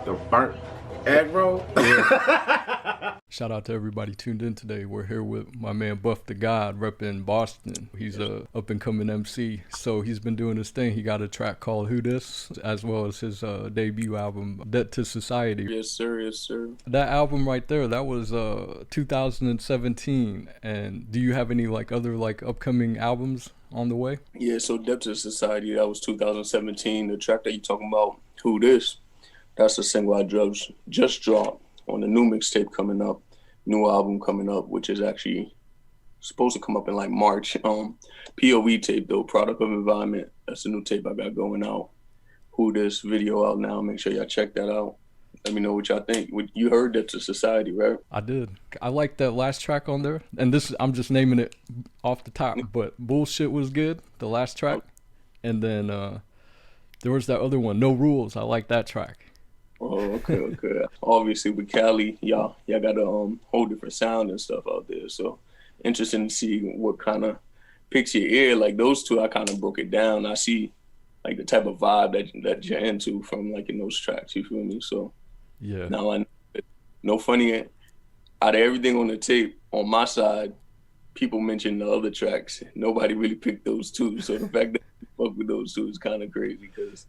The burnt egg roll? Shout out to everybody tuned in today. We're here with my man Buff the God, reppin Boston. He's a up and coming MC. So he's been doing his thing. He got a track called Who Dis, as well as his debut album, Debt to Society. Yes, sir. Yes, sir. That album right there, that was 2017. And do you have any other upcoming albums on the way? Yeah, so Debt to Society, that was 2017. The track that you're talking about, Who Dis, that's the single I just dropped on the new mixtape coming up, new album coming up, which is actually supposed to come up in March. POV tape though, Product of Environment. That's the new tape I got going out. Who Dis video out now. Make sure y'all check that out. Let me know what y'all think. You heard Debt to Society, right? I did. I like that last track on there. And this, I'm just naming it off the top, but Bullshit was good, the last track. And then there was that other one, No Rules. I like that track. Oh, okay. Obviously, with Cali, y'all got a whole different sound and stuff out there. So, interesting to see what kind of picks your ear. Like those two, I kind of broke it down. I see the type of vibe that you're into from in those tracks. You feel me? So, yeah. Now I know no funny. Out of everything on the tape, on my side, people mentioned the other tracks. Nobody really picked those two. So the fact that you fuck with those two is kind of crazy because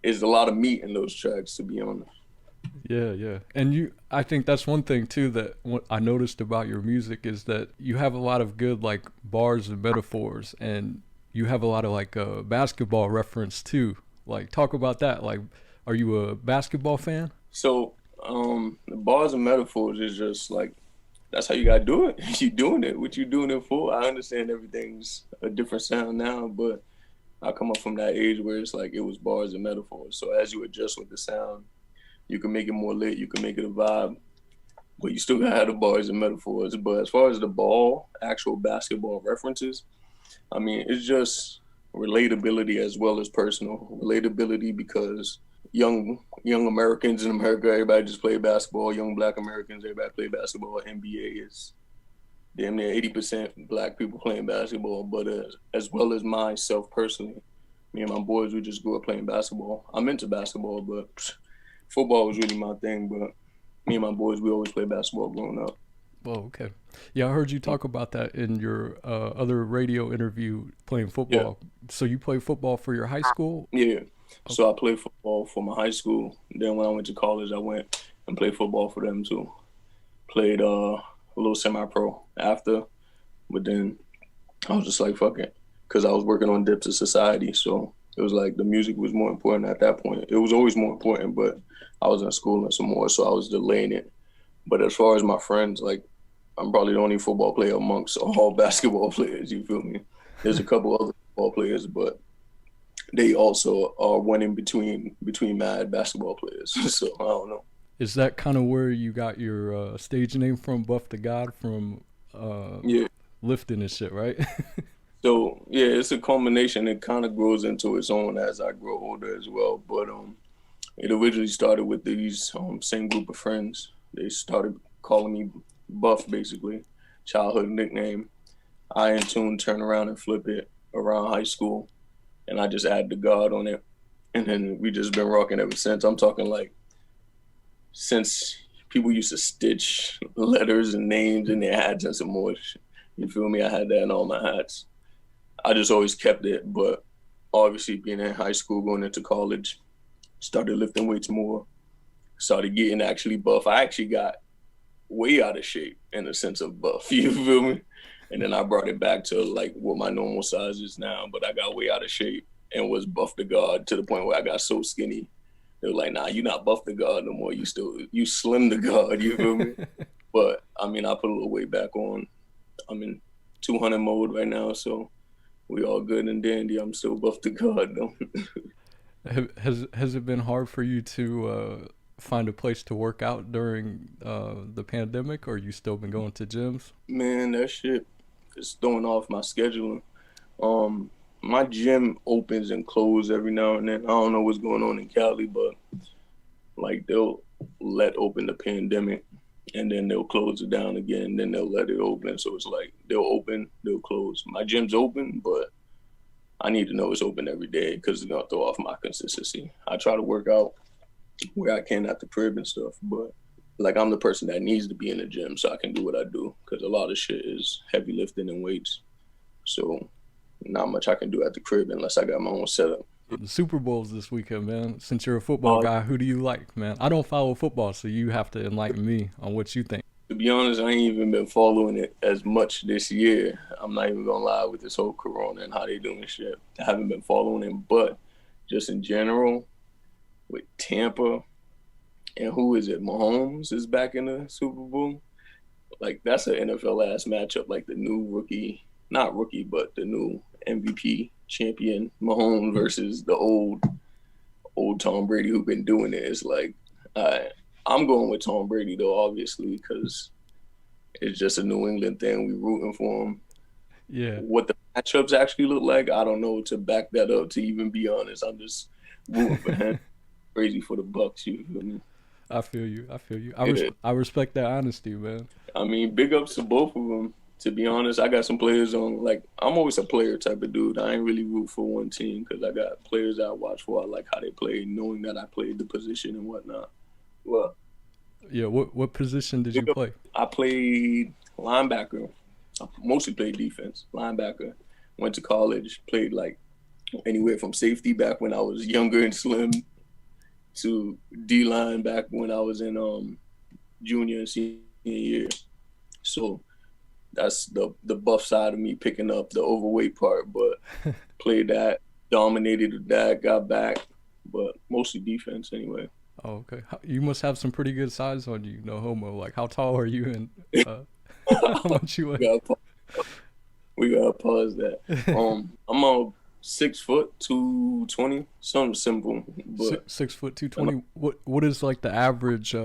there's a lot of meat in those tracks, to be honest. Yeah. And I think that's one thing too that what I noticed about your music is that you have a lot of good bars and metaphors, and you have a lot of basketball reference too. Talk about that. Are you a basketball fan? So the bars and metaphors is just that's how you gotta do it. You doing it. What you doing it for? I understand everything's a different sound now, but I come up from that age where it's it was bars and metaphors. So as you adjust with the sound, you can make it more lit, you can make it a vibe, but you still gotta have the bars and metaphors. But as far as the actual basketball references, I mean, it's just relatability as well as personal relatability, because young Americans in America, everybody just play basketball. Young Black Americans, everybody play basketball. NBA is damn near 80% Black people playing basketball. But as well as myself personally, me and my boys, we just grew up playing basketball. I'm into basketball, but football was really my thing. But me and my boys, we always played basketball growing up. Oh, okay. Yeah, I heard you talk about that in your other radio interview, playing football. Yeah. So you played football for your high school? Yeah. Okay. So I played football for my high school. Then when I went to college, I went and played football for them too. Played a little semi-pro after, but then I was just fuck it, because I was working on Debt to Society. So it was the music was more important at that point. It was always more important, but I was in school and some more, so I was delaying it. But as far as my friends, I'm probably the only football player amongst all basketball players, you feel me? There's a couple other football players, but they also are one in between mad basketball players. So I don't know. Is that kind of where you got your stage name from, Buff the God, from lifting and shit, right? So yeah, it's a culmination. It kind of grows into its own as I grow older as well. But it originally started with these same group of friends. They started calling me Buff, basically, childhood nickname. I in tune turn around and flip it around high school, and I just add the God on it, and then we just been rocking ever since. I'm talking since people used to stitch letters and names in their hats and some more shit. You feel me? I had that in all my hats. I just always kept it, but obviously being in high school, going into college, started lifting weights more, started getting actually buff. I actually got way out of shape in the sense of buff, you feel me? And then I brought it back to what my normal size is now, but I got way out of shape and was Buff the God to the point where I got so skinny. They were like, nah, you're not Buff the God no more. You slim the God, you feel me? But I mean, I put a little weight back on. I'm in 200 mode right now, so we all good and dandy. I'm still Buff the God though. Has it been hard for you to find a place to work out during the pandemic, or you still been going to gyms? Man, that shit is throwing off my scheduling. My gym opens and closes every now and then. I don't know what's going on in Cali, but they'll let open the pandemic and then they'll close it down again, then they'll let it open. So it's they'll open, they'll close. My gym's open, but I need to know it's open every day because it's gonna throw off my consistency. I try to work out where I can at the crib and stuff. But like I'm the person that needs to be in the gym so I can do what I do because a lot of shit is heavy lifting and weights. So not much I can do at the crib unless I got my own setup. The Super Bowl's this weekend, man. Since you're a football guy, who do you like, man? I don't follow football, so you have to enlighten me on what you think. To be honest, I ain't even been following it as much this year. I'm not even gonna lie with this whole corona and how they doing shit. I haven't been following it, but just in general, with Tampa and who is it? Mahomes is back in the Super Bowl. Like that's an NFL ass matchup. Like the new rookie, not rookie, but the new MVP champion Mahomes versus the old Tom Brady who been doing it. It's like I'm going with Tom Brady though, obviously, because it's just a New England thing. We rooting for him. Yeah. What the matchups actually look like, I don't know to back that up. To even be honest, I'm just rooting for him. Crazy for the Bucks, you feel me? I feel you. Yeah. I respect that honesty, man. I mean, big ups to both of them. To be honest, I got some players on, like, I'm always a player type of dude. I ain't really root for one team because I got players that I watch for. I like how they play, knowing that I played the position and whatnot. Well, yeah, what position did you play? I played linebacker. I mostly played defense, linebacker. Went to college, played like anywhere from safety back when I was younger and slim to D-line back when I was in junior and senior year. So that's the buff side of me picking up the overweight part, but played that, dominated that, got back, but mostly defense anyway. Oh, okay. You must have some pretty good size on you, no homo. Like, how tall are you and how much you weigh? We gotta pause that. I'm on 6 foot 220, something simple. But 6 foot 220. What is like the average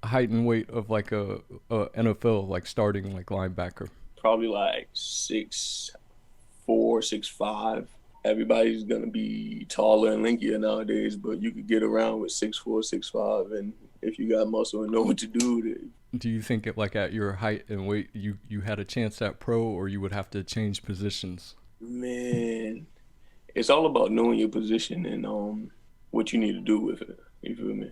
height and weight of like a NFL like starting like linebacker? Probably like 6'4", 6'5". Everybody's gonna be taller and linkier nowadays, but you could get around with 6'4", 6'5", and if you got muscle and know what to do. Do you think like at your height and weight, you had a chance at pro, or you would have to change positions? Man, it's all about knowing your position and what you need to do with it. You feel me?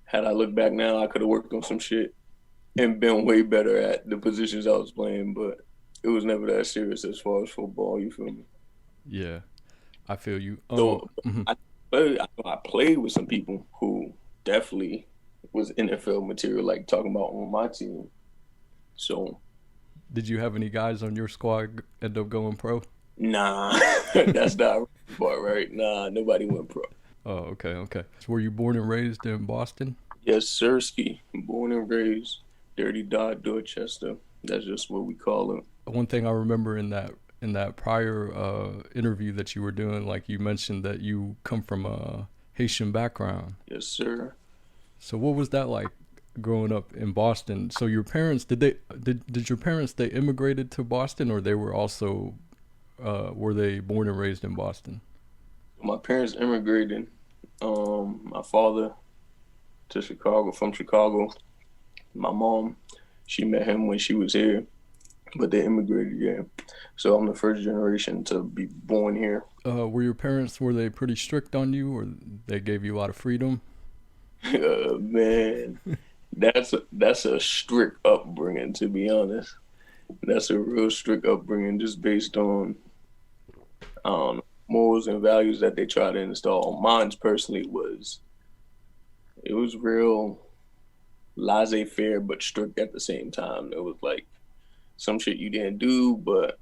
Had I looked back now, I could have worked on some shit and been way better at the positions I was playing, but it was never that serious as far as football. You feel me? Yeah, I feel you. So I played with some people who definitely was NFL material, like talking about on my team. So, did you have any guys on your squad end up going pro? Nah, that's not part, right? Nah, nobody went pro. Oh, okay. So were you born and raised in Boston? Yes, sirski. Born and raised, Dirty Dot, Dorchester. That's just what we call it. One thing I remember in that prior interview that you were doing, like you mentioned that you come from a Haitian background. Yes, sir. So what was that like growing up in Boston? So your parents, did your parents, they immigrated to Boston, or they were also were they born and raised in Boston? My parents immigrated. My father to Chicago, from Chicago. My mom, she met him when she was here, but they immigrated, yeah. So I'm the first generation to be born here. Were your parents, were they pretty strict on you, or they gave you a lot of freedom? Man, that's a strict upbringing, to be honest. That's a real strict upbringing, just based on morals and values that they try to install. Mine personally was real laissez-faire but strict at the same time. It was like some shit you didn't do, but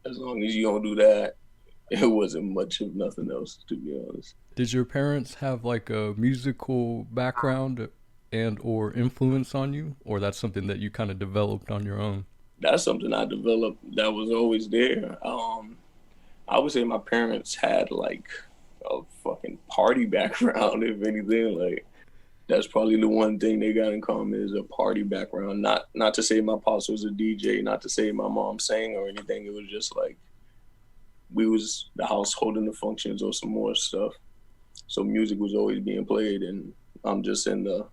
as long as you don't do that, it wasn't much of nothing else, to be honest. Did your parents have like a musical background and or influence on you, or that's something that you kind of developed on your own? That's something I developed that was always there. I would say my parents had like a fucking party background, if anything. Like, that's probably the one thing they got in common is a party background. Not to say my pops was a DJ, not to say my mom sang or anything. It was just like we was the house holding the functions or some more stuff. So music was always being played, and I'm just in the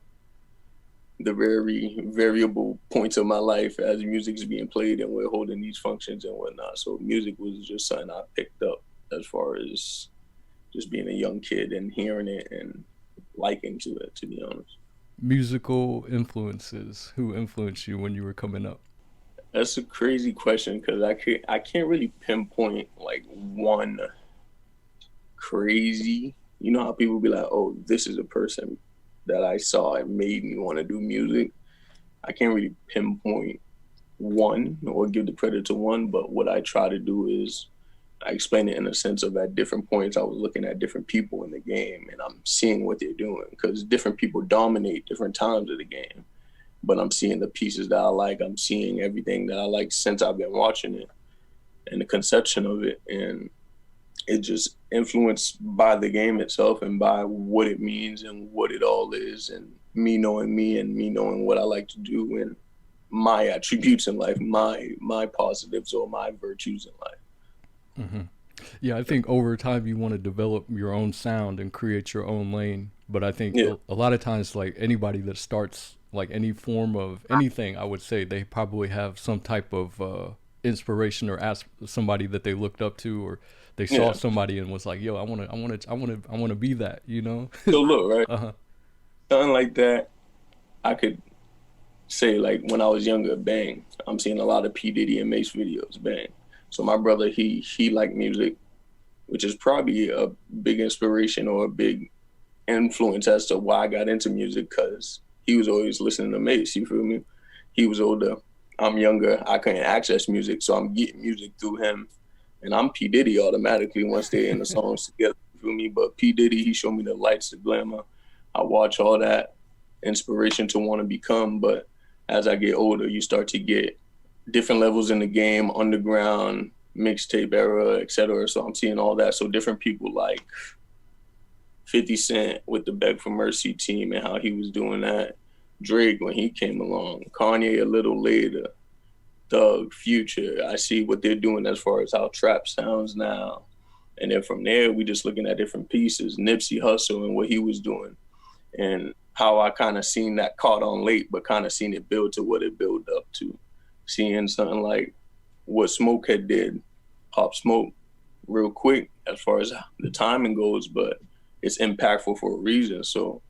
very variable points of my life as music's being played and we're holding these functions and whatnot. So music was just something I picked up as far as just being a young kid and hearing it and liking to it, to be honest. Musical influences. Who influenced you when you were coming up? That's a crazy question because I can't really pinpoint like one crazy. You know how people be like, oh, this is a person that I saw and made me want to do music. I can't really pinpoint one or give the credit to one, but what I try to do is I explain it in a sense of at different points I was looking at different people in the game and I'm seeing what they're doing because different people dominate different times of the game. But I'm seeing the pieces that I like. I'm seeing everything that I like since I've been watching it and the conception of it. And it just influenced by the game itself and by what it means and what it all is and me and me knowing what I like to do and my attributes in life, my positives or my virtues in life. Hmm. Yeah, I think over time you want to develop your own sound and create your own lane. But I think Yeah. a lot of times, like anybody that starts like any form of anything, I would say they probably have some type of inspiration or ask somebody that they looked up to, or they saw Yeah. somebody and was like, "Yo, I want to be that," you know? So look, right? Uh huh. Something like that, I could say like when I was younger, bang, I'm seeing a lot of P. Diddy and Mace videos, bang. So my brother, he liked music, which is probably a big inspiration or a big influence as to why I got into music because he was always listening to Mace, you feel me? He was older, I'm younger, I couldn't access music, so I'm getting music through him. And I'm P. Diddy automatically once they're in the songs together, you feel me? But P. Diddy, he showed me the lights, the glamour. I watch all that inspiration to want to become, but as I get older, you start to get different levels in the game, underground, mixtape era, etc. So I'm seeing all that. So different people like 50 Cent with the Beg for Mercy team and how he was doing that. Drake when he came along. Kanye a little later. Thug, Future. I see what they're doing as far as how trap sounds now. And then from there, we just looking at different pieces. Nipsey Hussle and what he was doing. And how I kind of seen that caught on late, but kind of seen it build to what it built up to. Seeing something like what Smoke had did, Pop Smoke, real quick as far as the timing goes, but it's impactful for a reason. So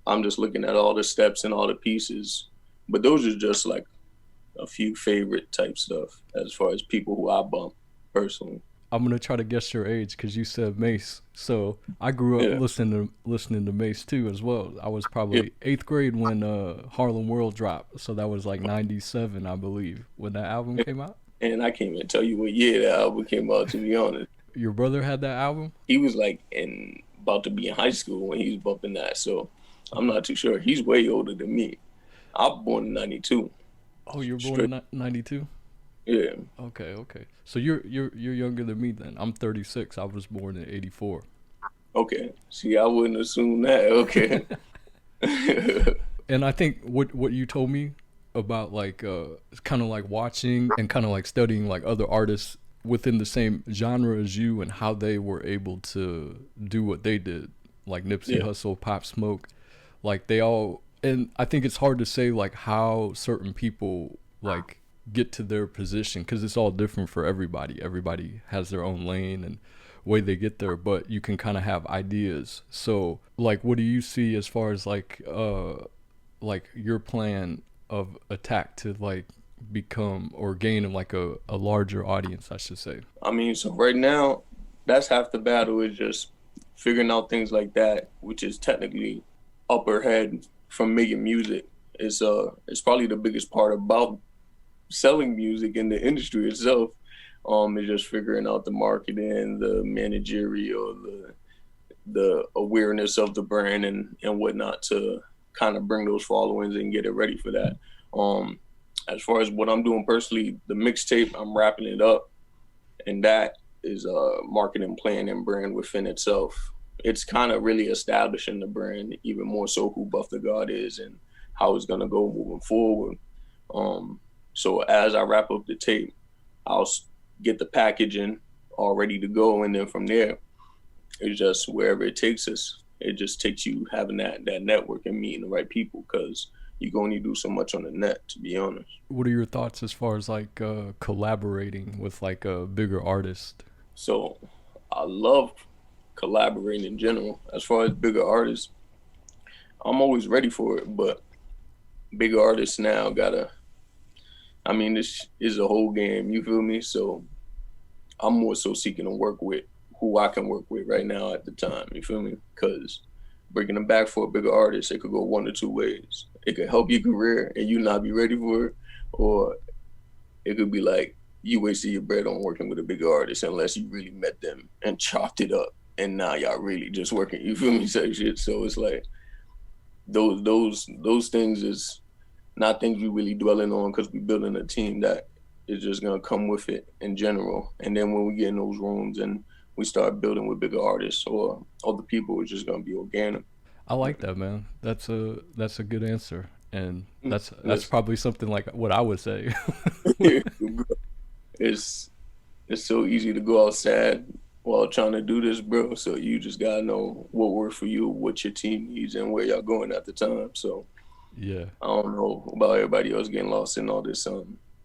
I'm just looking at all the steps and all the pieces. But those are just like a few favorite type stuff as far as people who I bump personally. I'm gonna try to guess your age because you said Mace. So I grew up Yeah. listening to Mace too as well. I was Yeah. probably eighth grade when Harlem World dropped. So that was like '97, I believe, when that album came out. And I can't even tell you what year that album came out, to be honest. Your brother had that album? He was like about to be in high school when he was bumping that. So I'm not too sure. He's way older than me. I was born in 92. Oh, you were born Straight. in '92. Yeah. Okay. So you're younger than me then. I'm 36. I was born in '84. Okay. See, I wouldn't assume that. Okay. And I think what you told me about like kind of like watching and kind of like studying like other artists within the same genre as you and how they were able to do what they did, like Nipsey Yeah. Hussle, Pop Smoke, like they all. And I think it's hard to say like how certain people like get to their position because it's all different for everybody. Everybody has their own lane and way they get there, but you can kind of have ideas. So like what do you see as far as like your plan of attack to like become or gain like a larger audience, I should say? I mean, so right now, that's half the battle is just figuring out things like that, which is technically upper head from making music. It's probably the biggest part about selling music in the industry itself. Is just figuring out the marketing, the managerial, the awareness of the brand and whatnot to kind of bring those followings and get it ready for that. As far as what I'm doing personally, the mixtape, I'm wrapping it up, and that is a marketing plan and brand within itself. It's kind of really establishing the brand even more so who Buff the God is and how it's gonna go moving forward. So as I wrap up the tape, I'll get the packaging all ready to go, and then from there, it's just wherever it takes us. It just takes you having that network and meeting the right people because you can only do so much on the net, to be honest. What are your thoughts as far as like collaborating with like a bigger artist? So I love collaborating in general. As far as bigger artists, I'm always ready for it, but bigger artists now gotta. I mean, this is a whole game. You feel me? So I'm more so seeking to work with who I can work with right now at the time. You feel me? Because bringing them back for a bigger artist, it could go one or two ways. It could help your career and you not be ready for it, or it could be like you wasted your bread on working with a bigger artist unless you really met them and chopped it up, and now y'all really just working. You feel me? Type shit. So it's like those things is not things we really dwelling on because we building a team that is just gonna come with it in general. And then when we get in those rooms and we start building with bigger artists or other people, it's just gonna be organic. I like that, man. That's a good answer, and that's Yes. probably something like what I would say. it's so easy to go outside while trying to do this, bro. So you just gotta know what works for you, what your team needs, and where y'all going at the time. So Yeah, I don't know about everybody else getting lost in all this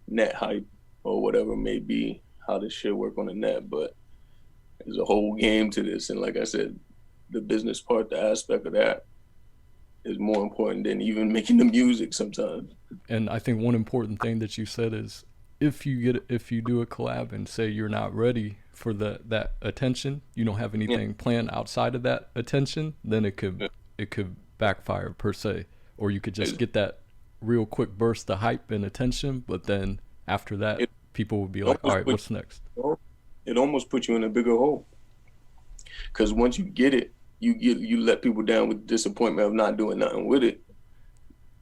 net hype or whatever it may be, how this shit work on the net, but there's a whole game to this. And like I said, the business part, the aspect of that is more important than even making the music sometimes. and I think one important thing that you said is if you do a collab and say you're not ready for that attention, you don't have anything planned outside of that attention, then it could backfire per se, or you could just get that real quick burst of hype and attention, but then after that, It people would be like, all right, what's next? it almost puts you in a bigger hole. Because once you get it, you let people down with disappointment of not doing nothing with it.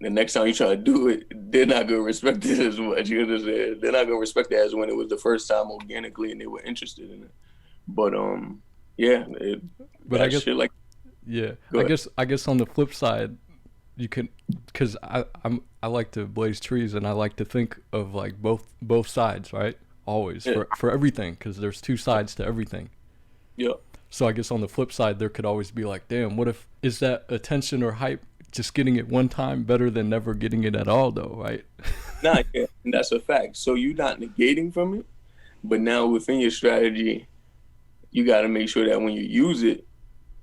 The next time you try to do it, they're not gonna respect it as much. You understand? They're not gonna respect it as when it was the first time organically and they were interested in it. But yeah, But I guess shit like yeah, go ahead. I guess on the flip side, you can, because I like to blaze trees and I like to think of like both sides, right? Always Yeah. for everything, because there's two sides to everything. Yeah. So I guess on the flip side, there could always be like, damn, what if is that attention or hype just getting it one time better than never getting it at all, though, right? Nah, yeah, and that's a fact. So you're not negating from it, but now within your strategy, you got to make sure that when you use it,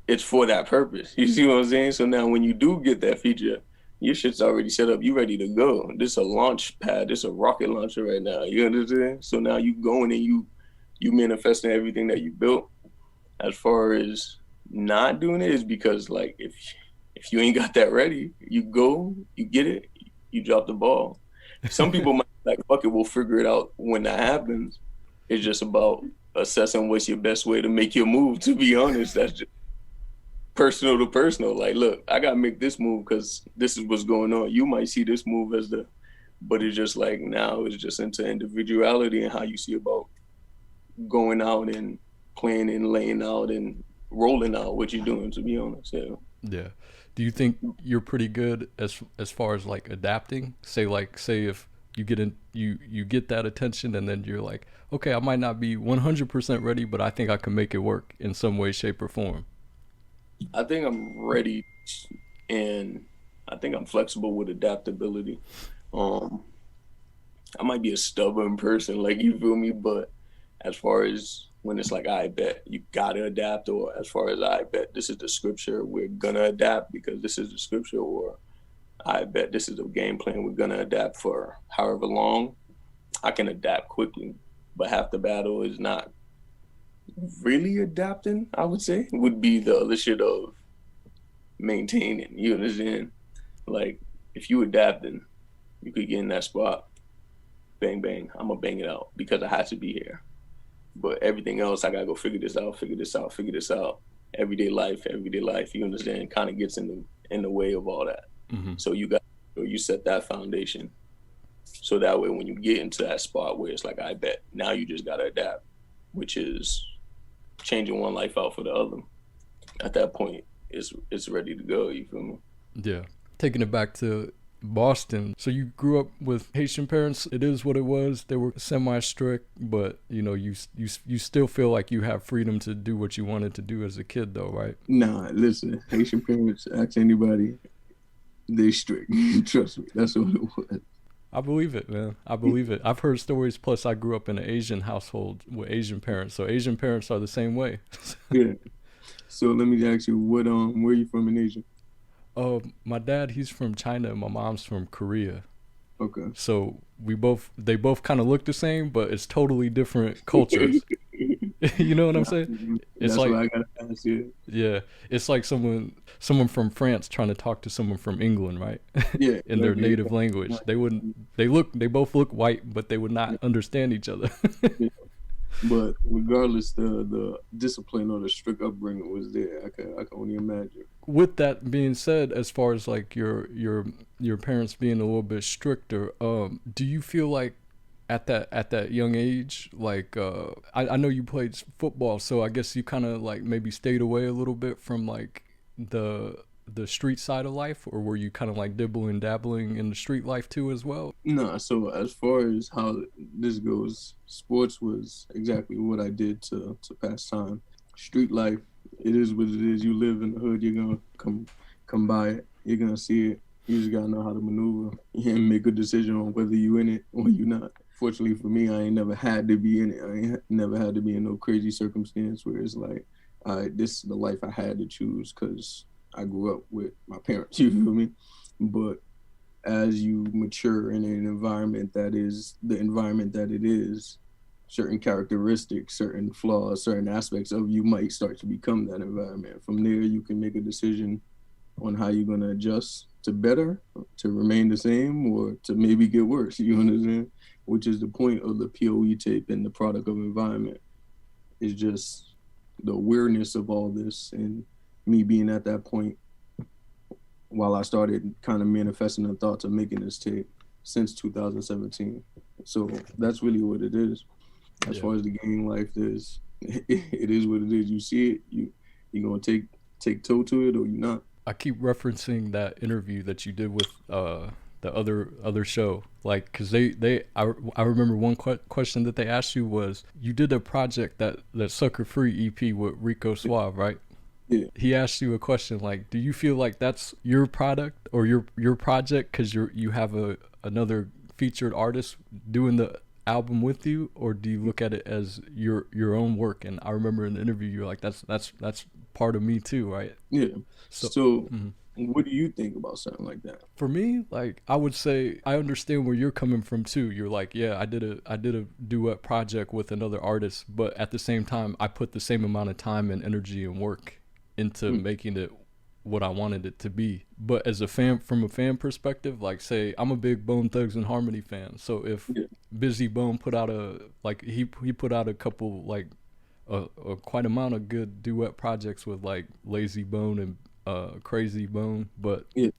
it's for that purpose. You see what I'm saying? So now when you do get that feature, your shit's already set up. You ready to go. This is a launch pad. This is a rocket launcher right now. You understand? So now you going and you manifesting everything that you built. As far as not doing it is because like if you ain't got that ready, you go, you get it, you drop the ball. Some people might be like, fuck it, we'll figure it out when that happens. It's just about assessing what's your best way to make your move, to be honest. That's just personal to personal. Like, look, I gotta make this move because this is what's going on. You might see this move as but it's just like now it's just into individuality and how you see about going out and playing and laying out and rolling out what you're doing, to be honest. Yeah. Yeah. Do you think you're pretty good as far as like adapting? Say if you get that attention and then you're like, okay, I might not be 100% ready, but I think I can make it work in some way, shape, or form. I think I'm ready and I think I'm flexible with adaptability. Um, I might be a stubborn person, like you feel me, but as far as when it's like, I bet you gotta adapt, or as far as I bet this is the scripture, we're gonna adapt because this is the scripture, or I bet this is a game plan, we're gonna adapt for however long, I can adapt quickly. But half the battle is not really adapting, I would say, would be the other shit of maintaining. You understand? Like, if you adapting, you could get in that spot, bang, bang, I'm gonna bang it out because I had to be here. But everything else, I gotta go figure this out, figure this out, figure this out. Everyday life, you understand, kind of gets in the way of all that. Mm-hmm. So you set that foundation. So that way, when you get into that spot where it's like, I bet, now you just gotta adapt, which is changing one life out for the other. At that point, it's ready to go. You feel me? Yeah. Taking it back to Boston. So you grew up with Haitian parents. It is what it was. They were semi-strict, but you still feel like you have freedom to do what you wanted to do as a kid, though, right? Nah, listen, Haitian parents, ask anybody, they strict. Trust me, that's what it was. I believe it, man. I believe it. I've heard stories. Plus, I grew up in an Asian household with Asian parents, so Asian parents are the same way. Yeah. So let me ask you, where are you from in Asia? My dad, he's from China, and my mom's from Korea. Okay. So they both kind of look the same, but it's totally different cultures. You know what I'm Nah, saying? It's that's like, why I gotta ask you. yeah, it's like someone from France trying to talk to someone from England, right? Yeah, In their exactly. native language. They wouldn't. They both look white, but they would not understand each other. Yeah. But regardless, the discipline or the strict upbringing was there. I can only imagine. With that being said, as far as like your parents being a little bit stricter, do you feel like at that young age, like I know you played football, so I guess you kind of like maybe stayed away a little bit from like the the street side of life, or were you kind of like dibbling dabbling in the street life too as well? No, so as far as how this goes, sports was exactly what I did to pass time. Street life, it is what it is. You live in the hood, you're gonna come by it. You're gonna see it. You just gotta know how to maneuver and make a decision on whether you in it or you not. Fortunately for me, I ain't never had to be in it. I ain't never had to be in no crazy circumstance where it's like, all right, this is the life I had to choose because I grew up with my parents. You feel me? But as you mature in an environment that is the environment that it is, certain characteristics, certain flaws, certain aspects of you might start to become that environment. From there, you can make a decision on how you're going to adjust to better, to remain the same, or to maybe get worse. You understand? Which is the point of the POE tape and the product of environment. Is just the awareness of all this and me being at that point while I started kind of manifesting the thoughts of making this tape since 2017. So that's really what it is. As Yeah. far as the gang life is, it is what it is. You see it, you're gonna take toe to it or you're not. I keep referencing that interview that you did with the other show, like, because I remember one question that they asked you was, you did a project, that Sucker Free EP with Rico Suave, right? Yeah. He asked you a question like, do you feel like that's your product or your project because you have another featured artist doing the album with you, or do you look at it as your own work? And I remember in the interview you're like, that's part of me too, right? Yeah. So So mhm. what do you think about something like that? For me, like, I would say I understand where you're coming from too. You're like, yeah, I did a duet project with another artist, but at the same time, I put the same amount of time and energy and work into Mm. making it what I wanted it to be. But as a fan, from a fan perspective, like, say I'm a big Bone Thugs and Harmony fan, so if Yeah. Busy Bone put out he put out a couple like a quite amount of good duet projects with like Lazy Bone and Crazy Bone, but Yeah.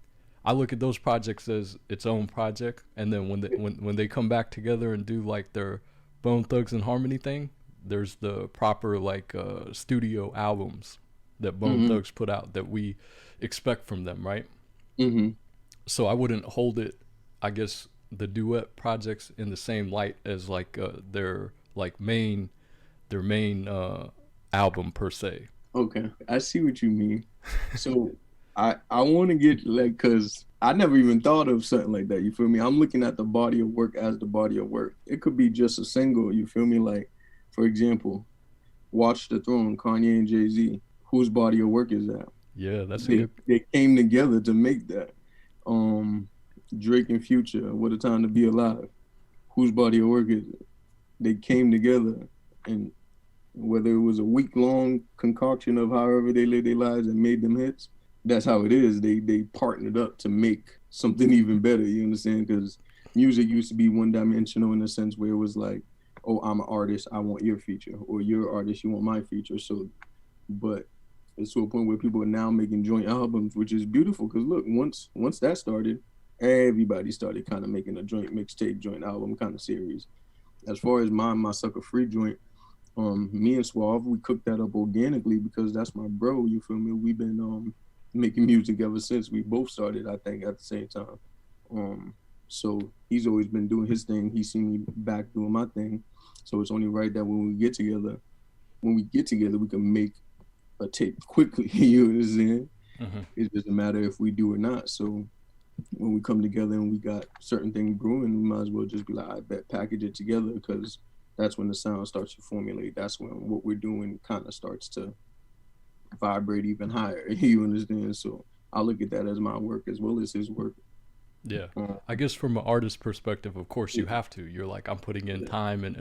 I look at those projects as its own project, and then when they come back together and do like their Bone Thugs and Harmony thing, there's the proper like studio albums that Bone Mm-hmm. Thugs put out that we expect from them, right? Mm-hmm. So I wouldn't hold it, I guess, the duet projects in the same light as like their main album per se. Okay. I see what you mean. So I want to get like, cause I never even thought of something like that. You feel me? I'm looking at the body of work as the body of work. It could be just a single. You feel me? Like, for example, Watch the Throne, Kanye and Jay-Z. Whose body of work is that? Yeah, that's a They good. they came together to make that. Drake and Future, What a Time to Be Alive. Whose body of work is it? They came together, and whether it was a week long concoction of however they lived their lives and made them hits, that's how it is. They partnered up to make something even better. You understand? Because music used to be one dimensional in the sense where it was like, oh, I'm an artist, I want your feature, or you're an artist, you want my feature. So, but it's to a point where people are now making joint albums, which is beautiful. Because look, once that started, everybody started kind of making a joint mixtape, joint album kind of series. As far as my Sucker Free joint, me and Suave, we cooked that up organically because that's my bro. You feel me? We've been making music ever since we both started. I think at the same time. So he's always been doing his thing. He's seen me back doing my thing. So it's only right that when we get together, we can make a tape quickly. You understand? Mm-hmm. It doesn't matter if we do or not. So when we come together and we got certain things brewing, we might as well just be like, I bet package it together, because that's when the sound starts to formulate. That's when what we're doing kind of starts to vibrate even higher. You understand? So I look at that as my work as well as his work. Yeah. I guess from an artist perspective, of course you have to. You're like, I'm putting in time and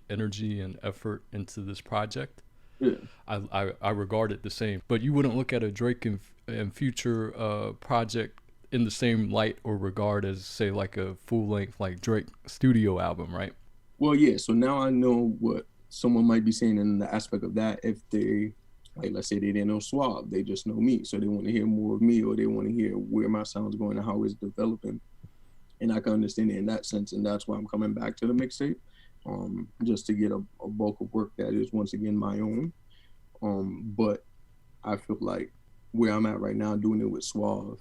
energy and effort into this project. Yeah. I regard it the same. But you wouldn't look at a Drake and Future project in the same light or regard as, say, like a full length like Drake studio album, right? Well, yeah. So now I know what someone might be saying in the aspect of that. If they, like, let's say they didn't know Suave, they just know me, so they want to hear more of me, or they want to hear where my sound's going and how it's developing. And I can understand it in that sense, and that's why I'm coming back to the mixtape, just to get a bulk of work that is once again my own. But I feel like where I'm at right now, doing it with Suave,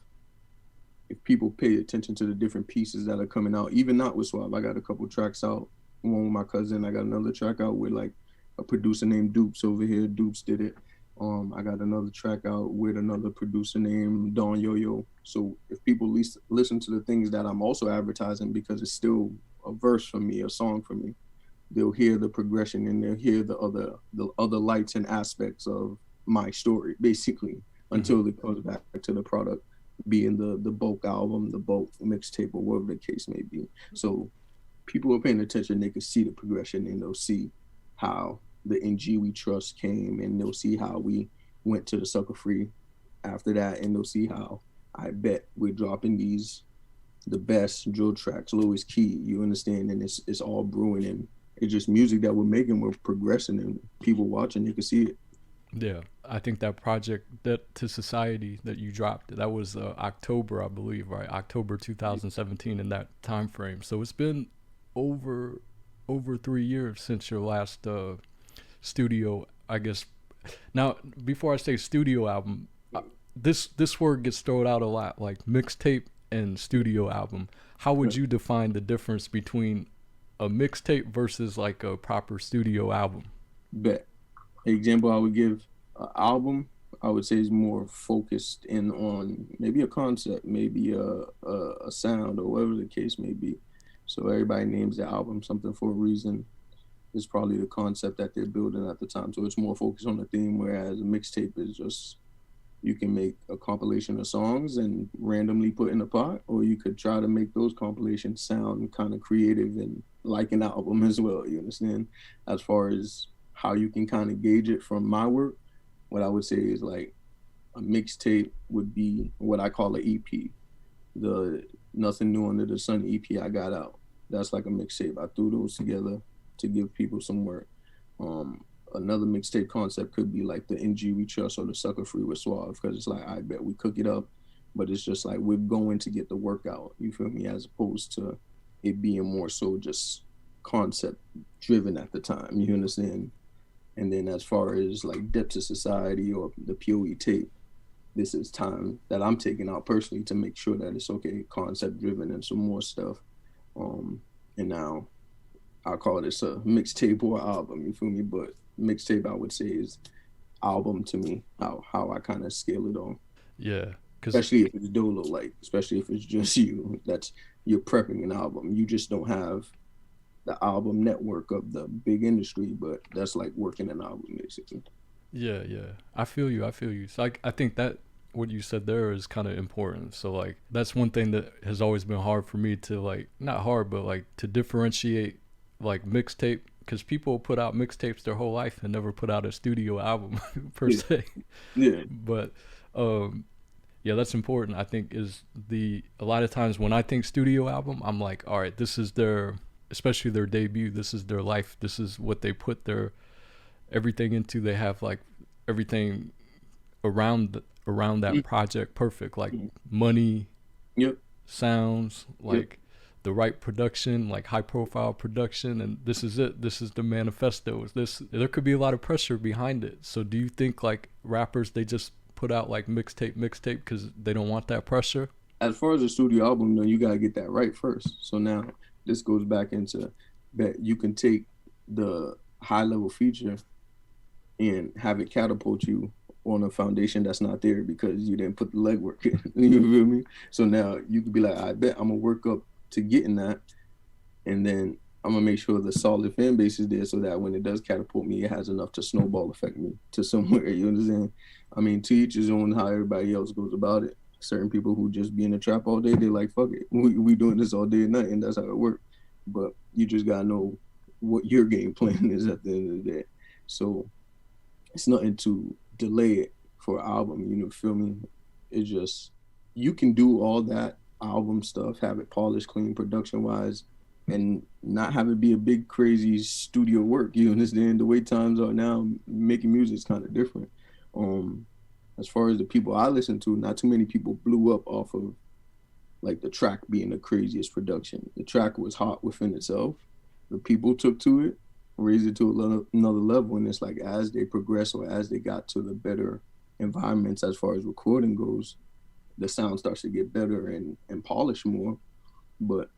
if people pay attention to the different pieces that are coming out, even not with Suave, I got a couple tracks out. One with my cousin, I got another track out with like a producer named Dupes over here. Dupes did it. I got another track out with another producer named Don Yo-Yo. So if people at least listen to the things that I'm also advertising, because it's still a verse for me, a song for me, they'll hear the progression and they'll hear the other lights and aspects of my story, basically, until it comes back to the product being the bulk album, the bulk mixtape, or whatever the case may be. So people are paying attention, they can see the progression, and they'll see how the NG We Trust came, and they'll see how we went to the Sucker Free after that, and they'll see how I bet we're dropping the best drill tracks, Louis Key, you understand, and it's all brewing, and it's just music that we're making, we're progressing, and people watching, you can see it. Yeah, I think that project, that To Society that you dropped, that was October, I believe, right? October 2017, in that time frame. So it's been over 3 years since your last studio, I guess. Now, before I say studio album, this word gets thrown out a lot, like mixtape and studio album. How would you define the difference between a mixtape versus like a proper studio album? Bet. Example I would give, an album, I would say, is more focused in on maybe a concept, maybe a sound, or whatever the case may be. So everybody names the album something for a reason. It's probably the concept that they're building at the time. So it's more focused on the theme, whereas a mixtape is just, you can make a compilation of songs and randomly put in a pot, or you could try to make those compilations sound kind of creative and like an album as well, you understand? As far as how you can kind of gauge it from my work, what I would say is like a mixtape would be what I call an EP. The Nothing New Under the Sun EP I got out, that's like a mixtape. I threw those together to give people some work. Another mixtape concept could be like the NG We Trust or the Sucker Free with Suave, because it's like, I bet we cook it up, but it's just like we're going to get the work out, you feel me, as opposed to it being more so just concept driven at the time, you understand? And then as far as like Depths of Society or the POE tape, this is time that I'm taking out personally to make sure that it's okay, concept driven and some more stuff. And now I call this a mixtape or album, you feel me? But mixtape, I would say, is album to me, how I kind of scale it on. Yeah. Especially if it's dolo, like, especially if it's just you, that's, you're prepping an album. You just don't have the album network of the big industry, but that's like working an album, basically. Yeah. I feel you. So I think that what you said there is kind of important. So like, that's one thing that has always been hard for me to, like, not hard, but like to differentiate like mixtape, because people put out mixtapes their whole life and never put out a studio album per se. Yeah. But yeah, that's important. I think is a lot of times when I think studio album, I'm like, all right, this is their, especially their debut, this is their life, this is what they put their everything into. They have like everything around that project perfect, like money, sounds, like the right production, like high profile production, and this is it, this is the manifesto. There could be a lot of pressure behind it. So do you think like rappers, they just put out like mixtape because they don't want that pressure? As far as a studio album, though, you gotta get that right first. So now this goes back into that you can take the high level feature and have it catapult you on a foundation that's not there because you didn't put the legwork in. You feel me? So now you could be like, I bet I'm gonna work up to getting that, and then I'm gonna make sure the solid fan base is there so that when it does catapult me, it has enough to snowball affect me to somewhere. You understand? I mean, to each his own, how everybody else goes about it. Certain people who just be in the trap all day, they like, fuck it, we doing this all day and night, and that's how it works. But you just gotta know what your game plan is at the end of the day. So it's nothing to delay it for an album, you know, feel me? It's just you can do all that album stuff, have it polished, clean, production wise, and not have it be a big crazy studio work. You understand? The way times are now, making music is kind of different. Um, as far as the people I listen to, not too many people blew up off of like the track being the craziest production. The track was hot within itself. The people took to it, raised it to another level, and it's like as they progress or as they got to the better environments as far as recording goes, the sound starts to get better and polished more. But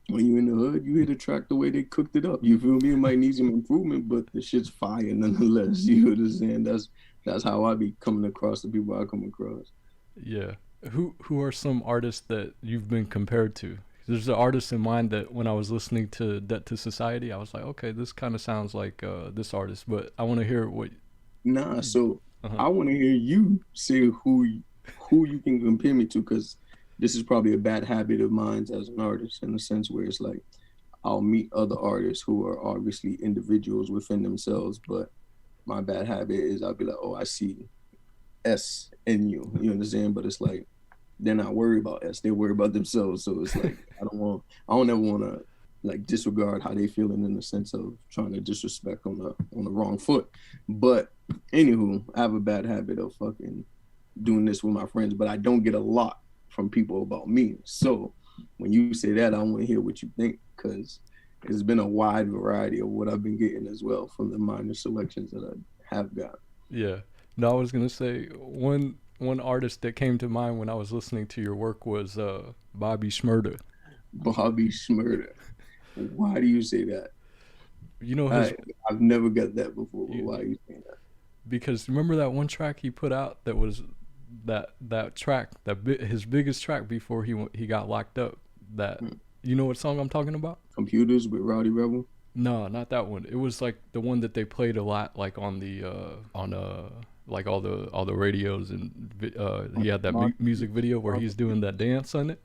when you're in the hood, you hear the track the way they cooked it up. You feel me? It might need some improvement, but the shit's fire nonetheless. You understand? That's how I be coming across the people I come across. Yeah. Who are some artists that you've been compared to? There's an artist in mind that when I was listening to Debt to Society, I was like, okay, this kind of sounds like this artist, but I want to hear what. Nah, so I want to hear you say who you can compare me to, because this is probably a bad habit of mine as an artist, in the sense where it's like I'll meet other artists who are obviously individuals within themselves, but my bad habit is I'll be like, oh, I see S in you. You understand? But it's like they're not worried about S; they're worried about themselves. So it's like I don't ever want to like disregard how they feeling in the sense of trying to disrespect on the wrong foot. But anywho, I have a bad habit of fucking doing this with my friends, but I don't get a lot from people about me. So when you say that, I want to hear what you think, because it's been a wide variety of what I've been getting as well from the minor selections that I have got. Yeah. No, I was gonna say one artist that came to mind when I was listening to your work was Bobby Shmurda. Bobby Shmurda. Why do you say that? You know I've never got that before. But why are you saying that? Because remember that one track he put out that was that track his biggest track before he got locked up. That you know what song I'm talking about? Computers with Rowdy Rebel. No, not that one. It was like the one that they played a lot, like on the like all the radios, and he had that music video where he's doing that dance on it.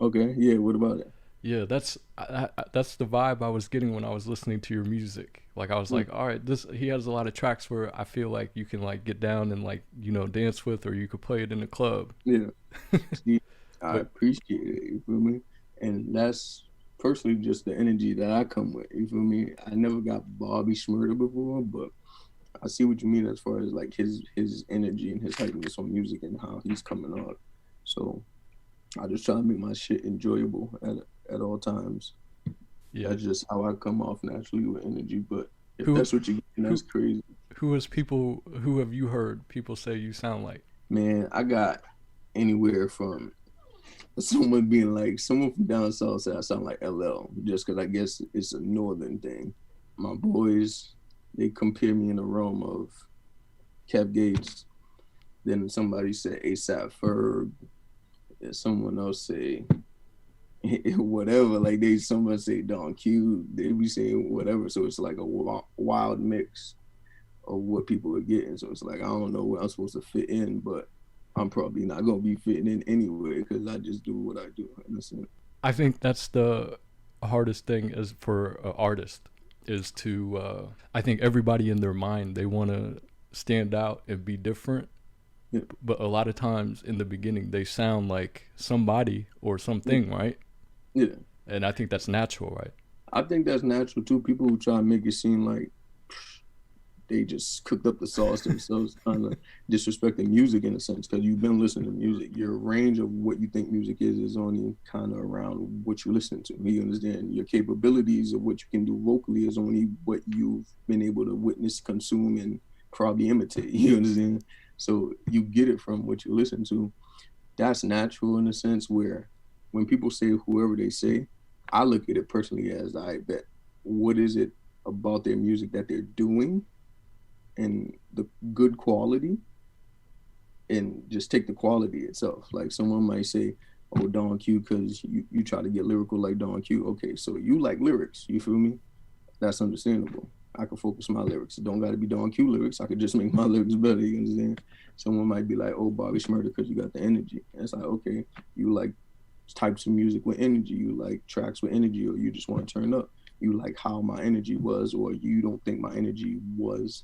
Okay, yeah. What about it? Yeah, that's the vibe I was getting when I was listening to your music. Like I was like, all right, he has a lot of tracks where I feel like you can like get down and like, you know, dance with, or you could play it in the club. Yeah. See, I appreciate it, you feel me? And that's personally just the energy that I come with, you feel me? I never got Bobby Shmurda before, but I see what you mean as far as like his energy and his hypeness on music and how he's coming on. So I just try to make my shit enjoyable at all times. Yeah, that's just how I come off naturally with energy. But if that's what you get, that's crazy. Who have you heard people say you sound like? Man, I got anywhere from someone being like, someone from down south said I sound like LL, just because I guess it's a northern thing. My boys, they compare me in the realm of Kev Gates. Then somebody said ASAP Ferg. And someone else say whatever, like someone say Don Q, they be saying whatever, so it's like a wild mix of what people are getting. So it's like I don't know where I'm supposed to fit in, but I'm probably not gonna be fitting in anyway because I just do what I do. I think that's the hardest thing as for an artist is to I think everybody in their mind, they want to stand out and be different. Yeah. But a lot of times in the beginning they sound like somebody or something, right? Yeah. And I think that's natural, right? I think that's natural too. People who try to make it seem like they just cooked up the sauce themselves, kind of disrespecting music in a sense, because you've been listening to music. Your range of what you think music is only kind of around what you listen to. You understand? Your capabilities of what you can do vocally is only what you've been able to witness, consume, and probably imitate. You understand? So you get it from what you listen to. That's natural in a sense where when people say whoever they say, I look at it personally as I bet what is it about their music that they're doing and the good quality, and just take the quality itself. Like someone might say, oh, Don Q, because you try to get lyrical like Don Q. Okay, so you like lyrics, you feel me? That's understandable. I can focus my lyrics. It don't got to be Don Q lyrics. I could just make my lyrics better. You understand? Someone might be like, "Oh, Bobby Shmurda, because you got the energy." And it's like, okay, you like types of music with energy. You like tracks with energy, or you just want to turn up. You like how my energy was, or you don't think my energy was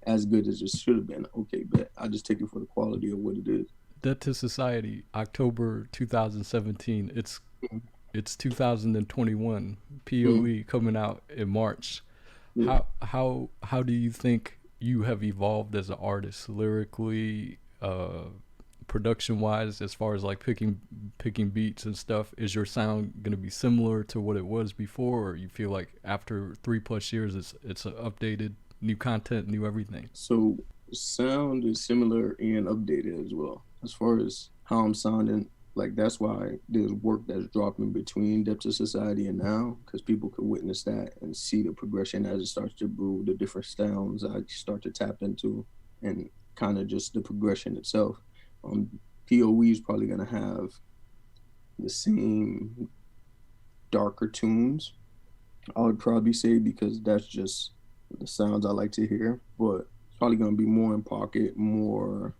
as good as it should have been. Okay, bet I just take it for the quality of what it is. Debt to Society, October 2017. It's 2021. POE coming out in March. Yeah. How do you think you have evolved as an artist, lyrically, production wise, as far as like picking beats and stuff? Is your sound gonna be similar to what it was before, or you feel like after 3+ years it's updated, new content, new everything? So sound is similar and updated as well. As far as how I'm sounding, like that's why there's work that's dropping between Depth of Society and now, because people could witness that and see the progression as it starts to brew, the different sounds I start to tap into, and kind of just the progression itself. POE is probably gonna have the same darker tunes, I would probably say, because that's just the sounds I like to hear. But it's probably gonna be more in pocket, more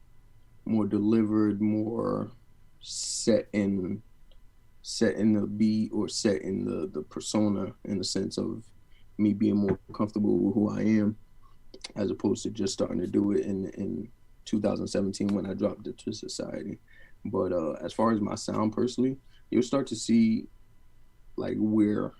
delivered, more set in the beat, or set in the persona, in the sense of me being more comfortable with who I am, as opposed to just starting to do it in 2017 when I dropped it to Society. But as far as my sound personally, you'll start to see like where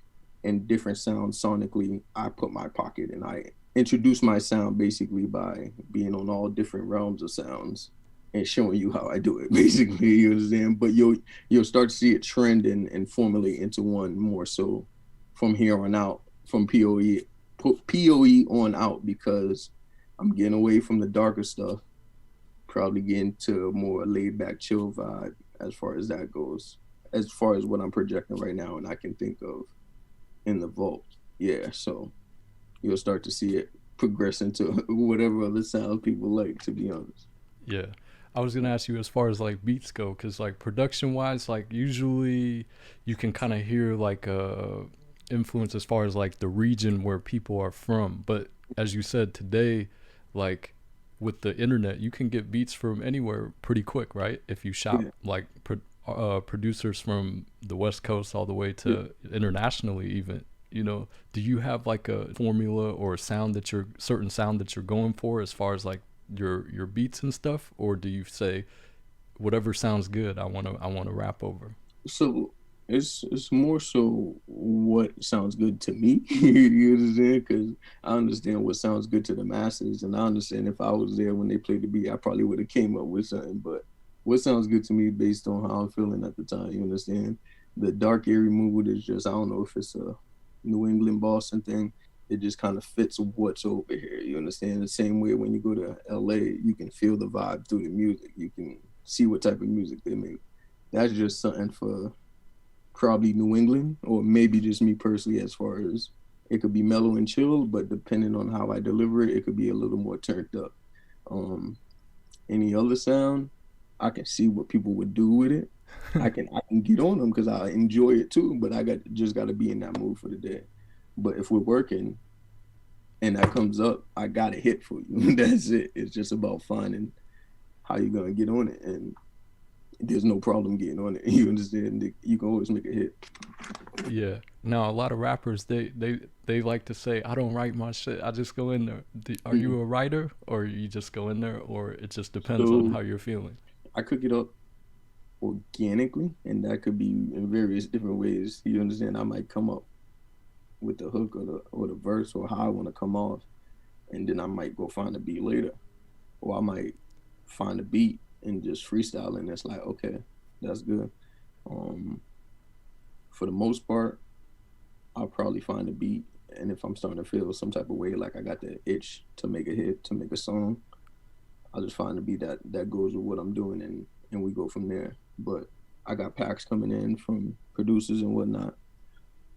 in different sounds sonically I put my pocket, and I introduce my sound basically by being on all different realms of sounds and showing you how I do it, basically. You understand? But you'll start to see it trend and formulate into one more so from here on out, from POE on out, because I'm getting away from the darker stuff, probably getting to a more laid back, chill vibe as far as that goes, as far as what I'm projecting right now and I can think of in the vault. Yeah, so you'll start to see it progress into whatever other sounds people like, to be honest. Yeah. I was gonna ask you as far as like beats go, because like production wise, like usually you can kind of hear like influence as far as like the region where people are from. But as you said today, like with the internet, you can get beats from anywhere pretty quick, right? If you shop like producers from the West Coast all the way to internationally, even. You know, do you have like a formula or a sound that certain sound that you're going for as far as like your beats and stuff, or do you say whatever sounds good I want to rap over? So it's more so what sounds good to me. You understand? Because I understand what sounds good to the masses, and I understand if I was there when they played the beat, I probably would have came up with something. But what sounds good to me based on how I'm feeling at the time. You understand? The dark eerie mood is just, I don't know if it's a New England Boston thing. It just kind of fits what's over here. You understand? The same way when you go to LA, you can feel the vibe through the music. You can see what type of music they make. That's just something for probably New England, or maybe just me personally, as far as it could be mellow and chill, but depending on how I deliver it, it could be a little more turned up. Any other sound, I can see what people would do with it. I can get on them because I enjoy it too, but I just got to be in that mood for the day. But if we're working and that comes up, I got a hit for you. That's it. It's just about finding how you're gonna get on it, and there's no problem getting on it. You understand? You can always make a hit. Yeah. Now a lot of rappers they like to say, I don't write my shit, I just go in there. Are you a writer, or you just go in there, or it just depends on how you're feeling? I cook it up organically, and that could be in various different ways. You understand? I might come up with the hook or the verse, or how I want to come off, and then I might go find a beat later, or I might find a beat and just freestyle, and it's like, okay, that's good. For the most part, I'll probably find a beat, and if I'm starting to feel some type of way, like I got that itch to make a hit, to make a song, I'll just find a beat that goes with what I'm doing, and we go from there. But I got packs coming in from producers and whatnot.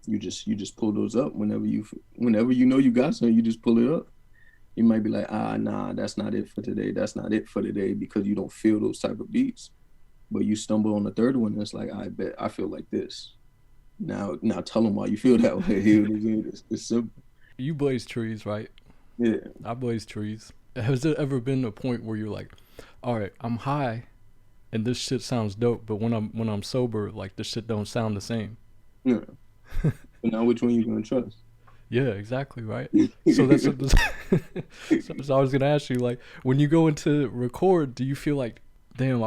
You just pull those up whenever you know you got something. You just pull it up. You might be like, nah, that's not it for today. That's not it for today, because you don't feel those type of beats. But you stumble on the third one, and it's like, I bet I feel like this. Now tell them why you feel that way. It's simple. You blaze trees, right? Yeah. I blaze trees. Has there ever been a point where you're like, all right, I'm high and this shit sounds dope, but when I'm sober, like this shit don't sound the same. Yeah. But now which one you gonna trust? Yeah, exactly, right. So that's what this, so I was gonna ask you, like, when you go into record, do you feel like, damn,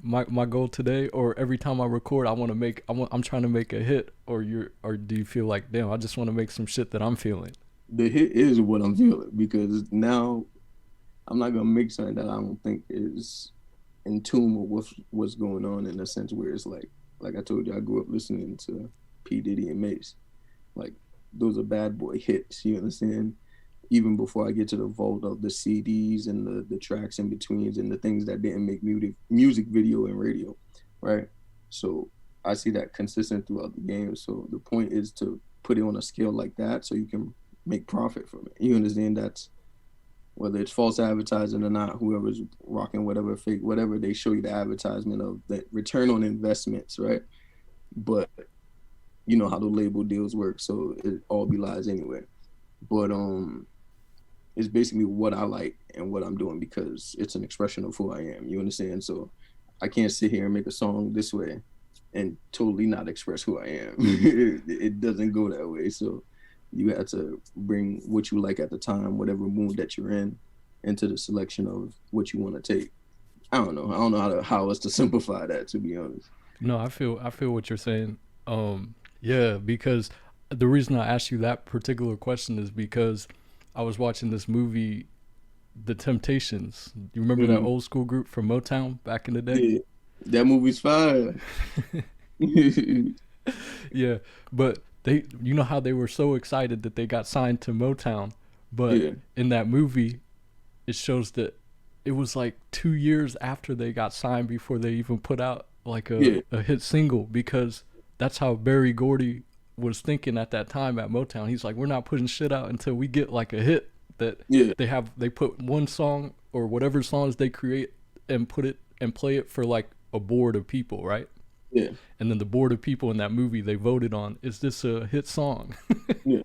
my goal today, or every time I record, I'm trying to make a hit, or do you feel like, damn, I just want to make some shit that I'm feeling? The hit is what I'm feeling, because now I'm not gonna make something that I don't think is in tune with what's going on, in a sense where it's like I told you, I grew up listening to P. Diddy and Mace. Like, those are bad boy hits, you understand? Even before I get to the vault of the CDs and the tracks in betweens and the things that didn't make music video and radio, right? So I see that consistent throughout the game. So the point is to put it on a scale like that so you can make profit from it. You understand? That's whether it's false advertising or not, whoever's rocking whatever fake, whatever, they show you the advertisement of the return on investments, right? But you know how the label deals work, so it all be lies anyway. But it's basically what I like and what I'm doing, because it's an expression of who I am. You understand? So I can't sit here and make a song this way and totally not express who I am. It doesn't go that way. So you have to bring what you like at the time, whatever mood that you're in, into the selection of what you want to take. I don't know how else to simplify that, to be honest. No, I feel what you're saying. Yeah, because the reason I asked you that particular question is because I was watching this movie, The Temptations. You remember that old school group from Motown back in the day? Yeah, that movie's fire. Yeah, but you know how they were so excited that they got signed to Motown, but Yeah. in that movie, it shows that it was like 2 years after they got signed before they even put out like a hit single, because that's how Berry Gordy was thinking at that time at Motown. He's like, we're not putting shit out until we get like a hit that Yeah. they put one song or whatever songs they create and put it and play it for like a board of people, right? Yeah. And then the board of people in that movie, they voted on, is this a hit song? Yeah.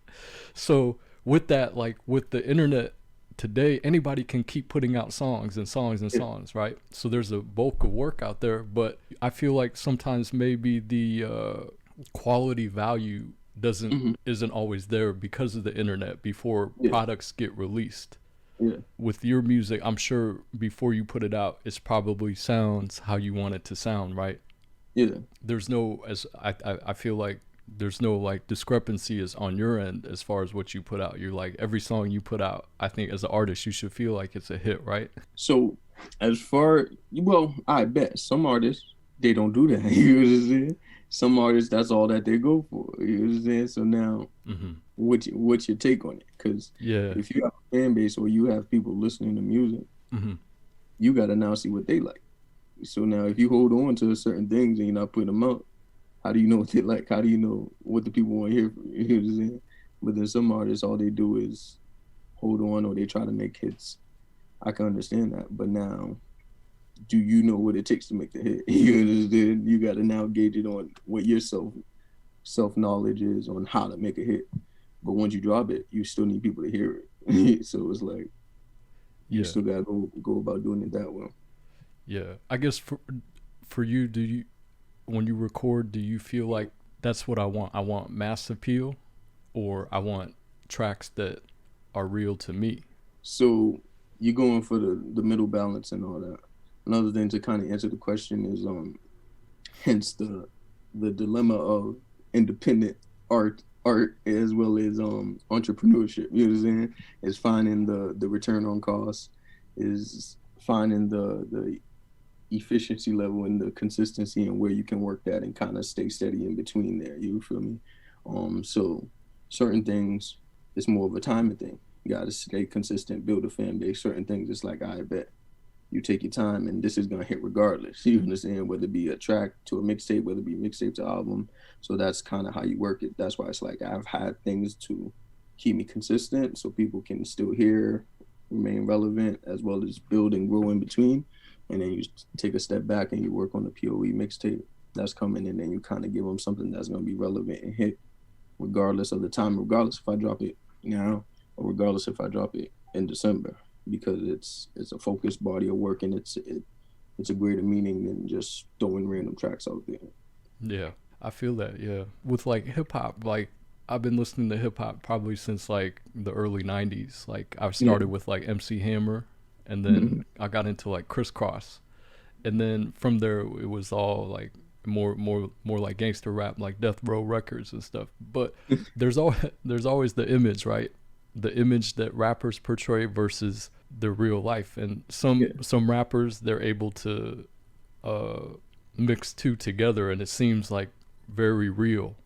So with that, like with the internet today, anybody can keep putting out songs and songs and songs, right? So there's a bulk of work out there, but I feel like sometimes maybe the quality value isn't always there because of the internet before products get released. Yeah. With your music, I'm sure before you put it out, it's probably sounds how you want it to sound, right? Yeah. There's no, as I feel like there's no like discrepancy is on your end as far as what you put out. You're like, every song you put out, I think as an artist you should feel like it's a hit, right? So as far, well, I bet some artists, they don't do that. You understand? Some artists, that's all that they go for. You understand? So now, what's your take on it? Because if you have a fan base or you have people listening to music, you got to now see what they like. So now if you hold on to certain things and you're not putting them out, how do you know what they like? How do you know what the people want to hear from you? You know what I'm saying? But then some artists, all they do is hold on, or they try to make hits. I can understand that. But now, do you know what it takes to make the hit? You understand? You got to now gauge it on what your self-knowledge is on how to make a hit. But once you drop it, you still need people to hear it. So it's like, you still got to go about doing it that way. Yeah. I guess for you, when you record, do you feel like that's what I want? I want mass appeal, or I want tracks that are real to me? So you're going for the middle balance and all that. Another thing to kind of answer the question is hence the dilemma of independent art as well as entrepreneurship. You know what I'm saying? Is finding the return on cost, is finding the efficiency level and the consistency and where you can work that and kind of stay steady in between there. You feel me? So certain things, it's more of a timing thing. You got to stay consistent, build a fan base. Certain things, it's like, I bet you take your time and this is going to hit regardless. You understand? Whether it be a track to a mixtape, whether it be mixtape to album. So that's kind of how you work it. That's why it's like I've had things to keep me consistent so people can still hear, remain relevant, as well as build and grow in between. And then you take a step back and you work on the POE mixtape that's coming in, and you kind of give them something that's going to be relevant and hit regardless of the time, regardless if I drop it now, or regardless if I drop it in December, because it's a focused body of work, and it's a greater meaning than just throwing random tracks out there. Yeah, I feel that. Yeah, with like hip hop, like I've been listening to hip hop probably since like the early '90s. Like I Yeah. started with like MC Hammer, and then I got into like Crisscross, and then from there it was all like more like gangster rap, like Death Row Records and stuff. But there's always the image, right? The image that rappers portray versus the real life, and Yeah. some rappers, they're able to uh mix two together, and it seems like very real,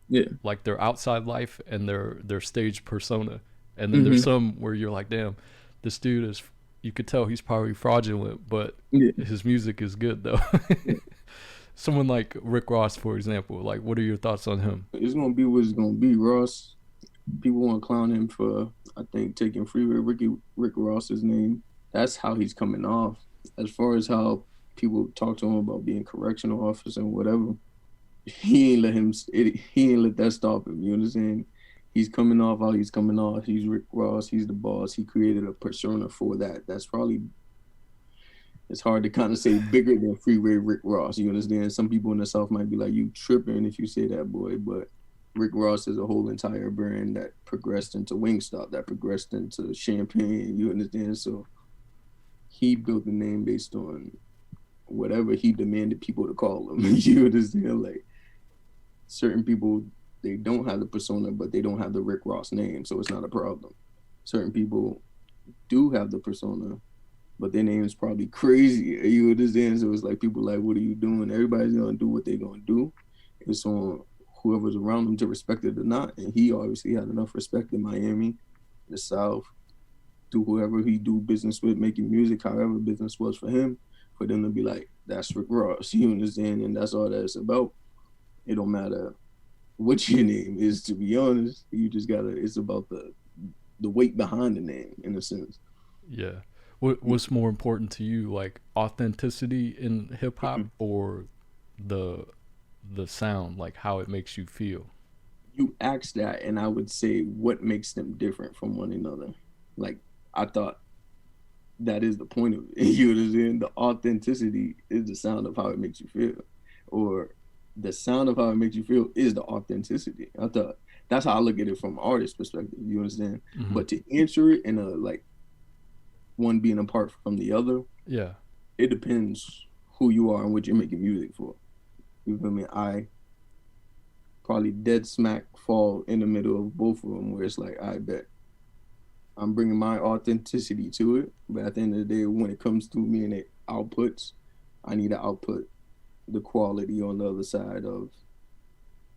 Yeah. like their outside life and their stage persona. And then there's Hmm. some where you're like, damn, this dude is, you could tell he's probably fraudulent, but Yeah. his music is good though. Yeah. Someone like Rick Ross, for example, like what are your thoughts on him? It's gonna be what it's gonna be. Ross, people want to clown him for, I think, taking Rick Ross's name. That's how he's coming off. As far as how people talk to him about being correctional officer and whatever, he ain't let that stop him. You understand? He's coming off how he's coming off. He's Rick Ross. He's the boss. He created a persona for that. That's probably, it's hard to kind of say bigger than Freeway Rick Ross. You understand? Some people in the South might be like, you tripping if you say that, boy. But Rick Ross is a whole entire brand that progressed into Wingstop, that progressed into Champagne. You understand? So he built the name based on whatever he demanded people to call him. You understand? Like, certain people, they don't have the persona, but they don't have the Rick Ross name, so it's not a problem. Certain people do have the persona, but their name is probably crazy. You understand? So it's like, people like, what are you doing? Everybody's gonna do what they're gonna do. It's on whoever's around them to respect it or not. And he obviously had enough respect in Miami, the South, to whoever he do business with, making music, however business was for him, for them to be like, that's Rick Ross. You understand? And that's all that it's about. It don't matter what your name is, to be honest. You just gotta, it's about the weight behind the name, in a sense. Yeah. What's more important to you, like authenticity in hip hop, or the sound, like how it makes you feel? You asked that, and I would say, what makes them different from one another? Like, I thought that is the point of it. You understand? The authenticity is the sound of how it makes you feel, or the sound of how it makes you feel is the authenticity. I thought that's how I look at it from an artist perspective. You understand? Mm-hmm. But to answer it in a, like, one being apart from the other, Yeah. it depends who you are and what you're making music for. You feel me? I probably dead smack fall in the middle of both of them, where it's like, I bet I'm bringing my authenticity to it, but at the end of the day, when it comes to me and it outputs, I need to output the quality on the other side of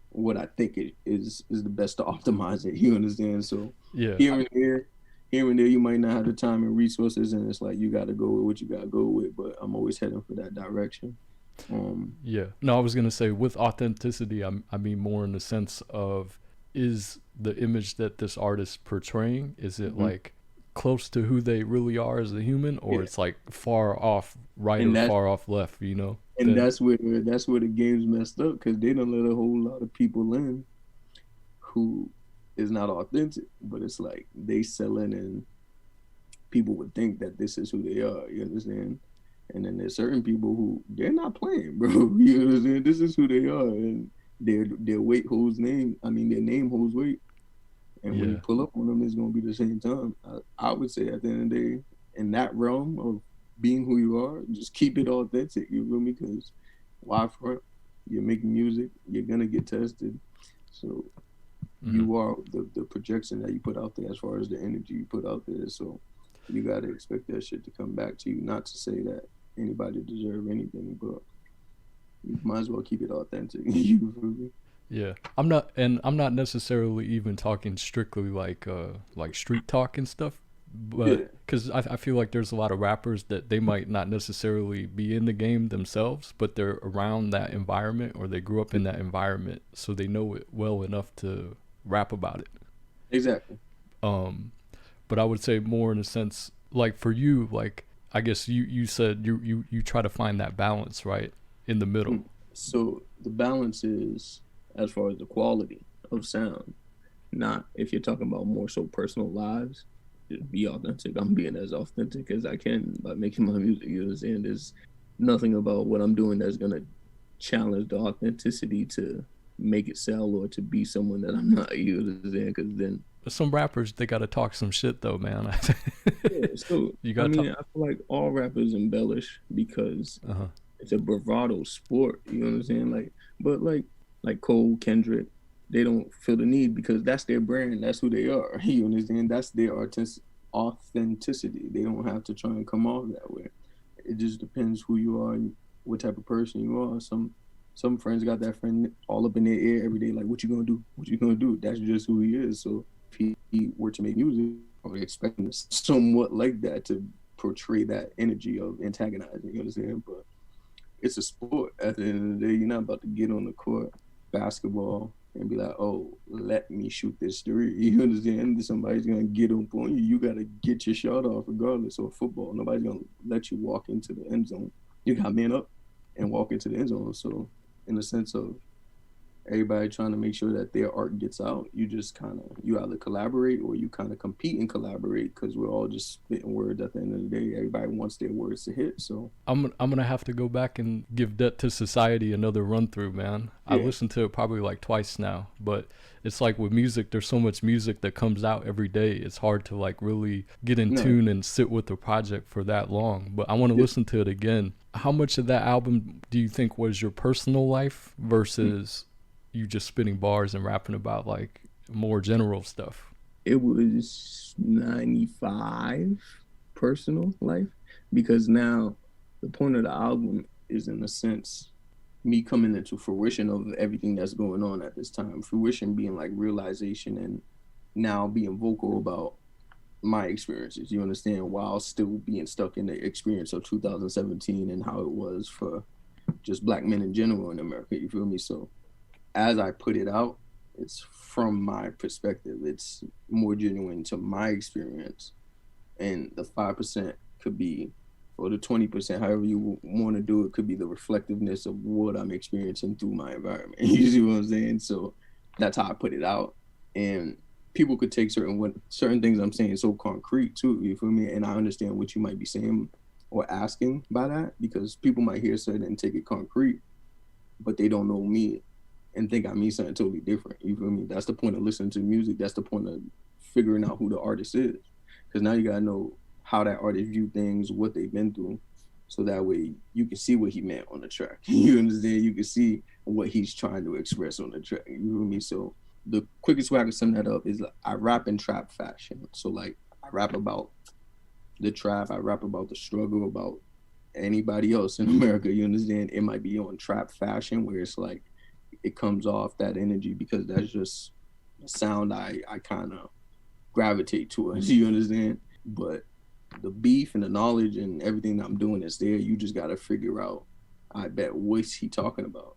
what I think it is the best to optimize it. You understand? So Yeah. here and there, you might not have the time and resources, and it's like, you got to go with what you got to go with. But I'm always heading for that direction. Yeah. No, I was gonna say with authenticity, I mean more in the sense of, is the image that this artist portraying, is it like close to who they really are as a human, or it's like far off right And or far off left, you know? And that's where the game's messed up, because they don't let a whole lot of people in who is not authentic. But it's like, they selling, and people would think that this is who they are. You understand? And then there's certain people who, they're not playing, bro. You understand? This is who they are, and their weight holds name. I mean, their name holds weight. And when you pull up on them, it's gonna be the same time. I would say, at the end of the day, in that realm of being who you are, just keep it authentic. You feel me? Because why front? You're making music. You're gonna get tested. So you are the projection that you put out there, as far as the energy you put out there. So you gotta expect that shit to come back to you. Not to say that anybody deserve anything, but you might as well keep it authentic. You feel me? Yeah, I'm not necessarily even talking strictly like street talk and stuff, but because I feel like there's a lot of rappers that they might not necessarily be in the game themselves, but they're around that environment, or they grew up in that environment, so they know it well enough to rap about it. Exactly. But I would say more in a sense, like for you, like I guess you said you try to find that balance, right, in the middle. So the balance is, as far as the quality of sound, not if you're talking about more so personal lives. Just be authentic. I'm being as authentic as I can by making my music. You know what I'm saying? There's nothing about what I'm doing that's gonna challenge the authenticity to make it sell or to be someone that I'm not. You know what I'm saying? Because then Some rappers, they gotta talk some shit though, man. yeah. So You I gotta mean, talk. I feel like all rappers embellish because Uh-huh. it's a bravado sport. You know what I'm saying? But like Cole, Kendrick, they don't feel the need because that's their brand. That's who they are. You understand? That's their authenticity. They don't have to try and come off that way. It just depends who you are and what type of person you are. Some friends got that friend all up in their ear every day, like, "What you gonna do? What you gonna do?" That's just who he is. So if he were to make music, I would expect him somewhat like that to portray that energy of antagonizing. You understand? But it's a sport. At the end of the day, you're not about to get on the court, basketball, and be like, "Oh, let me shoot this three." You understand? Somebody's gonna get up on you. You gotta get your shot off, regardless. Or football, nobody's gonna let you walk into the end zone. You got man up and walk into the end zone. So, in the sense of everybody trying to make sure that their art gets out, you just kind of you either collaborate or you kind of compete and collaborate because we're all just spitting words at the end of the day. Everybody wants their words to hit. So I'm gonna have to go back and give Debt to Society another run through, man. I yeah, listened to it probably like twice now, but it's like with music, there's so much music that comes out every day. It's hard to like really get in no, tune and sit with the project for that long. But I want to yeah. listen to it again. How much of that album do you think was your personal life versus you just spitting bars and rapping about like more general stuff? It was 95 personal life because now the point of the album is in a sense me coming into fruition of everything that's going on at this time. Fruition being like realization and now being vocal about my experiences. You understand? While still being stuck in the experience of 2017 and how it was for just black men in general in America. You feel me? So as I put it out, it's from my perspective. It's more genuine to my experience. And the 5% could be, or the 20%, however you want to do it, could be the reflectiveness of what I'm experiencing through my environment. You see what I'm saying? So that's how I put it out. And people could take certain things I'm saying so concrete too. You feel me? And I understand what you might be saying or asking by that because people might hear certain and take it concrete, but they don't know me and think I mean something totally different. You feel me? That's the point of listening to music. That's the point of figuring out who the artist is. Because now you gotta know how that artist view things, what they've been through, so that way you can see what he meant on the track. You understand? You can see what he's trying to express on the track. You feel me? So the quickest way I can sum that up is like, I rap in trap fashion. So like I rap about the trap, I rap about the struggle, about anybody else in America. You understand? It might be on trap fashion where it's like it comes off that energy because that's just a sound I kind of gravitate towards. You understand? But the beef and the knowledge and everything that I'm doing is there. You just got to figure out, I bet, what's he talking about?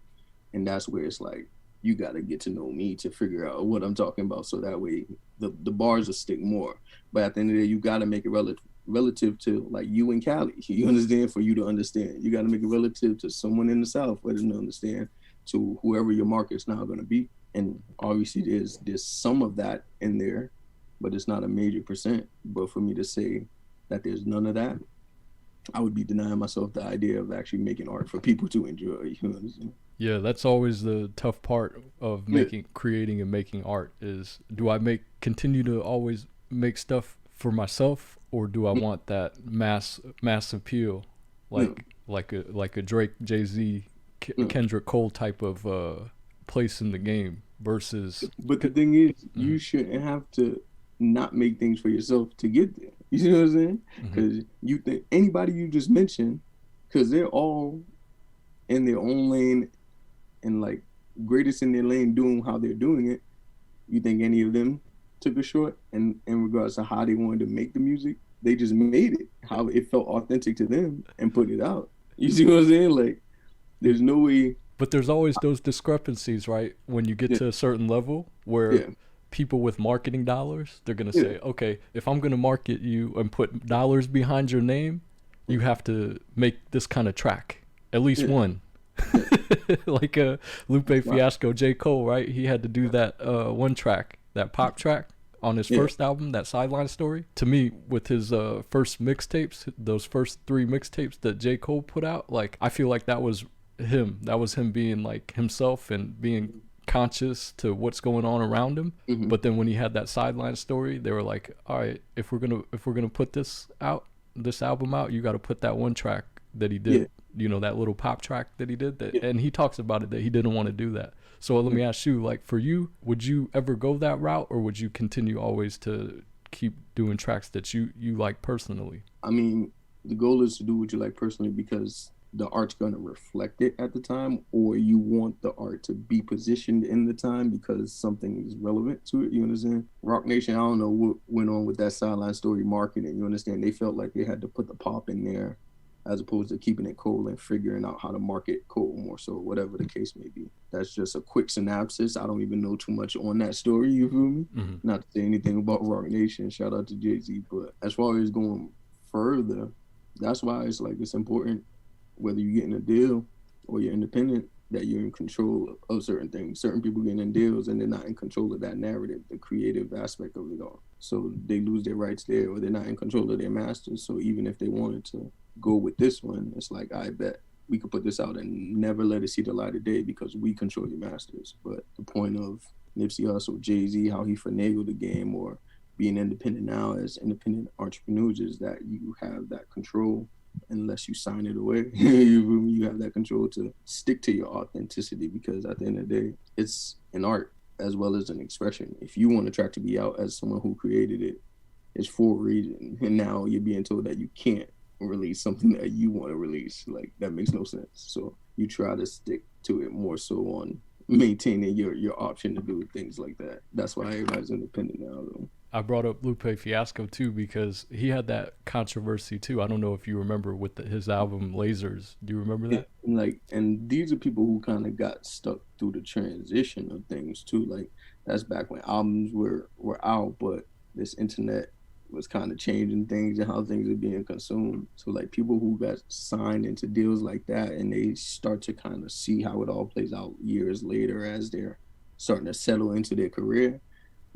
And that's where it's like, you got to get to know me to figure out what I'm talking about. So that way the bars will stick more. But at the end of the day, you got to make it relative to like you and Cali. You understand? For you to understand. You got to make it relative to someone in the South for them to understand, to whoever your market's now going to be. And obviously there's some of that in there, but it's not a major percent. But for me to say that there's none of that, I would be denying myself the idea of actually making art for people to enjoy. You know what I'm saying? Yeah, that's always the tough part of creating and making art is, do I continue to always make stuff for myself, or do I want that mass appeal, like a Drake, Jay-Z, Kendrick Cole type of place in the game versus. But the thing is, you shouldn't have to not make things for yourself to get there. You see what I'm saying? Because you think anybody you just mentioned, because they're all in their own lane and like greatest in their lane doing how they're doing it. You think any of them took a short and in regards to how they wanted to make the music? They just made it how it felt authentic to them and put it out. You see what I'm saying? Like, there's no way. But there's always those discrepancies, right? When you get to a certain level where people with marketing dollars, they're going to say, okay, if I'm going to market you and put dollars behind your name, you have to make this kind of track, at least one. Like Lupe Fiasco, J. Cole, right? He had to do that one track that pop track on his first album, that Sideline Story. To me, with his first mixtapes, those first 3 mixtapes that J. Cole put out, like, I feel like that was him. That was him being like himself and being conscious to what's going on around him. Mm-hmm. But then when he had that Sideline Story, they were like, all right, if we're gonna put this album out, you got to put that one track that he did, you know, that little pop track that he did, that, and he talks about it that he didn't want to do that. So let me ask you, like, for you, would you ever go that route, or would you continue always to keep doing tracks that you like personally? I mean, the goal is to do what you like personally because the art's going to reflect it at the time, or you want the art to be positioned in the time because something is relevant to it. You understand? Rock Nation, I don't know what went on with that Sideline Story marketing. You understand? They felt like they had to put the pop in there as opposed to keeping it Cole and figuring out how to market Cole more so, whatever the case may be. That's just a quick synopsis. I don't even know too much on that story, you feel me? Mm-hmm. Not to say anything about Rock Nation, shout out to Jay-Z, but as far as going further, that's why it's like it's important, whether you're getting a deal or you're independent, that you're in control of certain things. Certain people getting in deals and they're not in control of that narrative, the creative aspect of it all. So they lose their rights there, or they're not in control of their masters. So even if they wanted to go with this one, it's like, I bet we could put this out and never let it see the light of day because we control your masters. But the point of Nipsey Hussle, Jay-Z, how he finagled the game, or being independent now as independent entrepreneurs, is that you have that control unless you sign it away. You have that control to stick to your authenticity, because at the end of the day, it's an art as well as an expression. If you want a track to be out as someone who created it, it's for a reason. And now you're being told that you can't release something that you want to release. Like, that makes no sense. So you try to stick to it more so on maintaining your option to do things like that. That's why everybody's independent now, though. I brought up Lupe Fiasco too because he had that controversy too. I don't know if you remember with his album Lasers. Do you remember that? And these are people who kind of got stuck through the transition of things too. Like, that's back when albums were out, but this internet was kind of changing things and how things are being consumed. So like, people who got signed into deals like that, and they start to kind of see how it all plays out years later as they're starting to settle into their career,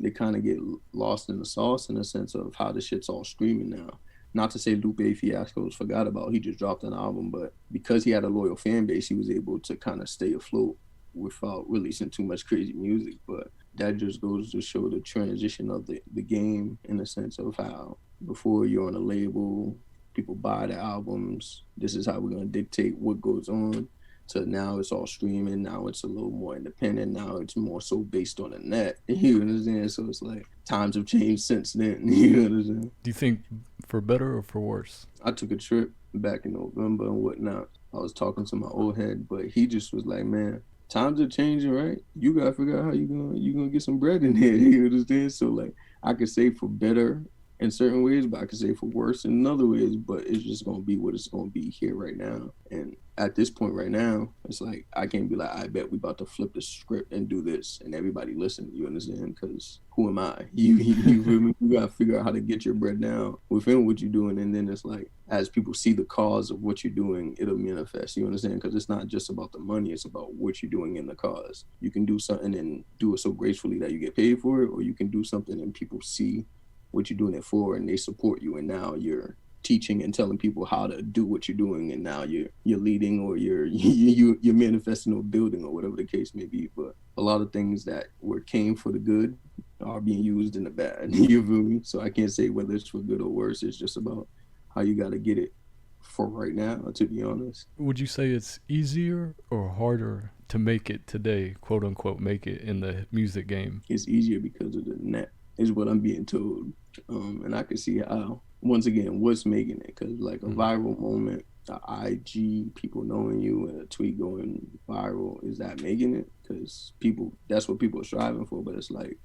they kind of get lost in the sauce in the sense of how the shit's all streaming now. Not to say Lupe Fiasco was forgot about, he just dropped an album, but because he had a loyal fan base, he was able to kind of stay afloat without releasing too much crazy music. But that just goes to show the transition of the game, in the sense of how before you're on a label, people buy the albums, this is how we're going to dictate what goes on. So now it's all streaming. Now it's a little more independent. Now it's more so based on the net. You understand? So it's like times have changed since then. You understand? Do you think for better or for worse? I took a trip back in November and whatnot. I was talking to my old head, but he just was like, man, times are changing, right? You gotta figure out how you gonna get some bread in here. You understand? So like, I could say for better in certain ways, but I could say for worse in other ways, but it's just gonna be what it's gonna be here right now. And at this point right now, it's like, I can't be like, I bet we about to flip the script and do this and everybody listen. You understand? Because who am I? You feel me? You gotta figure out how to get your bread down within what you're doing. And then it's like, as people see the cause of what you're doing, it'll manifest. You understand? Because it's not just about the money, it's about what you're doing in the cause. You can do something and do it so gracefully that you get paid for it, or you can do something and people see what you're doing it for and they support you, and now you're teaching and telling people how to do what you're doing, and now you're leading, or you're manifesting or building, or whatever the case may be. But a lot of things that came for the good are being used in the bad. You feel me? So I can't say whether it's for good or worse. It's just about how you got to get it for right now, to be honest. Would you say it's easier or harder to make it today, quote unquote, make it in the music game? It's easier because of the net, is what I'm being told. And I can see how, once again, what's making it, because like a viral moment, the IG, people knowing you, and a tweet going viral, is that making it? Because people, that's what people are striving for. But it's like,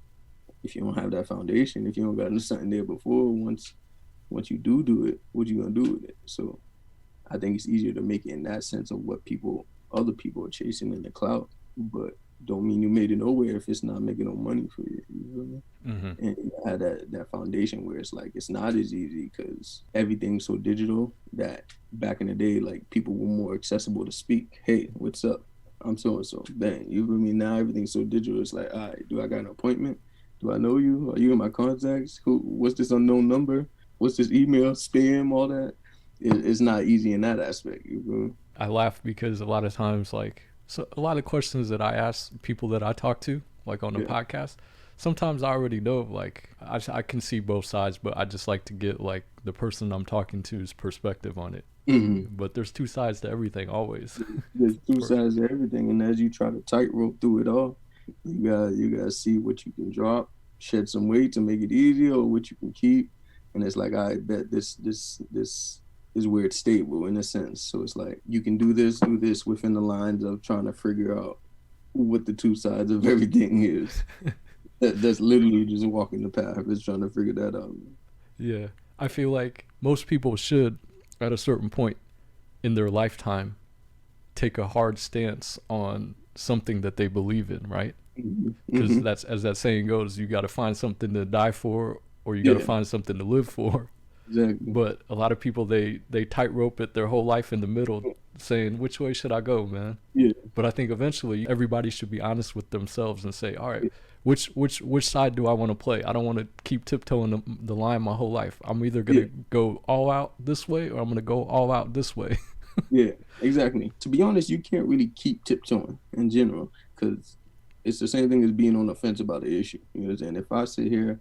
if you don't have that foundation, if you don't got something there before, once you do it, what you gonna do with it? So I think it's easier to make it in that sense of what other people are chasing in the clout, but don't mean you made it nowhere if it's not making no money for you. You feel me? Mm-hmm. And you had that foundation where it's like, it's not as easy because everything's so digital that back in the day, like, people were more accessible to speak. Hey, what's up? I'm so-and-so. Bang. You feel me? Now everything's so digital. It's like, all right, do I got an appointment? Do I know you? Are you in my contacts? What's this unknown number? What's this email? Spam? All that. It's not easy in that aspect. You know? I laugh because a lot of times, like, so a lot of questions that I ask people that I talk to, like on the Yeah. podcast, sometimes I already know, like, I can see both sides, but I just like to get, like, the person I'm talking to's perspective on it. Mm-hmm. But there's two sides to everything always. There's two sides to everything, and as you try to tightrope through it all, you gotta see what you can drop, shed some weight to make it easier, or what you can keep. And it's like, I bet this is where it's stable in a sense. So it's like you can do this within the lines of trying to figure out what the two sides of everything is. That's literally just walking the path. Is trying to figure that out. Yeah. I feel like most people should, at a certain point in their lifetime, take a hard stance on something that they believe in, right? Because Mm-hmm. that's, as that saying goes, you got to find something to die for, or you got to Yeah, find something to live for. exactly. But a lot of people, they tightrope it their whole life in the middle, saying, which way should I go, man? Yeah, But I think eventually everybody should be honest with themselves and say, all right, which side do I want to play? I don't want to keep tiptoeing the line my whole life. I'm either gonna yeah, go all out this way, or I'm gonna go all out this way. yeah, exactly. To be honest, you can't really keep tiptoeing in general because it's the same thing as being on the fence about an issue. You know what I'm saying? If I sit here,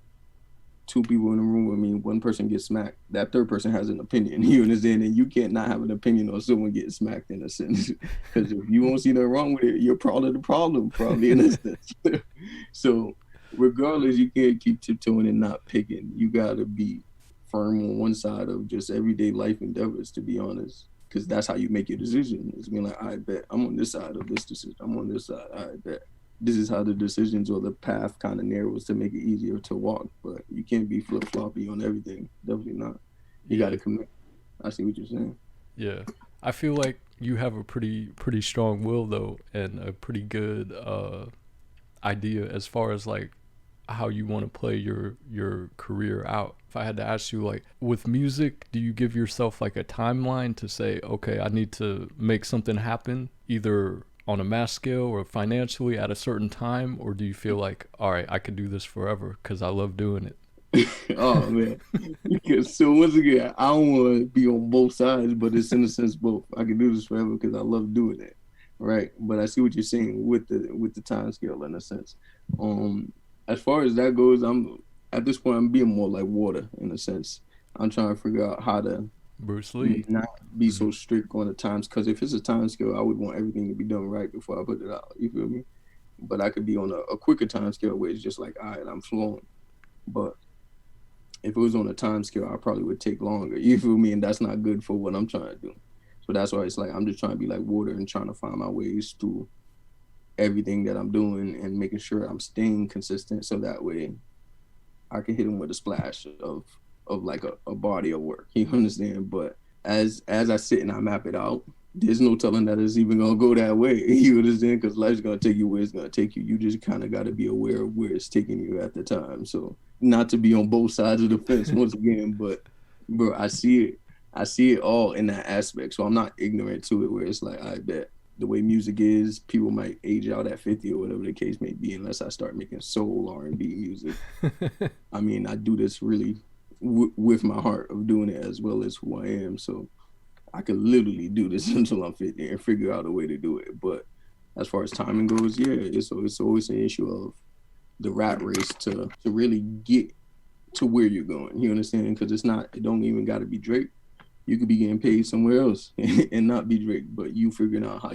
two people in the room with me, one person gets smacked, that third person has an opinion. You understand? And you can't not have an opinion on someone getting smacked in a sense. Because if you won't see nothing wrong with it, you're part of the problem, probably in a sense. So regardless, you can't keep tiptoeing and not picking. You gotta be firm on one side of just everyday life endeavors, to be honest. Because that's how you make your decision. It's being like, I bet I'm on this side of this decision. I'm on this side. I bet this is how the decisions or the path kind of narrows to make it easier to walk. But you can't be flip floppy on everything. Definitely not. You got Yeah, to commit. I see what you're saying. yeah. I feel like you have a pretty strong will though, and a pretty good idea as far as like how you want to play your career out. If I had to ask you, like, with music, do you give yourself like a timeline to say, okay, I need to make something happen either on a mass scale or financially at a certain time, or do you feel like, all right, I can do this forever because I love doing it? Oh man. Because so once again, I don't want to be on both sides, but it's in a sense both. I can do this forever because I love doing it, right? But I see what you're saying with the time scale in a sense. Um, as far as that goes, I'm at this point I'm being more like water in a sense. I'm trying to figure out how to Bruce Lee. not be Hmm. so strict on the times because if it's a time scale, I would want everything to be done right before I put it out. You feel me? But I could be on a quicker time scale where it's just like, all right, I'm flowing. But if it was on a time scale, I probably would take longer. You feel me? And that's not good for what I'm trying to do. So that's why it's like I'm just trying to be like water and trying to find my ways through everything that I'm doing and making sure I'm staying consistent so that way I can hit them with a splash of like a body of work. You understand? But as I sit and I map it out, there's no telling that it's even gonna go that way. You understand? Because life's gonna take you where it's gonna take you. You just kind of got to be aware of where it's taking you at the time. So not to be on both sides of the fence once again, but bro, I see it. I see it all in that aspect. So I'm not ignorant to it. Where it's like I bet the way music is, people might age out at 50 or whatever the case may be, unless I start making soul R&B music. I mean, I do this really with my heart of doing it as well as who I am. So I could literally do this until I'm 50 and figure out a way to do it. But as far as timing goes, yeah, it's always an issue of the rat race to really get to where you're going. You understand? Because it don't even got to be Drake. You could be getting paid somewhere else and not be Drake, but you figuring out how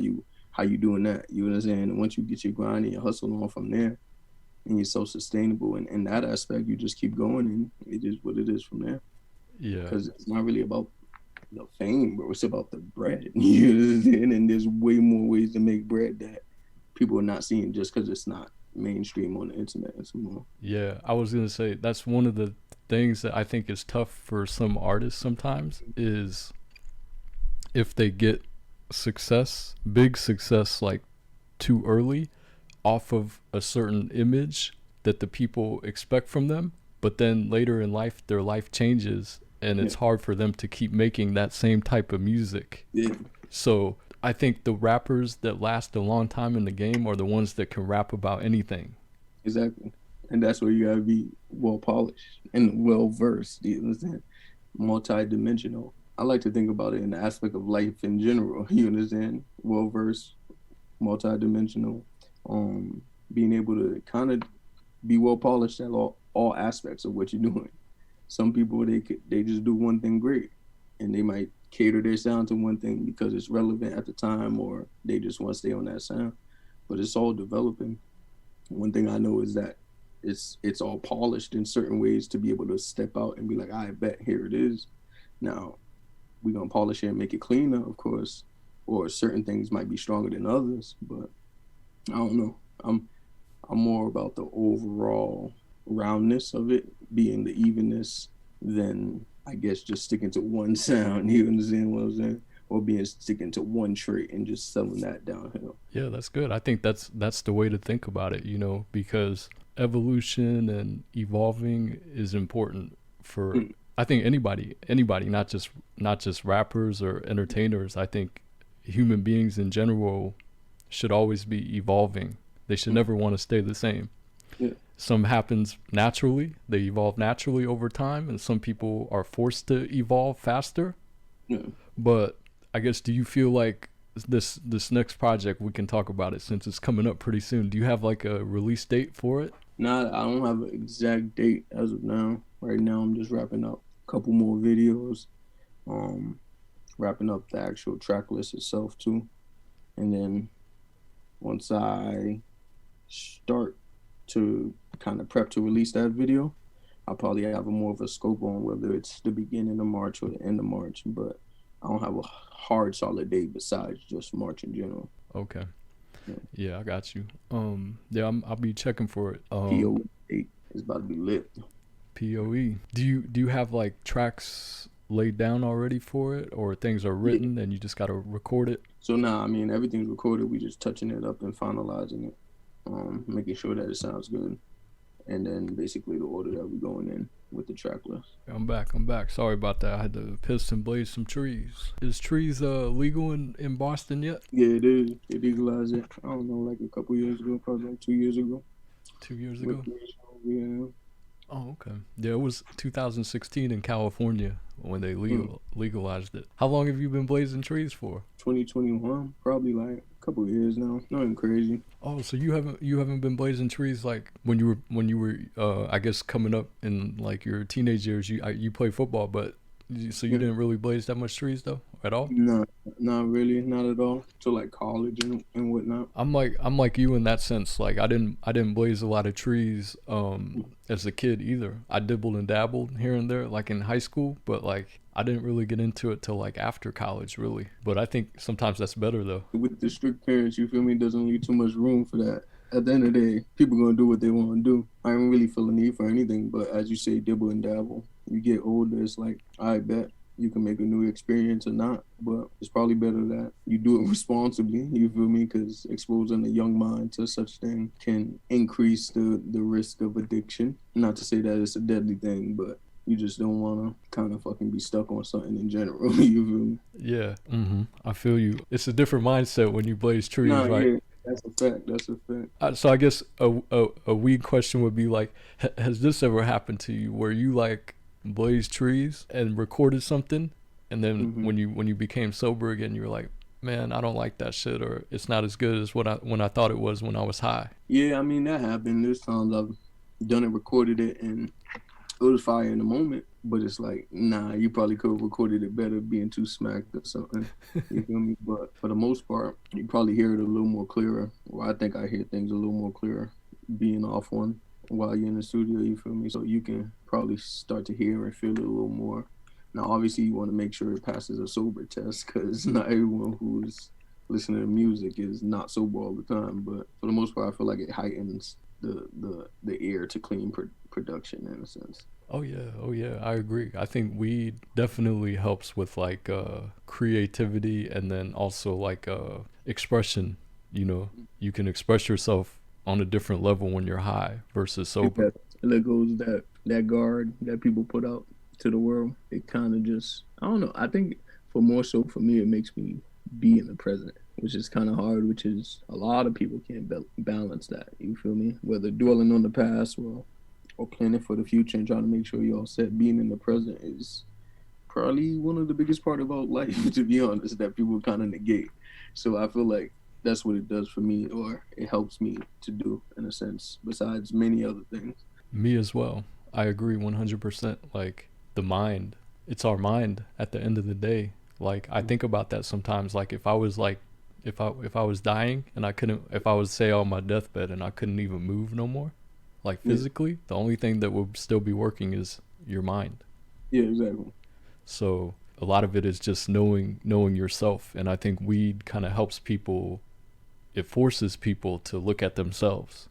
you doing that. You understand? And once you get your grind and your hustle on from there, and you're self-sustainable in that aspect, you just keep going, and it is what it is from there. Yeah. Because it's not really about the fame, bro. It's about the bread. You understand? And there's way more ways to make bread that people are not seeing just because it's not mainstream on the internet and some more. Yeah, I was gonna say that's one of the things that I think is tough for some artists sometimes is if they get success, big success, like too early off of a certain image that the people expect from them, but then later in life their life changes and Yeah. it's hard for them to keep making that same type of music. Yeah. So I think the rappers that last a long time in the game are the ones that can rap about anything. Exactly. And that's where you gotta be well polished and well versed. You understand? Multi-dimensional. I like to think about it in the aspect of life in general. You understand? Well versed, multi-dimensional, being able to kind of be well polished at all aspects of what you're doing. Some people they just do one thing great, and they might cater their sound to one thing because it's relevant at the time, or they just want to stay on that sound. But it's all developing. One thing I know is that it's all polished in certain ways to be able to step out and be like, I bet here it is. Now we're gonna polish it and make it cleaner, of course, or certain things might be stronger than others, but I don't know. I'm more about the overall roundness of it, being the evenness, than I guess just sticking to one sound. You understand what I'm saying? Or being sticking to one trait and just selling that downhill. Yeah, that's good. I think that's the way to think about it, you know, because evolution and evolving is important for I think anybody, not just rappers or entertainers. I think human beings in general should always be evolving. They should never want to stay the same. Yeah. Some happens naturally. They evolve naturally over time, and some people are forced to evolve faster. Yeah. But I guess, do you feel like this next project, we can talk about it since it's coming up pretty soon. Do you have like a release date for it? Nah, I don't have an exact date as of now. Right now, I'm just wrapping up a couple more videos, wrapping up the actual track list itself too, and then once I start to kind of prep to release that video, I'll probably have more of a scope on whether it's the beginning of March or the end of March, but I don't have a hard solid date besides just March in general. Okay. Yeah, I got you. Yeah, I'll be checking for it. POE is about to be lit. POE. Do you have like tracks laid down already for it, or things are written and you just gotta record it? So I mean, everything's recorded. We just touching it up and finalizing it, making sure that it sounds good, and then basically the order that we're going in with the track list. I'm back. Sorry about that. I had to piss and blaze some trees. Is trees legal in Boston yet? Yeah, it is. They legalized it. I don't know, like a couple years ago, probably like 2 years ago. 2 years ago? Yeah. Oh, okay. Yeah, it was 2016 in California when they legalized it. How long have you been blazing trees for? 2021, probably like a couple years now. Nothing crazy. Oh, so you haven't been blazing trees like when you were I guess coming up in like your teenage years. You played football, but so you didn't really blaze that much trees though at all? No, not really, not at all. To like college and whatnot. I'm like you in that sense. Like I didn't blaze a lot of trees as a kid either. I dibbled and dabbled here and there like in high school, but like I didn't really get into it till like after college really. But I think sometimes that's better though. With the strict parents, you feel me, doesn't leave too much room for that. At the end of the day, people gonna do what they want to do. I don't really feel a need for anything, but as you say, dibble and dabble. You get older, it's like, I bet you can make a new experience or not, but it's probably better that you do it responsibly, you feel me, because exposing a young mind to such thing can increase the risk of addiction. Not to say that it's a deadly thing, but you just don't want to kind of fucking be stuck on something in general, you feel me? Yeah, I feel you. It's a different mindset when you blaze trees, right? Yeah. That's a fact. So I guess a weed question would be like, has this ever happened to you where you like blazed trees and recorded something, and then when you became sober again, you were like, man, I don't like that shit, or it's not as good as when I thought it was when I was high? Yeah, I mean, that happened. There's times I've done it, recorded it, and it was fire in the moment, but it's like, nah, you probably could have recorded it better being too smacked or something. You feel me? But for the most part, you probably hear it a little more clearer. Well, I think I hear things a little more clearer being off one while you're in the studio, you feel me? So you can probably start to hear and feel it a little more. Now, obviously, you want to make sure it passes a sober test, because not everyone who's listening to music is not sober all the time. But for the most part, I feel like it heightens the ear to clean production in a sense. Oh yeah, I agree. I think weed definitely helps with like creativity, and then also like expression. You know, you can express yourself on a different level when you're high versus sober. And it goes that guard that people put out to the world. It kind of just, I don't know. I think for me, it makes me be in the present which is kind of hard, which is a lot of people can't balance that. You feel me? Whether dwelling on the past or planning for the future and trying to make sure you're all set, being in the present is probably one of the biggest part about life, to be honest, that people kind of negate. So I feel like that's what it does for me, or it helps me to do in a sense, besides many other things. Me as well. I agree 100%. Like the mind, it's our mind at the end of the day. Like I think about that sometimes. Like if I was like, if I was dying and I couldn't, if I was say on my deathbed and I couldn't even move no more, like physically, the only thing that would still be working is your mind. Yeah, exactly. So a lot of it is just knowing yourself, and I think weed kind of helps people. It forces people to look at themselves.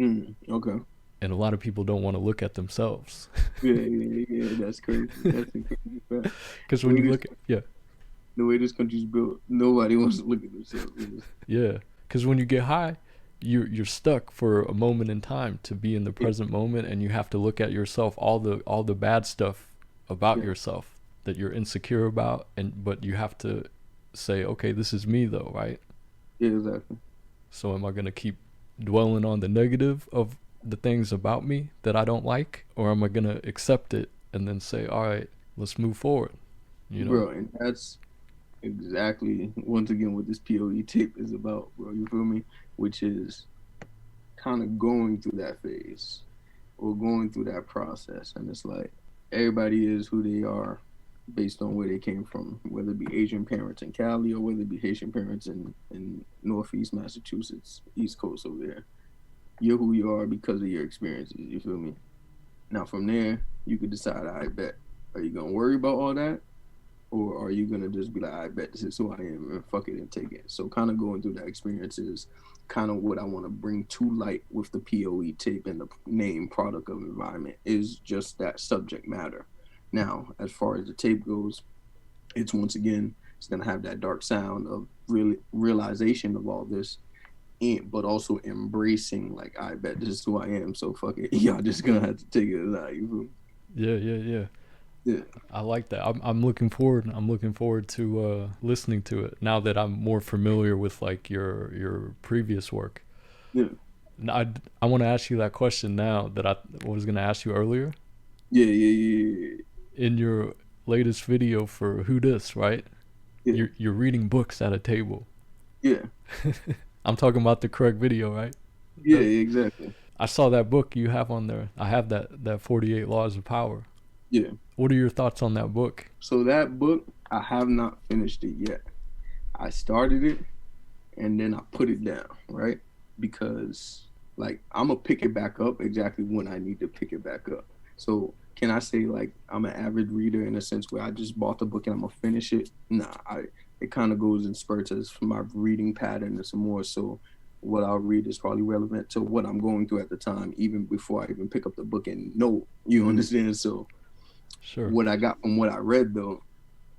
Okay. And a lot of people don't want to look at themselves. Yeah, that's crazy. That's incredible. Because when you look at, the way this country's built, nobody wants to look at themselves. Yeah, because when you get high, you're stuck for a moment in time to be in the present moment, and you have to look at yourself, all the bad stuff about yourself that you're insecure about, but you have to say, okay, this is me though, right? Yeah, exactly. So am I gonna keep dwelling on the negative of the things about me that I don't like, or am I gonna accept it and then say, all right, let's move forward? You know, bro, and that's exactly once again what this POE tape is about, bro. You feel me? Which is kind of going through that phase or going through that process, and it's like everybody is who they are based on where they came from, whether it be Asian parents in Cali or whether it be Haitian parents in Northeast Massachusetts, East Coast over there. You're who you are because of your experiences, you feel me? Now from there, you could decide, I bet, are you going to worry about all that? Or are you going to just be like, I bet this is who I am and fuck it and take it? So kind of going through that experience is kind of what I want to bring to light with the POE tape and the name Product of Environment is just that subject matter. Now, as far as the tape goes, it's once again, it's going to have that dark sound of realization of all this, but also embracing, like, I bet this is who I am, so fuck it. Y'all just going to have to take it as I, you feel me? Yeah. I like that. I'm looking forward to listening to it now that I'm more familiar with like your previous work. Yeah. I want to ask you that question now that I was going to ask you earlier. Yeah. In your latest video for Who Dis, right? Yeah. You're reading books at a table. Yeah. I'm talking about the correct video, right? Yeah, exactly. I saw that book you have on there. I have that 48 Laws of Power. Yeah. What are your thoughts on that book? So that book, I have not finished it yet. I started it and then I put it down, right? Because like I'm gonna pick it back up exactly when I need to pick it back up. So can I say like I'm an avid reader in a sense where I just bought the book and I'm gonna finish it? Nah, it kind of goes in spurts as for my reading pattern and some more. So what I'll read is probably relevant to what I'm going through at the time, even before I even pick up the book and know, you understand? So sure. What I got from what I read though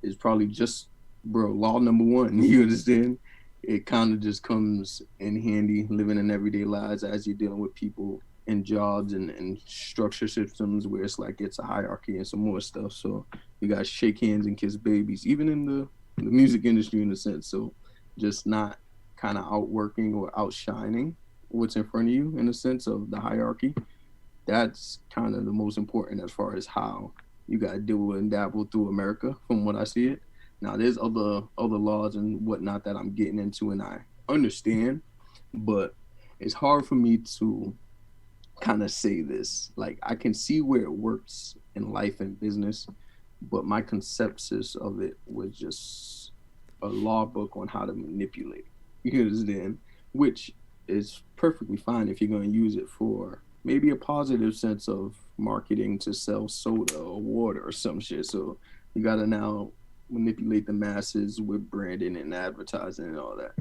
is probably just, bro, law number one. You understand? It kind of just comes in handy living in everyday lives as you're dealing with people and jobs and structure systems where it's like it's a hierarchy and some more stuff. So you guys shake hands and kiss babies, even in the music industry in a sense. So just not kind of outworking or outshining what's in front of you in a sense of the hierarchy. That's kind of the most important as far as how you got to deal and dabble through America from what I see it. Now there's other laws and whatnot that I'm getting into and I understand, but it's hard for me to kind of say this. Like I can see where it works in life and business, but my conceptus of it was just a law book on how to manipulate. You understand? Which is perfectly fine if you're going to use it for maybe a positive sense of marketing to sell soda or water or some shit. So you got to now manipulate the masses with branding and advertising and all that.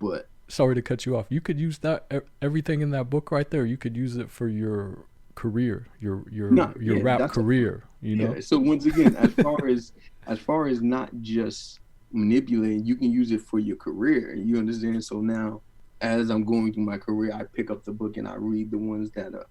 But sorry to cut you off. You could use that everything in that book right there. You could use it for your career, your rap career. You know. So once again, as far as not just manipulating, you can use it for your career. You understand? So now, as I'm going through my career, I pick up the book and I read the ones that are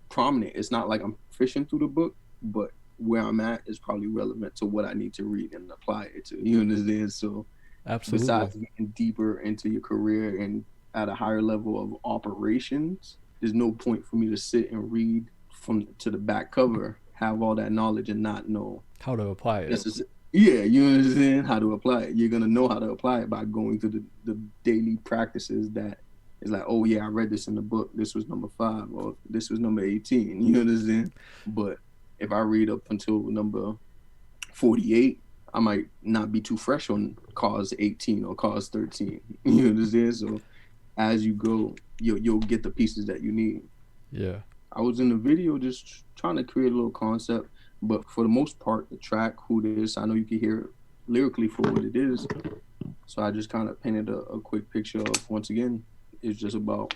prominent. It's not like I'm fishing through the book, but where I'm at is probably relevant to what I need to read and apply it to. You understand? So Absolutely. Besides getting deeper into your career and at a higher level of operations, there's no point for me to sit and read from to the back cover, have all that knowledge and not know How to apply it. yeah, you understand how to apply it. You're gonna know how to apply it by going through the daily practices that is like, oh yeah, I read this in the book. This was number 5 or this was number 18. You understand? But if I read up until number 48, I might not be too fresh on cause 18 or cause 13. You understand? So as you go, you'll get the pieces that you need. Yeah. I was in the video just trying to create a little concept, but for the most part, the track, who this, I know you can hear it lyrically for what it is. So I just kind of painted a quick picture of, once again, it's just about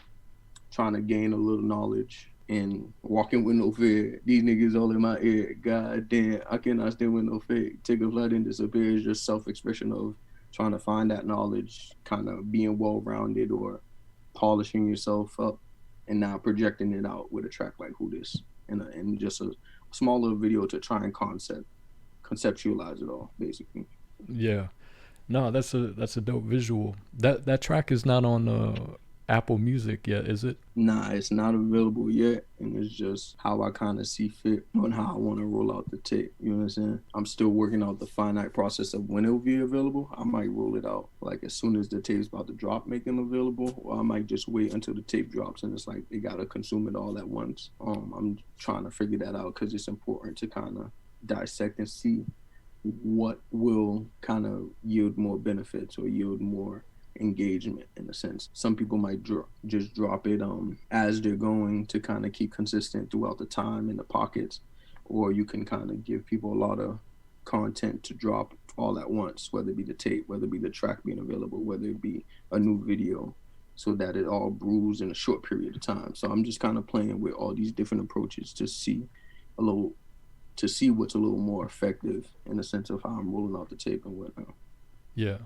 trying to gain a little knowledge and walking with no fear. These niggas all in my ear. God damn, I cannot stand with no fear. Take a flight and disappear is just self-expression of trying to find that knowledge, kind of being well-rounded or polishing yourself up and now projecting it out with a track like Who This and just a small little video to try and conceptualize it all, basically. Yeah. No, that's a dope visual. That track is not on Apple Music yet, is it? Nah, it's not available yet, and it's just how I kind of see fit on how I want to roll out the tape. You know what I'm saying? I'm still working out the finite process of when it'll be available. I might roll it out like as soon as the tape's about to drop, make them available, or I might just wait until the tape drops and it's like they gotta consume it all at once. I'm trying to figure that out because it's important to kind of dissect and see what will kind of yield more benefits or yield more engagement in a sense. Some people might just drop it as they're going to kind of keep consistent throughout the time in the pockets, or you can kind of give people a lot of content to drop all at once, whether it be the tape, whether it be the track being available, whether it be a new video, so that it all brews in a short period of time. So I'm just kind of playing with all these different approaches to see what's a little more effective in the sense of how I'm rolling out the tape and whatnot. Yeah.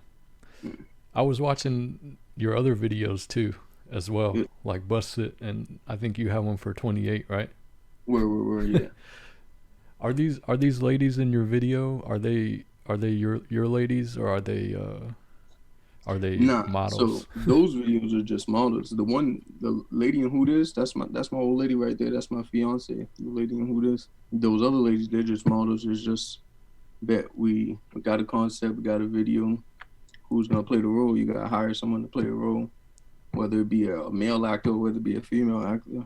I was watching your other videos too, as well, Yeah. like Bust It, and I think you have one for 28, right? Where, yeah. Are these ladies in your video? Are they your ladies, or are they Nah, models? so those videos are just models. The lady in Who This, that's my old lady right there. That's my fiance. The lady in Who This. Those other ladies, they're just models. It's just that we got a concept, we got a video. Who's gonna play the role? You gotta hire someone to play a role, whether it be a male actor, whether it be a female actor.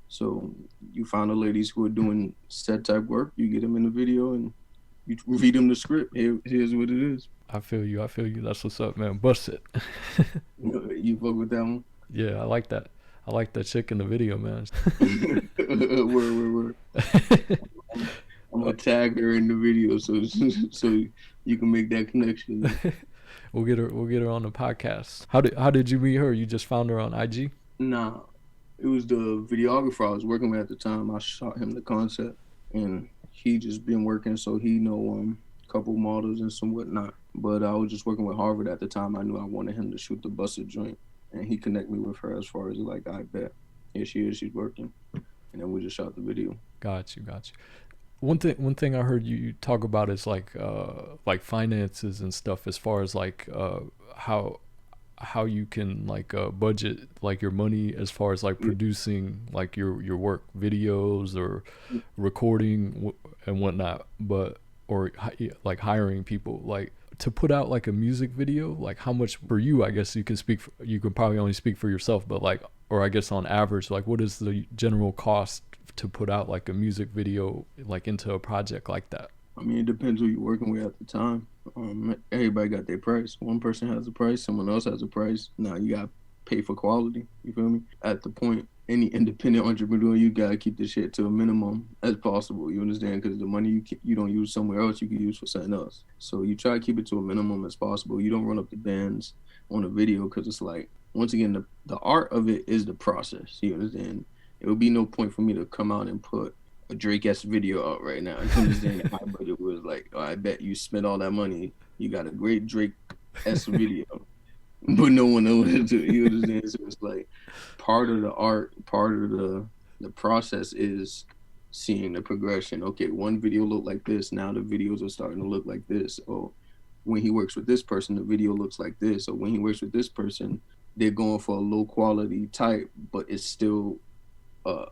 So you find the ladies who are doing set type work. You get them in the video and you read them the script. Here's what it is. I feel you. That's what's up, man. Bust It. You fuck with that one? Yeah, I like that. I like that chick in the video, man. Word. I'm gonna tag her in the video so you can make that connection. We'll get her on the podcast. How did you meet her? You just found her on IG? Nah, it was the videographer I was working with at the time. I shot him the concept, and he just been working, so he know a couple models and some whatnot. But I was just working with Harvard at the time. I knew I wanted him to shoot the Busted joint, and he connected me with her as far as like, I bet here she is, she's working, and then we just shot the video. Got you. One thing I heard you talk about is like finances and stuff, as far as like how you can like budget like your money as far as like producing like your work, videos or recording and whatnot, but or like hiring people like to put out like a music video. Like how much for you? I guess you can probably only speak for yourself, but like, or I guess on average, like what is the general cost to put out like a music video like into a project like that? I mean, it depends who you're working with at the time. Everybody got their price. One person has a price, someone else has a price. Now you got to pay for quality. You feel me? At the point, any independent entrepreneur, you got to keep this shit to a minimum as possible. You understand? Because the money you don't use somewhere else, you can use for something else. So you try to keep it to a minimum as possible. You don't run up the bands on a video because it's like, once again, the art of it is the process. You understand? It would be no point for me to come out and put a Drake-esque video out right now. You understand? My budget was like, oh, I bet you spent all that money. You got a great Drake-esque video, but no one knows to. You understand? So it's like part of the art, part of the process is seeing the progression. Okay, one video looked like this. Now the videos are starting to look like this. Oh, when he works with this person, the video looks like this. Or when he works with this person, they're going for a low quality type, but it's still a,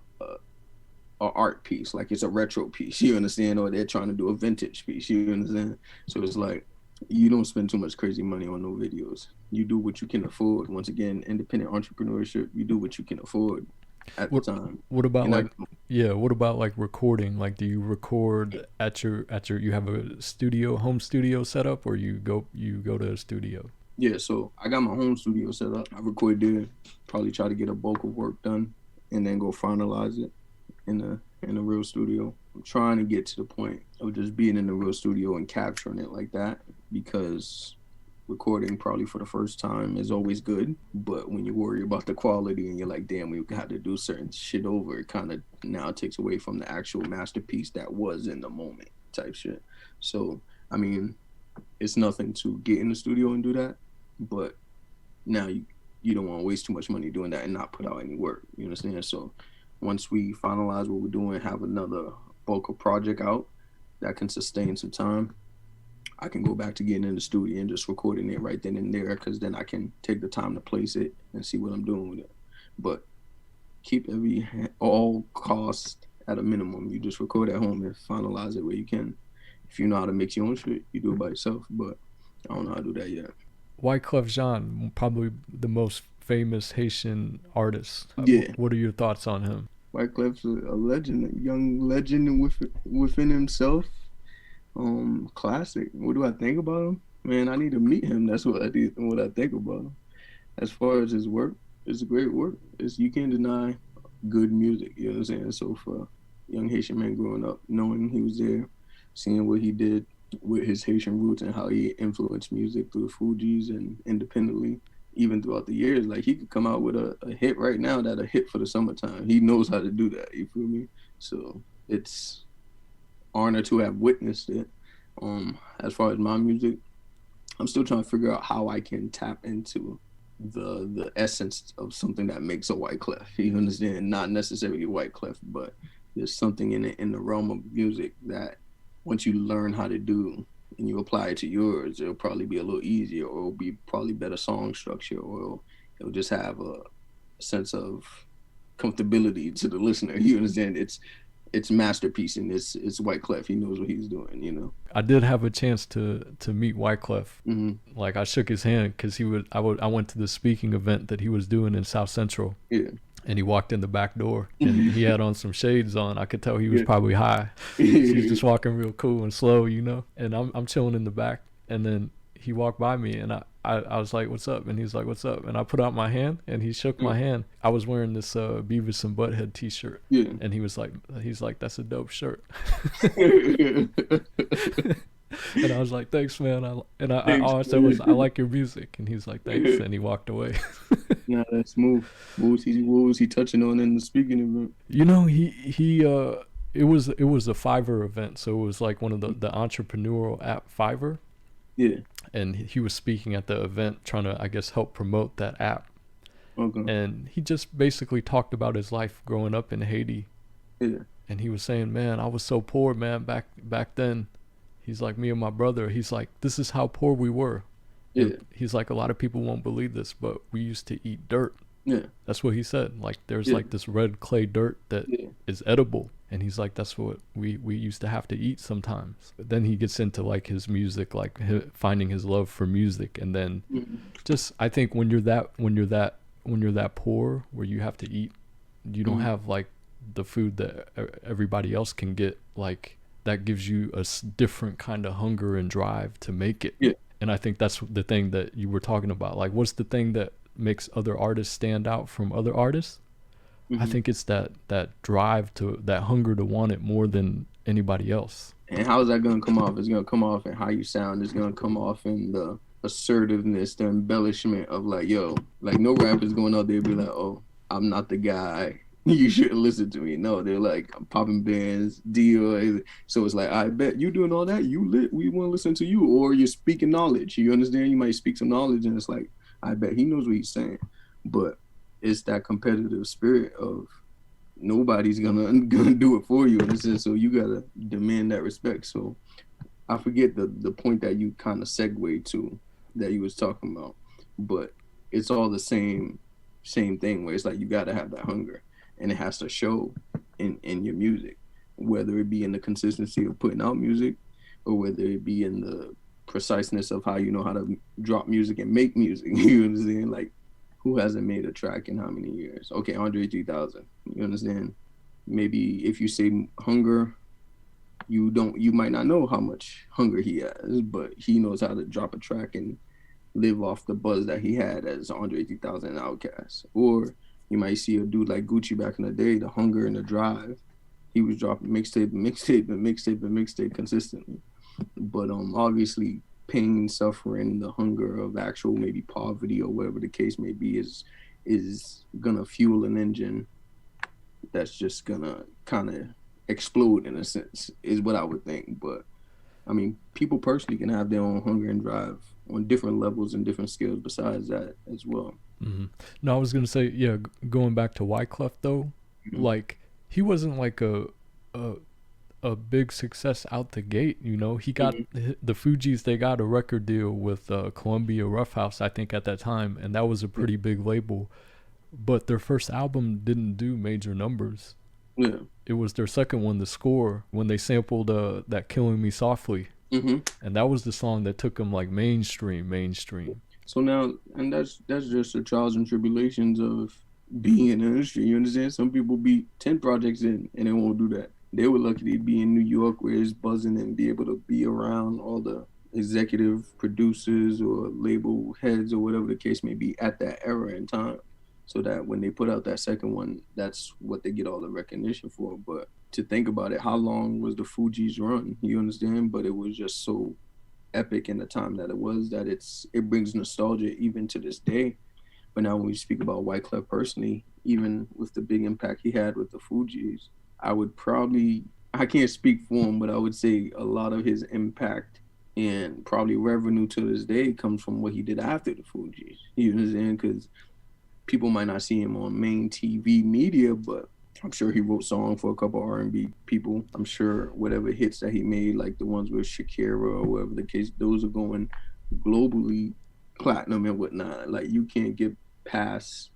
art piece, like it's a retro piece, you understand? Or they're trying to do a vintage piece, you understand? So it's like, you don't spend too much crazy money on no videos. You do what you can afford. Once again, independent entrepreneurship, you do what you can afford at the time. What about And like, yeah, what about like recording? Like, do you record at your you have a studio, home studio set up, or you go to a studio? Yeah, so I got my home studio set up. I record there, probably try to get a bulk of work done, and then go finalize it in a real studio. I'm trying to get to the point of just being in the real studio and capturing it like that, because recording probably for the first time is always good, but when you worry about the quality and you're like, damn, we had to do certain shit over, it kind of now takes away from the actual masterpiece that was in the moment type shit. So I mean, it's nothing to get in the studio and do that, but now you don't want to waste too much money doing that and not put out any work, you understand? So once we finalize what we're doing, have another bulk of project out that can sustain some time, I can go back to getting in the studio and just recording it right then and there, because then I can take the time to place it and see what I'm doing with it. But keep all costs at a minimum. You just record at home and finalize it where you can. If you know how to mix your own shit, you do it by yourself, but I don't know how to do that yet. Wyclef Jean, probably the most famous Haitian artist. Yeah. What are your thoughts on him? Wyclef's a legend, a young legend within himself. Classic. What do I think about him? Man, I need to meet him. That's what I think about him. As far as his work, it's great work. You can't deny good music, you know what I'm saying? So for a young Haitian man growing up, knowing he was there, seeing what he did with his Haitian roots and how he influenced music through the Fugees and independently, even throughout the years, like he could come out with a hit right now that a hit for the summertime. He knows how to do that, you feel me? So it's honor to have witnessed it. As far as my music, I'm still trying to figure out how I can tap into the essence of something that makes a Wyclef. You understand? Not necessarily Wyclef, but there's something in the realm of music that once you learn how to do and you apply it to yours, it'll probably be a little easier, or it'll be probably better song structure, or it'll just have a sense of comfortability to the listener. You understand? It's masterpiece, and it's Wyclef. He knows what he's doing, you know. I did have a chance to meet Wyclef. Mm-hmm. Like, I shook his hand because I went to the speaking event that he was doing in South Central. Yeah. And he walked in the back door, and he had on some shades on. I could tell he was probably high. He's just walking real cool and slow, you know. And I'm chilling in the back, and then he walked by me, and I was like, "What's up?" And he's like, "What's up?" And I put out my hand, and he shook my hand. I was wearing this Beavis and Butthead T-shirt, and he's like, "That's a dope shirt." And I was like, "Thanks, man." All I said was, "I like your music," and he's like, "Thanks," and he walked away. Nah, that's smooth. What was he touching on in the speaking event? You know, it was a Fiverr event, so it was like one of the entrepreneurial app Fiverr. Yeah. And he was speaking at the event, trying to, I guess, help promote that app. Okay. And he just basically talked about his life growing up in Haiti. Yeah. And he was saying, "Man, I was so poor, man, back then." He's like, "Me and my brother," he's like, "This is how poor we were." Yeah. And he's like, "A lot of people won't believe this, but we used to eat dirt." Yeah. That's what he said. Like, there's like this red clay dirt that is edible. And he's like, that's what we used to have to eat sometimes. But then he gets into like his music, like finding his love for music. And then just, I think when you're that poor, where you have to eat, you don't have like the food that everybody else can get. Like, that gives you a different kind of hunger and drive to make it. Yeah. And I think that's the thing that you were talking about. Like, what's the thing that makes other artists stand out from other artists? I think it's that drive, to that hunger to want it more than anybody else. And how is that going to come off? It's going to come off in how you sound. It's going to come off in the assertiveness, the embellishment of like, yo, like no rapper's going out there and be like, "Oh, I'm not the guy. You shouldn't listen to me." No, they're like, "I'm popping bands, deal." So it's like, I bet you doing all that. You lit. We want to listen to you, or you're speaking knowledge. You understand? You might speak some knowledge, and it's like, I bet he knows what he's saying. But it's that competitive spirit of nobody's gonna do it for you in a sense. So you gotta demand that respect. So I forget the point that you kind of segue to that you was talking about, but it's all the same thing where it's like you got to have that hunger, and it has to show in your music, whether it be in the consistency of putting out music, or whether it be in the preciseness of how you know how to drop music and make music. You understand? Like, who hasn't made a track in how many years? Okay, Andre 3000. You understand? Maybe if you say hunger, you might not know how much hunger he has, but he knows how to drop a track and live off the buzz that he had as Andre 3000 and Outkast. Or you might see a dude like Gucci back in the day, the hunger and the drive. He was dropping mixtape consistently. But obviously pain, suffering, the hunger of actual maybe poverty or whatever the case may be is gonna fuel an engine that's just gonna kind of explode in a sense, is what I would think. But I mean, people personally can have their own hunger and drive on different levels and different scales besides that as well. Mm-hmm. No, I was gonna say, yeah, going back to Wyclef though, like he wasn't like a big success out the gate. You know, he got the Fugees. They got a record deal with Columbia Rough House, I think, at that time, and that was a pretty big label. But their first album didn't do major numbers. Yeah. It was their second one, The Score, when they sampled that Killing Me Softly. And that was the song that took them like mainstream. So now, and that's just the trials and tribulations of being in the industry. You understand? Some people be 10 projects in and they won't do that. They were lucky to be in New York where it's buzzing and be able to be around all the executive producers or label heads or whatever the case may be at that era in time. So that when they put out that second one, that's what they get all the recognition for. But to think about it, how long was the Fugees run? You understand? But it was just so epic in the time that it was that it brings nostalgia even to this day. But now when we speak about Wyclef personally, even with the big impact he had with the Fugees, I can't speak for him, but I would say a lot of his impact and probably revenue to this day comes from what he did after the Fugees. You understand? Because people might not see him on main TV media, but I'm sure he wrote songs for a couple R&B people. I'm sure whatever hits that he made, like the ones with Shakira or whatever the case, those are going globally platinum and whatnot. Like, you can't get past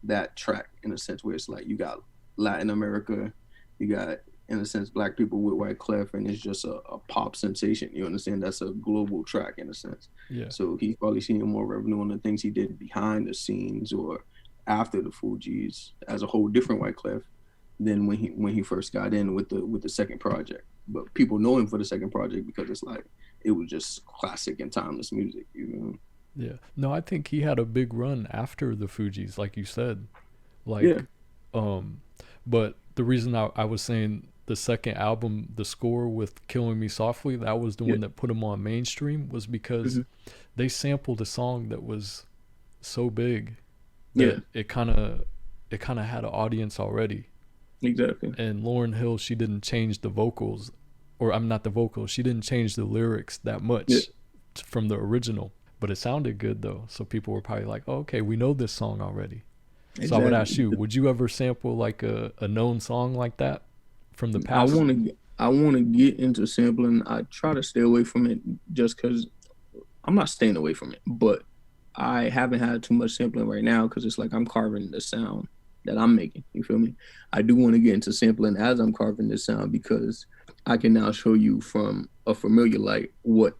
that track in a sense where it's like you got Latin America, you got, in a sense, black people with Wyclef, and it's just a pop sensation. You understand? That's a global track in a sense. Yeah. So he's probably seeing more revenue on the things he did behind the scenes or after the Fugees as a whole different Wyclef than when he first got in with the second project. But people know him for the second project because it's like it was just classic and timeless music. You know? Yeah. No, I think he had a big run after the Fugees, like you said. Like, but the reason I was saying the second album, The Score with Killing Me Softly, that was the one that put him on mainstream, was because they sampled a song that was so big that it kind of had an audience already. Exactly. And Lauryn Hill, she didn't change the vocals, or I'm not the vocals, she didn't change the lyrics that much from the original, but it sounded good though. So people were probably like, oh, okay, we know this song already. Exactly. So I would ask you, would you ever sample like a known song like that from the past? I want to get into sampling. I try to stay away from it just because I'm not staying away from it, but I haven't had too much sampling right now because it's like I'm carving the sound that I'm making. You feel me? I do want to get into sampling as I'm carving this sound because I can now show you from a familiar light what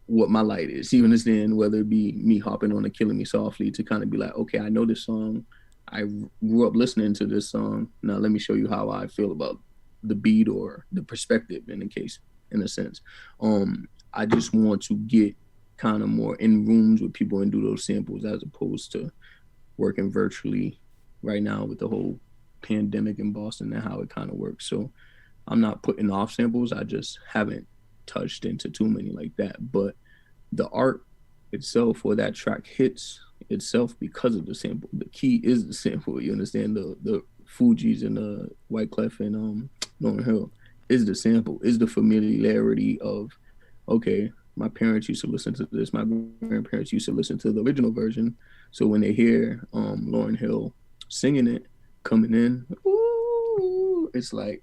my light is. You understand? Whether it be me hopping on a Killing Me Softly to kind of be like, okay, I know this song. I grew up listening to this song. Now let me show you how I feel about the beat or the perspective in a sense. I just want to get kind of more in rooms with people and do those samples as opposed to working virtually right now with the whole pandemic in Boston and how it kind of works. So I'm not putting off samples. I just haven't touched into too many like that. But the art itself or that track hits itself because of the sample. The key is the sample. You understand? The Fugees and the Wyclef and Lauryn Hill is the sample, is the familiarity of, okay, my parents used to listen to this, my grandparents used to listen to the original version. So when they hear Lauryn Hill singing it, coming in, ooh, it's like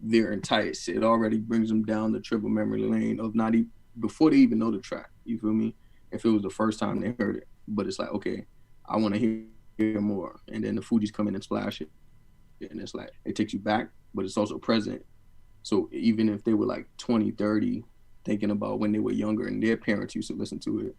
they're enticed. It already brings them down the triple memory lane of not before they even know the track. You feel me? If it was the first time they heard it, but it's like, okay, I want to hear more, and then the Fugees come in and splash it, and it's like it takes you back, but it's also present. So even if they were like 20, 30, thinking about when they were younger and their parents used to listen to it,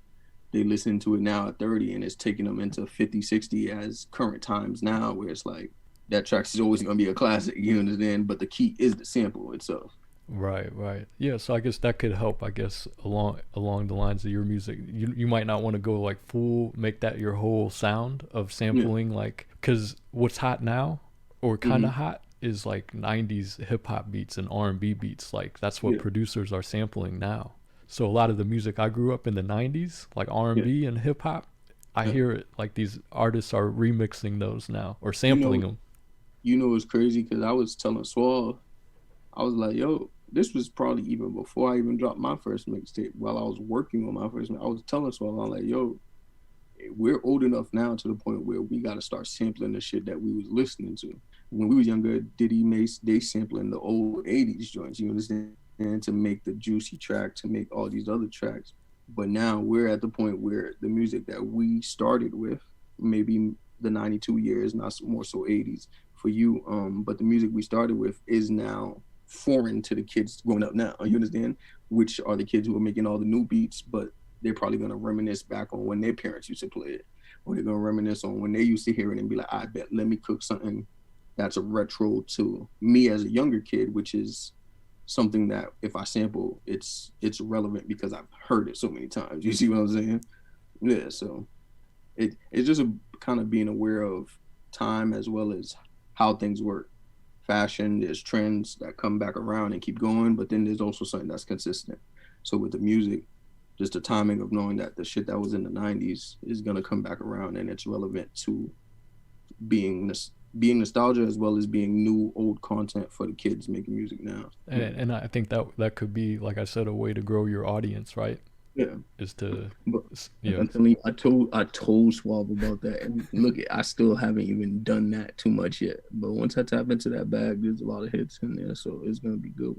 they listen to it now at 30, and it's taking them into 50, 60 as current times now, where it's like that track is always going to be a classic, you understand? But the key is the sample itself. Right, right. Yeah, so I guess that could help, I guess, along the lines of your music. You might not want to go like full, make that your whole sound of sampling, like, because what's hot now, or kind of hot, is like 90s hip-hop beats and R&B beats. Like, that's what producers are sampling now. So a lot of the music I grew up in the 90s, like R&B and hip-hop, I hear it, like these artists are remixing those now, or sampling them. You know, it's crazy, because I was telling Swall, I was like, yo, this was probably even before I even dropped my first mixtape. While I was working on my first, I was telling Swall, I'm like, yo, we're old enough now to the point where we got to start sampling the shit that we was listening to. When we was younger, Diddy, Mace, they sampling the old 80s joints, you understand? And to make the Juicy track, to make all these other tracks. But now we're at the point where the music that we started with, maybe the 92 years, not more so 80s for you, but the music we started with is now foreign to the kids growing up now, you understand? Which are the kids who are making all the new beats, but they're probably going to reminisce back on when their parents used to play it, or they're going to reminisce on when they used to hear it and be like, I bet, let me cook something that's a retro to me as a younger kid, which is something that if I sample, it's relevant because I've heard it so many times. You see what I'm saying? Yeah, so it's just a kind of being aware of time as well as how things work. Fashion, there's trends that come back around and keep going, but then there's also something that's consistent. So with the music, just the timing of knowing that the shit that was in the 90s is going to come back around, and it's relevant to being nostalgia as well as being new old content for the kids making music now. And I think that could be, like I said, a way to grow your audience, right? Yeah, is to I'm telling you, I told Swab about that, and look, I still haven't even done that too much yet. But once I tap into that bag, there's a lot of hits in there, so it's gonna be good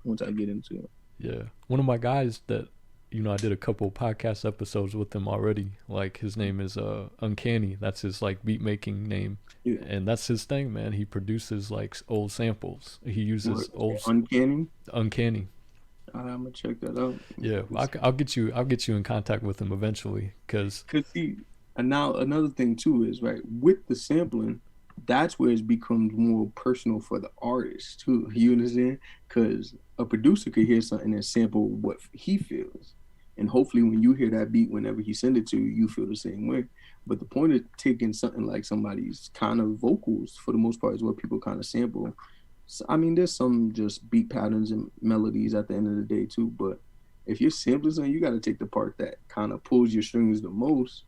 once I get into it. Yeah, one of my guys that I did a couple podcast episodes with him already. Like, his name is Uncanny. That's his like beat making name, and that's his thing, man. He produces like old samples. He uses old Uncanny. I'm gonna check that out. Yeah, I'll get you in contact with him eventually, cause see, and now another thing too is, right, with the sampling, that's where it becomes more personal for the artist too. You understand? Because a producer could hear something and sample what he feels, and hopefully when you hear that beat, whenever he send it to you, you feel the same way. But the point of taking something like somebody's kind of vocals, for the most part, is what people kind of sample. So, I mean, there's some just beat patterns and melodies at the end of the day too, but if you're sampling something, you got to take the part that kind of pulls your strings the most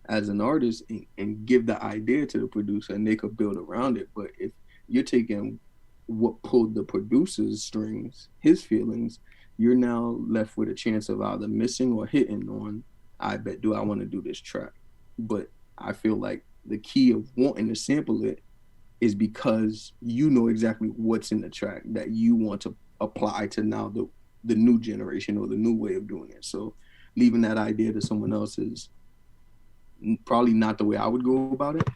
as an artist and give the idea to the producer, and they could build around it. But if you're taking what pulled the producer's strings, his feelings, you're now left with a chance of either missing or hitting on, I bet, do I want to do this track? But I feel like the key of wanting to sample it is because you know exactly what's in the track that you want to apply to now the new generation or the new way of doing it. So leaving that idea to someone else is probably not the way I would go about it.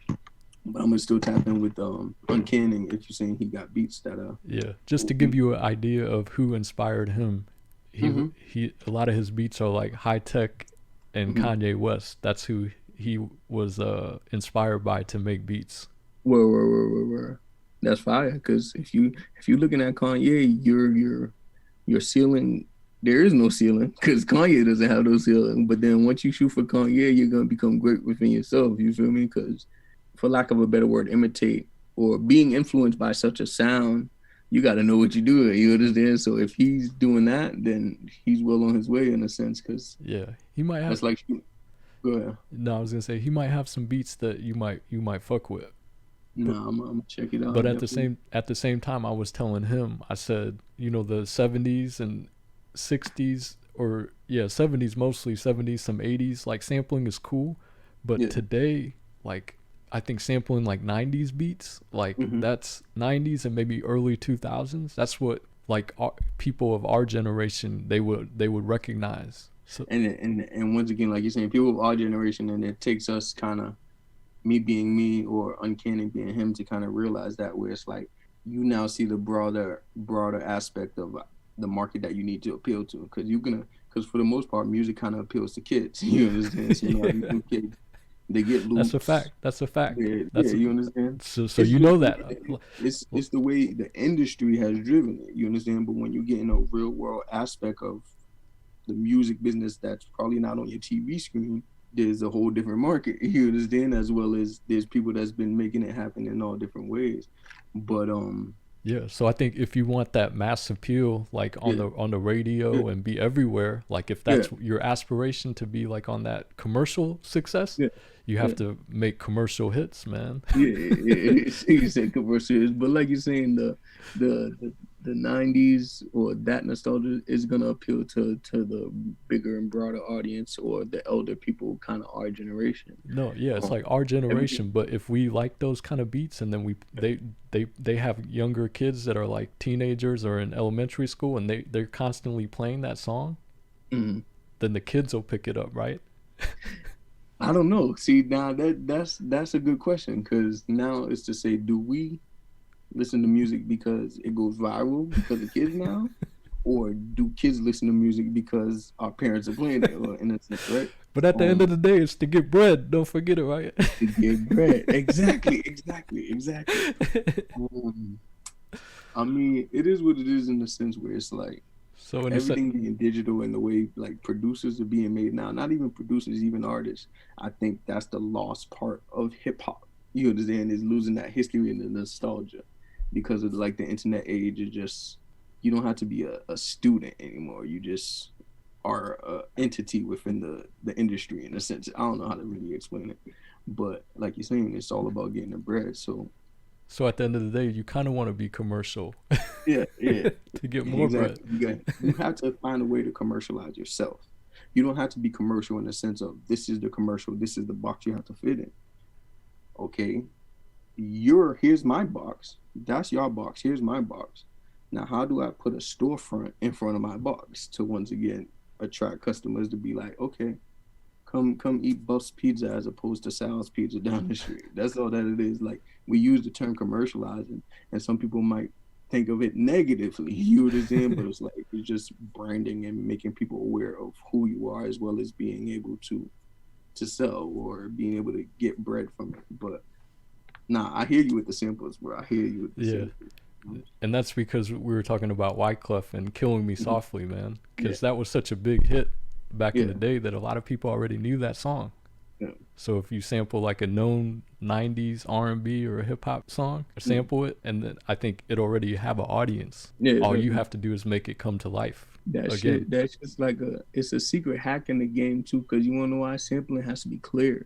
But I'm gonna still tap in with Uncanny if you're saying he got beats that just to give you an idea of who inspired him. He a lot of his beats are like High Tech and Kanye West. That's who he was inspired by to make beats. Whoa. That's fire. Because if you're looking at Kanye, your ceiling, there is no ceiling, because Kanye doesn't have no ceiling. But then once you shoot for Kanye, you're gonna become great within yourself. You feel me? Because, for lack of a better word, imitate or being influenced by such a sound, you got to know what you're doing. You understand? So if he's doing that, then he's well on his way in a sense. Because he might have. That's like. Go ahead. No, I was gonna say he might have some beats that you might fuck with. No, I'm gonna check it out. But at the same time, I was telling him, I said, the 70s and 60s, or 70s mostly, 70s, some 80s, like sampling is cool, but today, like, I think sampling like 90s beats, like that's 90s and maybe early 2000s. That's what like people of our generation they would recognize. So And once again, like you're saying, people of our generation, and it takes us kind of, me being me or Uncanny being him, to kind of realize that, where it's like you now see the broader aspect of the market that you need to appeal to, because for the most part, music kind of appeals to kids. You understand? So now these new kids, they get loops. That's a fact. Yeah, you understand? So you know that. It's the way the industry has driven it. You understand? But when you get in a real world aspect of the music business that's probably not on your TV screen, there's a whole different market. You understand? As well as there's people that's been making it happen in all different ways. But yeah, so I think if you want that mass appeal, like on the radio and be everywhere, like if that's your aspiration to be like on that commercial success, you have to make commercial hits, man. You said commercial hits, but like you're saying, the 90s or that nostalgia is gonna appeal to the bigger and broader audience, or the elder people, kind of our generation. No, yeah, it's like our generation, but if we like those kind of beats, and then they have younger kids that are like teenagers or in elementary school, and they're constantly playing that song, then the kids will pick it up, right? I don't know. See, now that's a good question, because now it's to say, do we listen to music because it goes viral because of kids now, or do kids listen to music because our parents are playing it, or in a sense, right? But at the end of the day, it's to get bread. Don't forget it, right? To get bread. Exactly. I mean, it is what it is, in the sense where it's like, so everything being digital, and the way like producers are being made now, not even producers, even artists, I think that's the lost part of hip hop. You understand? Is losing that history and the nostalgia, because of like the internet age. Is just, you don't have to be a student anymore. You just are an entity within the industry, in a sense. I don't know how to really explain it, but like you're saying, it's all about getting the bread. So at the end of the day, you kind of want to be commercial. Yeah. To get more bread. You have to find a way to commercialize yourself. You don't have to be commercial in the sense of, this is the commercial, this is the box you have to fit in. Okay, here's my box, that's your box, here's my box. Now, how do I put a storefront in front of my box to once again attract customers to be like, okay, come eat Buff's pizza as opposed to Sal's pizza down the street. That's all that it is. Like, we use the term commercializing, and some people might think of it negatively, you understand? But it's like, it's just branding and making people aware of who you are, as well as being able to sell or being able to get bread from it. But nah, I hear you with the samples, bro. I hear you with the samples. And that's because we were talking about Wyclef and Killing Me Softly, man, because that was such a big hit back in the day that a lot of people already knew that song. So if you sample like a known 90s R&B or a hip hop song, or sample it, and then I think it already have an audience. All you have to do is make it come to life. That's just like it's a secret hack in the game too, because you want to know why? Sampling has to be clear.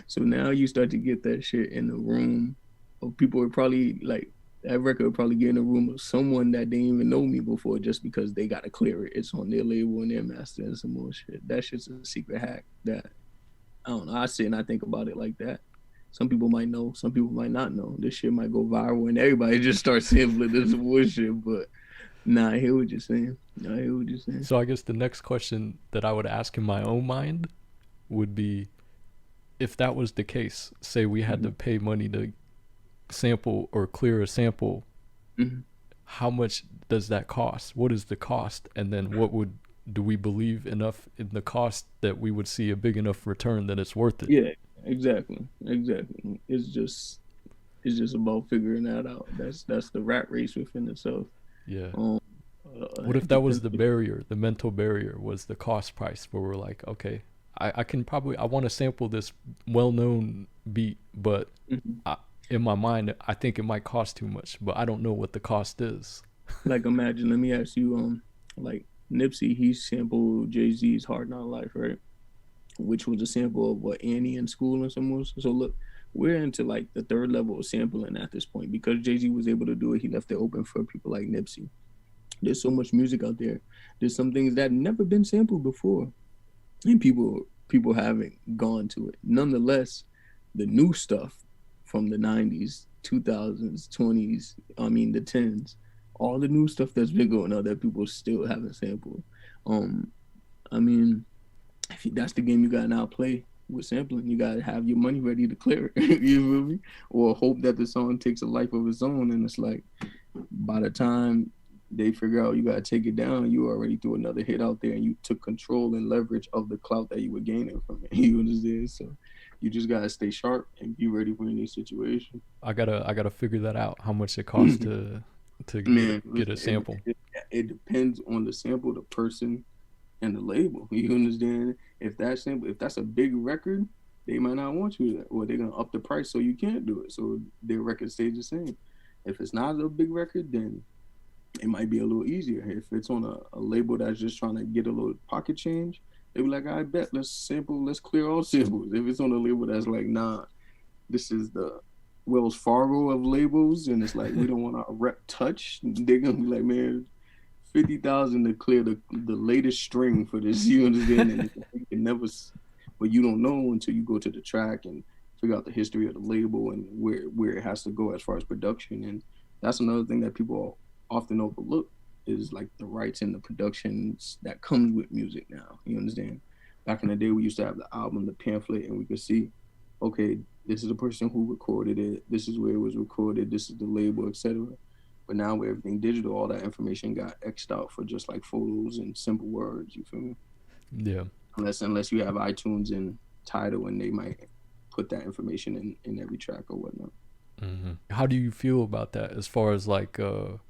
So now you start to get that shit in the room of people would probably like, that record would probably get in a room of someone that didn't even know me before, just because they got to clear it. It's on their label and their master and some more shit. That shit's a secret hack that, I don't know, I sit and I think about it like that. Some people might know, some people might not know. This shit might go viral and everybody just starts sampling this bullshit, but nah, I hear what you're saying. So I guess the next question that I would ask in my own mind would be, if that was the case, say we had to pay money to sample or clear a sample, how much does that cost? What is the cost? And then do we believe enough in the cost that we would see a big enough return that it's worth it? Yeah, exactly. It's just about figuring that out. That's the rat race within itself. Yeah. What if that was the barrier, the mental barrier was the cost price, where we're like, okay, I want to sample this well-known beat, but in my mind, I think it might cost too much, but I don't know what the cost is. Like, imagine, let me ask you, like Nipsey, he sampled Jay-Z's Hard Knock Life, right? Which was a sample of what Annie in School and some more. So look, we're into like the third level of sampling at this point, because Jay-Z was able to do it. He left it open for people like Nipsey. There's so much music out there. There's some things that never been sampled before, and people haven't gone to it. Nonetheless, the new stuff from the 90s, 2000s, 20s, the 10s, all the new stuff that's been going on that people still haven't sampled. Um, I mean, if that's the game you gotta now play with sampling, you gotta have your money ready to clear it. You feel me? Or hope that the song takes a life of its own, and it's like by the time they figure out you gotta take it down, you already threw another hit out there, and you took control and leverage of the clout that you were gaining from it. You understand? So you just gotta stay sharp and be ready for any situation. I gotta figure that out. How much it costs to Man, get a listen, sample. it depends on the sample, the person, and the label. You understand? If that sample, if that's a big record, they might not want you to, or they're gonna up the price so you can't do it. So their record stays the same. If it's not a big record, then it might be a little easier. If it's on a label that's just trying to get a little pocket change, they be like, I bet let's sample, let's clear all samples. If it's on a label that's like, nah, this is the Wells Fargo of labels, and it's like we don't want our rep touched. They're gonna be like, man, 50,000 to clear the latest string for this. You understand? And you can never, but you don't know until you go to the track and figure out the history of the label and where it has to go as far as production. And that's another thing that people often overlook is like the rights and the productions that comes with music now. You understand? Back in the day, we used to have the album, the pamphlet, and we could see, okay, this is the person who recorded it. This is where it was recorded. This is the label, etc. But now with everything digital, all that information got X'd out for just like photos and simple words. You feel me? Yeah. Unless you have iTunes and Tidal, and they might put that information in every track or whatnot. Mm-hmm. How do you feel about that as far as like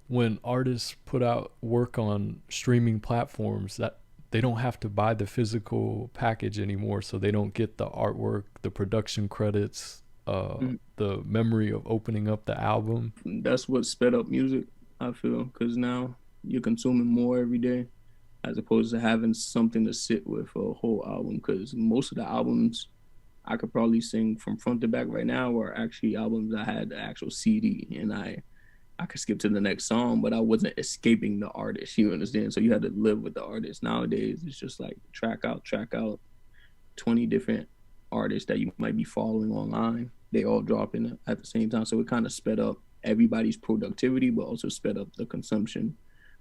when artists put out work on streaming platforms that they don't have to buy the physical package anymore, so they don't get the artwork, the production credits, the memory of opening up the album? That's what sped up music, I feel, because now you're consuming more every day as opposed to having something to sit with for a whole album, because most of the albums I could probably sing from front to back right now are actually albums I had the actual CD, and I could skip to the next song, but I wasn't escaping the artist. You understand? So you had to live with the artist. Nowadays, it's just like track out, 20 different artists that you might be following online. They all drop in at the same time. So it kind of sped up everybody's productivity, but also sped up the consumption,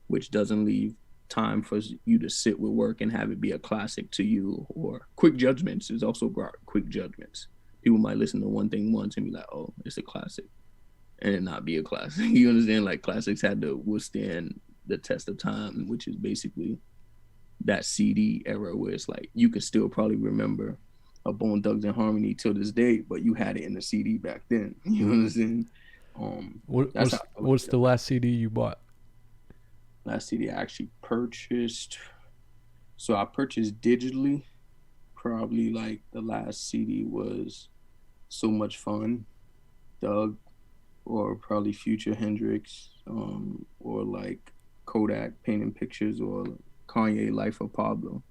which doesn't leave time for you to sit with work and have it be a classic to you. Or quick judgments is also brought quick judgments. People might listen to one thing once and be like, oh, it's a classic, and it not be a classic. You understand? Like classics had to withstand the test of time, which is basically that CD era where it's like you can still probably remember a Bone Thugs and Harmony till this day, but you had it in the CD back then. You understand? What's the last CD you bought? Last CD I actually purchased. So I purchased digitally. Probably like the last CD was So Much Fun, Doug, or probably Future Hendrix, or like Kodak Painting Pictures, or Kanye Life of Pablo.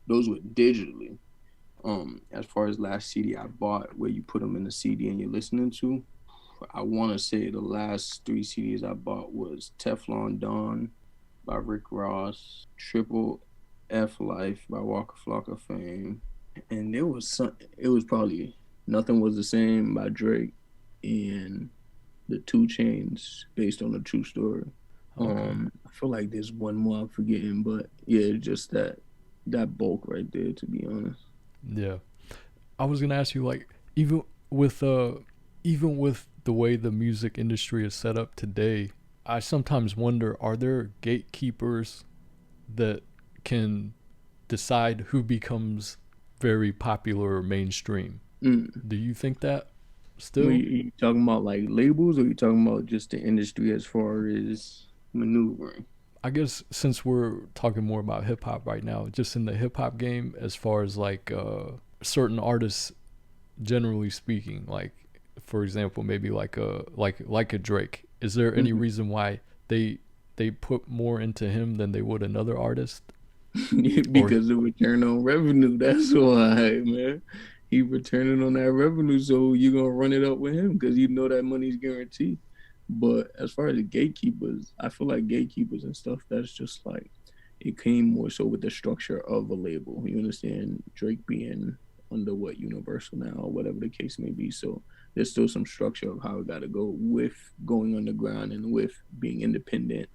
Those were digitally. As far as last CD I bought, where you put them in the CD and you're listening to, I want to say the last 3 CDs I bought was Teflon Don by Rick Ross, Triple F Life by Walker Flocka Fame, and it was probably Nothing Was the Same by Drake, and the 2 Chainz Based on a True Story. Okay. I feel like there's one more I'm forgetting, but yeah, just that bulk right there, to be honest. Yeah, I was gonna ask you, like, even with the way the music industry is set up today, I sometimes wonder, are there gatekeepers that can decide who becomes very popular or mainstream? Do you think that still? Are you talking about like labels, or are you talking about just the industry as far as maneuvering? I guess since we're talking more about hip hop right now, just in the hip hop game, as far as like certain artists, generally speaking, like for example, maybe like a Drake. Is there any reason why they put more into him than they would another artist? Because of return on revenue. That's why, man. He returning on that revenue, so you're gonna run it up with him because you know that money's guaranteed. But as far as the gatekeepers, I feel like gatekeepers and stuff, that's just like, it came more so with the structure of a label. You understand? Drake being under Universal now, or whatever the case may be. So there's still some structure of how it got to go with going underground and with being independent.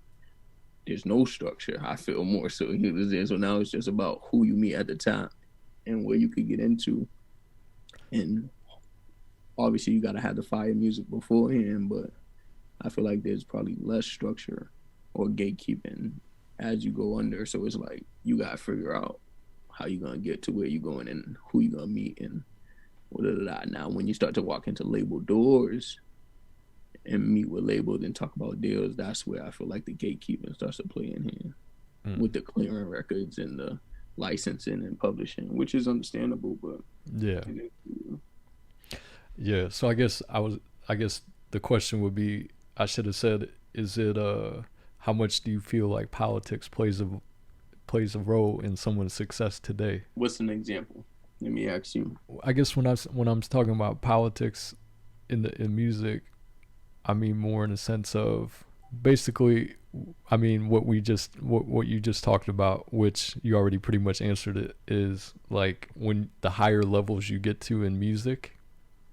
There's no structure. I feel more so. So now it's just about who you meet at the time and where you could get into. And obviously, you got to have the fire music beforehand, but I feel like there's probably less structure or gatekeeping as you go under. So it's like you got to figure out how you're going to get to where you're going and who you're going to meet and whatever. Now, when you start to walk into label doors and meet with labels and talk about deals, that's where I feel like the gatekeeping starts to play in here with the clearing records and the licensing and publishing, which is understandable, but yeah. So I guess the question would be, I should have said, is it how much do you feel like politics plays a role in someone's success today? What's an example? Let me ask you. I guess when I'm talking about politics in music, I mean more in the sense of basically, I mean what you just talked about, which you already pretty much answered it, is like when the higher levels you get to in music,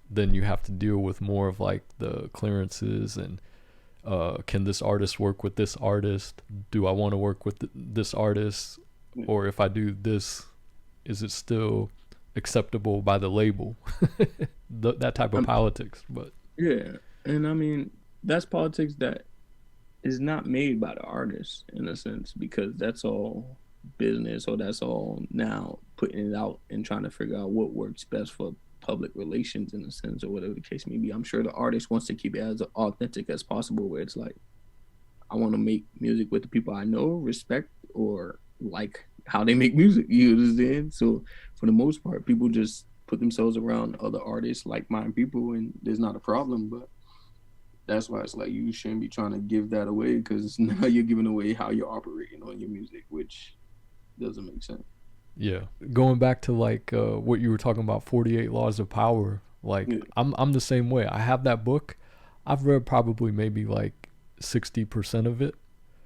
then you have to deal with more of like the clearances and can this artist work with this artist? Do I want to work with this artist? Or if I do this, is it still acceptable by the label? That type of politics. But yeah, and I mean that's politics that is not made by the artist in a sense, because that's all business, or that's all now putting it out and trying to figure out what works best for public relations in a sense, or whatever the case may be. I'm sure the artist wants to keep it as authentic as possible, where it's like, I want to make music with the people I know, respect, or like how they make music, you understand? So for the most part, people just put themselves around other artists, like-minded people, and there's not a problem. But that's why it's like you shouldn't be trying to give that away, because now you're giving away how you're operating on your music, which doesn't make sense. Yeah, going back to like what you were talking about, 48 Laws of Power. Like I'm the same way. I have that book. I've read probably maybe like 60% of it,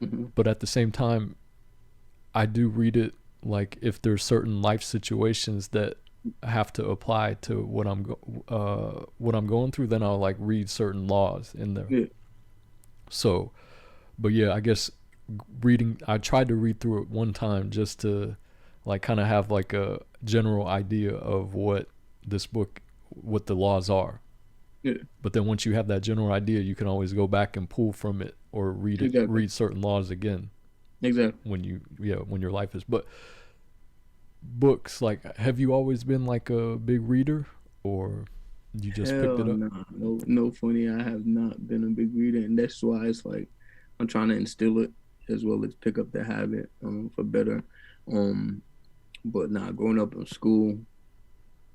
but at the same time, I do read it like if there's certain life situations that have to apply to what I'm going through, then I'll like read certain laws in there. Yeah. So, but yeah, I guess I tried to read through it one time just to like kind of have like a general idea of what the laws are. Yeah. But then once you have that general idea, you can always go back and pull from it or read certain laws again. Exactly. When your life is. But books, like, have you always been like a big reader, or you just picked it up? No, funny. I have not been a big reader, and that's why it's like I'm trying to instill it as well as pick up the habit for better. But growing up in school,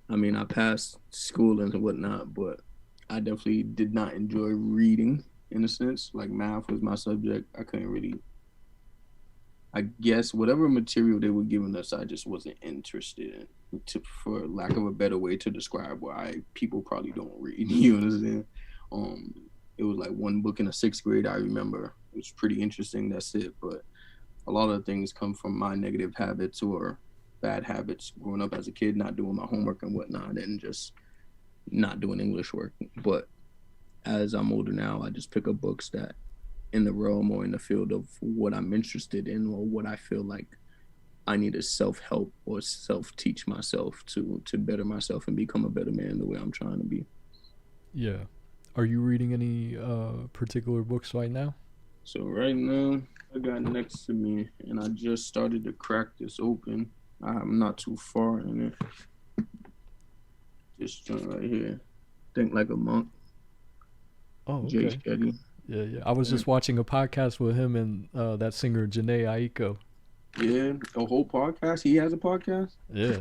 I mean, I passed school and whatnot, but I definitely did not enjoy reading in a sense. Like math was my subject. I couldn't really, I guess whatever material they were giving us, I just wasn't interested in, for lack of a better way to describe why people probably don't read. You understand? It was like one book in the 6th grade I remember. It was pretty interesting. That's it. But a lot of things come from my negative habits or bad habits growing up as a kid, not doing my homework and whatnot, and just not doing English work. But as I'm older now, I just pick up books that in the realm or in the field of what I'm interested in, or what I feel like I need to self-help or self-teach myself to better myself and become a better man the way I'm trying to be. Yeah. Are you reading any particular books right now? So right now, I got next to me, and I just started to crack this open. I'm not too far in it. This joint right here. Think Like a Monk. Oh, okay. Jay Shetty. Yeah. I was just watching a podcast with him and that singer Janae Aiko. Yeah, a whole podcast. He has a podcast. Yeah.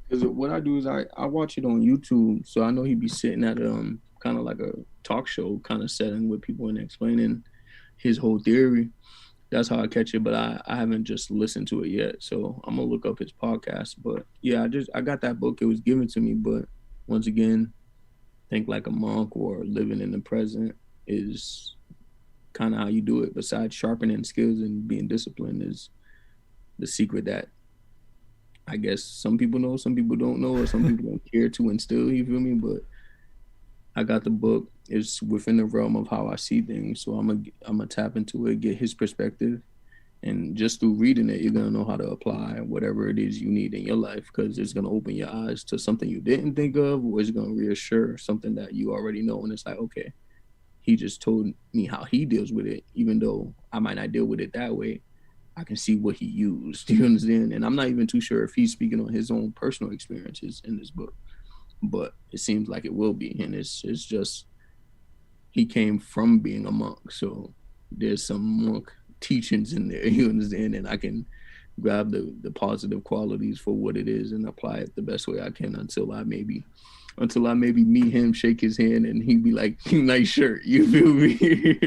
Because what I do is I watch it on YouTube, so I know he'd be sitting at kind of like a talk show kind of setting with people and explaining his whole theory. That's how I catch it, but I haven't just listened to it yet, so I'm gonna look up his podcast. But yeah, I got that book. It was given to me, but once again, Think Like a Monk or Living in the Present is kind of how you do it. Besides sharpening skills and being disciplined, is the secret that I guess some people know, some people don't know, or some people don't care to instill. You feel me? But I got the book. It's within the realm of how I see things. So I'm gonna tap into it, get his perspective, and just through reading it, you're gonna know how to apply whatever it is you need in your life, because it's gonna open your eyes to something you didn't think of, or it's gonna reassure something that you already know. And it's like, okay, he just told me how he deals with it, even though I might not deal with it that way. I can see what he used. You understand? And I'm not even too sure if he's speaking on his own personal experiences in this book, but it seems like it will be. And it's just he came from being a monk, so there's some monk teachings in there. You understand? And I can grab the positive qualities for what it is and apply it the best way I can until I maybe meet him, shake his hand, and he'd be like, "Nice shirt." You feel me?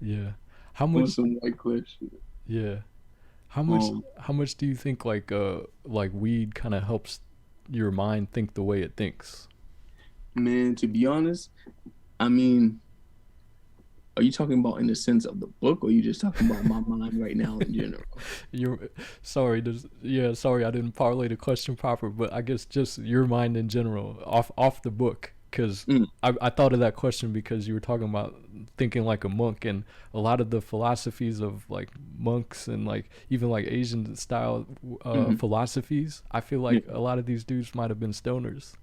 Yeah. How On much? some Wyclef shit. Yeah. How much? Um, How much do you think like weed kind of helps your mind think the way it thinks? Man, to be honest, I mean, are you talking about in the sense of the book, or are you just talking about my mind right now in general? You're sorry. Yeah. Sorry, I didn't parlay the question proper, but I guess just your mind in general, off the book, because Mm, I thought of that question because you were talking about thinking like a monk, and a lot of the philosophies of like monks and like even like Asian style mhm. philosophies. I feel Yeah, like a lot of these dudes might have been stoners.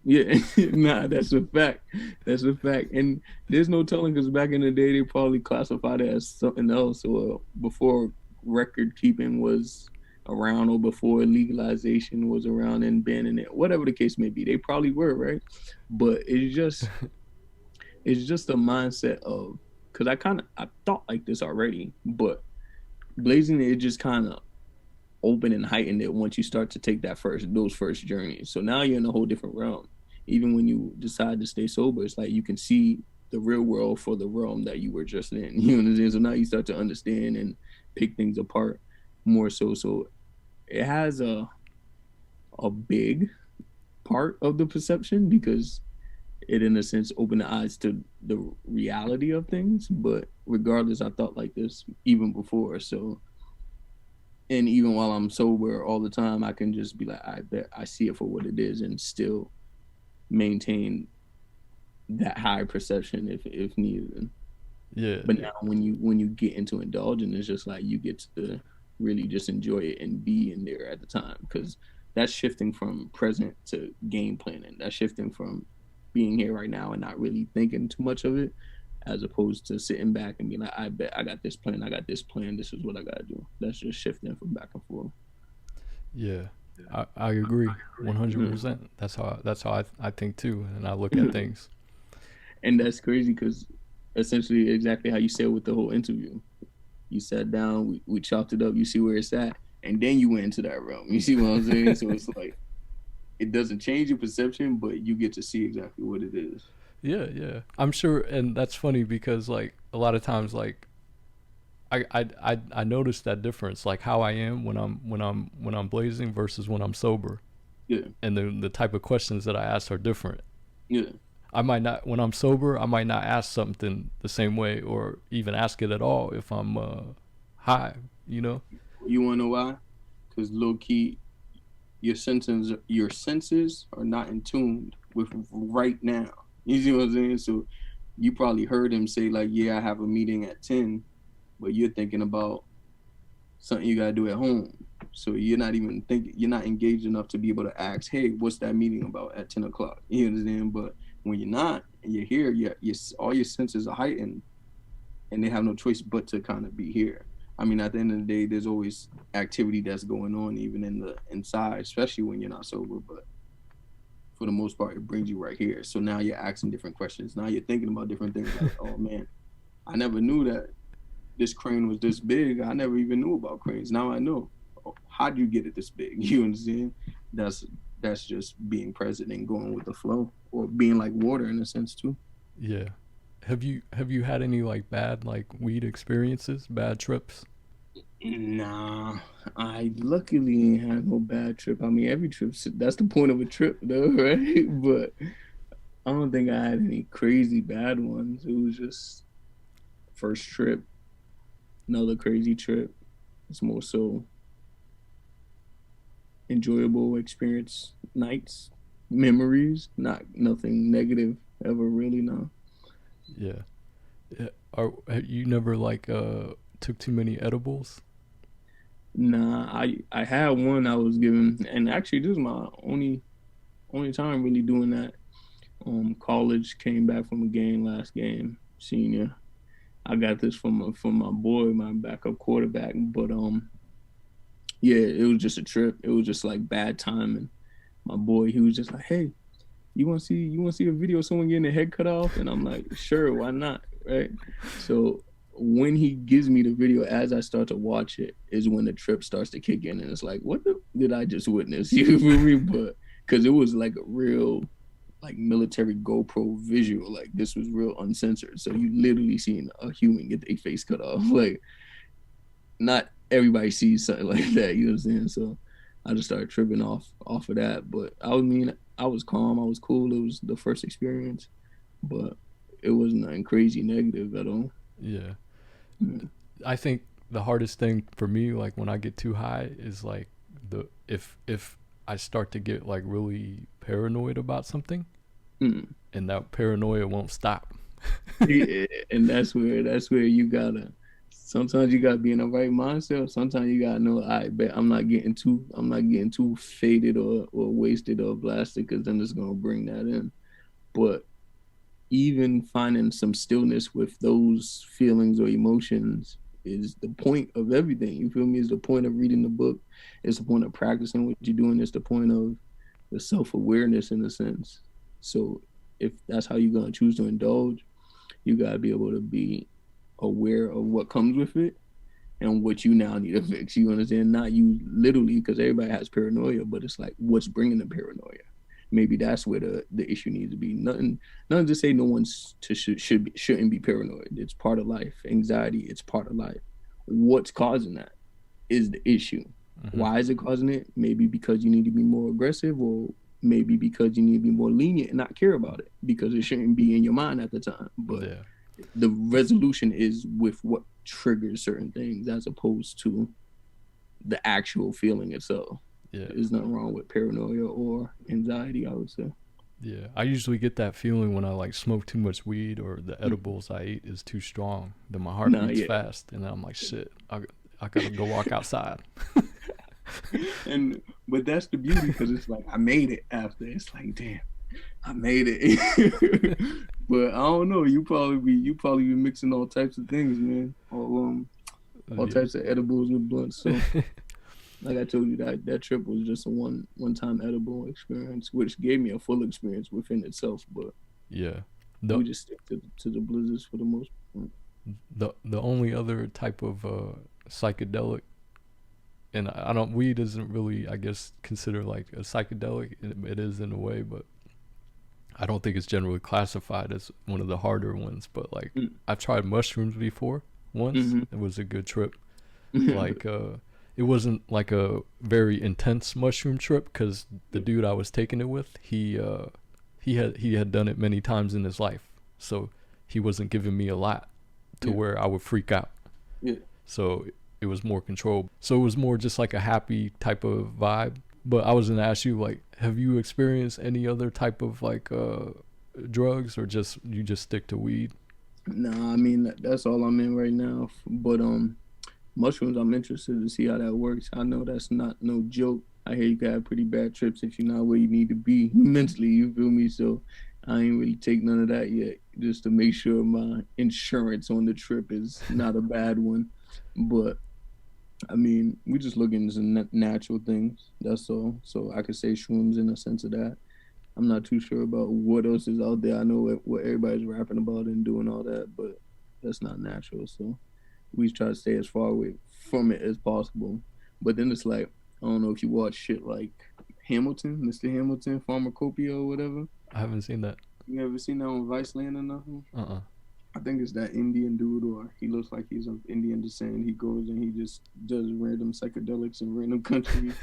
yeah. Nah, that's a fact. That's a fact. And there's no telling, because back in the day, they probably classified it as something else, or before record keeping was around, or before legalization was around and banning it, whatever the case may be. They probably were, right? But it's just a mindset of, because I thought like this already, but blazing it just kind of open and heightened it once you start to take those first journeys. So now you're in a whole different realm. Even when you decide to stay sober, it's like you can see the real world for the realm that you were just in. You understand? So now you start to understand and pick things apart more so. So it has a big part of the perception, because it in a sense opened the eyes to the reality of things. But regardless, I thought like this even before. So, and even while I'm sober all the time, I can just be like, I bet I see it for what it is, and still maintain that high perception if needed. Yeah. But now when you get into indulging, it's just like you get to really just enjoy it and be in there at the time, because that's shifting from present to game planning. That's shifting from being here right now and not really thinking too much of it, as opposed to sitting back and being like, I bet I got this plan, I got this plan, this is what I gotta do. That's just shifting from back and forth. Yeah. I agree Mm. 100%. That's how I think too, and I look at things. And that's crazy, because essentially exactly how you said with the whole interview. You sat down, we chopped it up, you see where it's at, and then you went into that realm. You see what I'm saying? So it's like it doesn't change your perception, but you get to see exactly what it is. Yeah, yeah. I'm sure, and that's funny because like a lot of times, like I notice that difference, like how I am when I'm blazing versus when I'm sober, Yeah, and the type of questions that I ask are different. yeah. I might not when I'm sober, I might not ask something the same way or even ask it at all if I'm high. You know? You wanna know why? Because low key, your senses are not in tune with right now. You see what I'm saying? So you probably heard him say like, "Yeah, I have a meeting at 10," but you're thinking about something you gotta do at home. So you're not engaged enough to be able to ask, "Hey, what's that meeting about at 10 o'clock?" You understand? But when you're not and you're here, all your senses are heightened, and they have no choice but to kind of be here. I mean, at the end of the day, there's always activity that's going on, even in the inside, especially when you're not sober. But for the most part, it brings you right here. So now you're asking different questions. Now you're thinking about different things, like, oh man, I never knew that this crane was this big. I never even knew about cranes. Now I know. Oh, how'd you get it this big? You understand? That's that's just being present and going with the flow, or being like water in a sense too. Yeah. Have you had any like bad like weed experiences, bad trips? Nah, I luckily ain't had no bad trip. I mean, every trip's that's the point of a trip, though, right? But I don't think I had any crazy bad ones. It was just first trip, another crazy trip. It's more so enjoyable experience, nights, memories, not nothing negative ever really, no. Yeah. Yeah. You never like took too many edibles? Nah, I had one I was given, and actually this is my only time really doing that. College, came back from a game, last game, senior. I got this from my boy, my backup quarterback. But yeah, it was just a trip. It was just like bad timing. My boy, he was just like, "Hey, you want to see a video of someone getting their head cut off?" And I'm like, "Sure, why not?" Right. So when he gives me the video, as I start to watch it, is when the trip starts to kick in, and it's like, "What did I just witness?" You feel me? But because it was like a real like military GoPro visual, like this was real uncensored. So you literally seen a human get their face cut off. Like not everybody sees something like that, you know what I'm saying? So I just started tripping off of that. But I was calm, I was cool. It was the first experience, but it wasn't nothing crazy negative at all. Yeah. Mm. I think the hardest thing for me, like when I get too high, is like the if I start to get like really paranoid about something, Mm. and that paranoia won't stop. Yeah, and that's where you gotta. Sometimes you gotta be in the right mindset. Sometimes you gotta know, I bet I'm not getting too faded or wasted or blasted, because then it's gonna bring that in. But even finding some stillness with those feelings or emotions is the point of everything. You feel me? Is the point of reading the book. It's the point of practicing what you're doing. It's the point of the self awareness in a sense. So if that's how you're gonna choose to indulge, you gotta be able to be aware of what comes with it and what you now need to fix. You understand? Not you literally, because everybody has paranoia, but it's like what's bringing the paranoia. Maybe that's where the issue needs to be. Nothing to say no one's shouldn't be paranoid. It's part of life. Anxiety, it's part of life. What's causing that is the issue. Mm-hmm. Why is it causing it? Maybe because you need to be more aggressive, or maybe because you need to be more lenient and not care about it because it shouldn't be in your mind at the time. But Yeah. the resolution is with what triggers certain things as opposed to the actual feeling itself. Yeah. There's nothing wrong with paranoia or anxiety, I would say. Yeah. I usually get that feeling when I like smoke too much weed or the edibles I eat is too strong. Then my heart Nah, beats yeah. fast, and then I'm like, shit, I gotta go walk outside. But that's the beauty, because it's like I made it after. It's like, damn, I made it. But I don't know. You probably be mixing all types of things, man. All Yeah. types of edibles with blunts. So like I told you, that trip was just a one time edible experience, which gave me a full experience within itself. But Yeah. we The just stick to the blizzards for the most part. the only other type of psychedelic, and I don't, weed isn't really, I guess, considered like a psychedelic. It is in a way, but I don't think it's generally classified as one of the harder ones. But like I've tried mushrooms before once. Mm-hmm. It was a good trip. Like it wasn't like a very intense mushroom trip because the dude I was taking it with, he had done it many times in his life, so he wasn't giving me a lot to where I would freak out. Yeah. So it was more controlled. So it was more just like a happy type of vibe. But I was gonna ask you, like, have you experienced any other type of like drugs, or just you just stick to weed? Nah, I mean that's all I'm in right now. But mushrooms, I'm interested to see how that works. I know that's not no joke. I hear you can have pretty bad trips if you're not where you need to be mentally. You feel me? So I ain't really take none of that yet, just to make sure my insurance on the trip is not a bad one. But I mean, we just looking at some natural things. That's all. So I could say shrooms in the sense of that. I'm not too sure about what else is out there. I know what everybody's rapping about and doing all that, but that's not natural. So we try to stay as far away from it as possible. But then it's like, I don't know if you watch shit like Hamilton, Mr. Hamilton, Pharmacopoeia or whatever. I haven't seen that. You ever seen that on Viceland or nothing? Uh-uh. I think it's that Indian dude, or he looks like he's of Indian descent. He goes and he just does random psychedelics in random countries.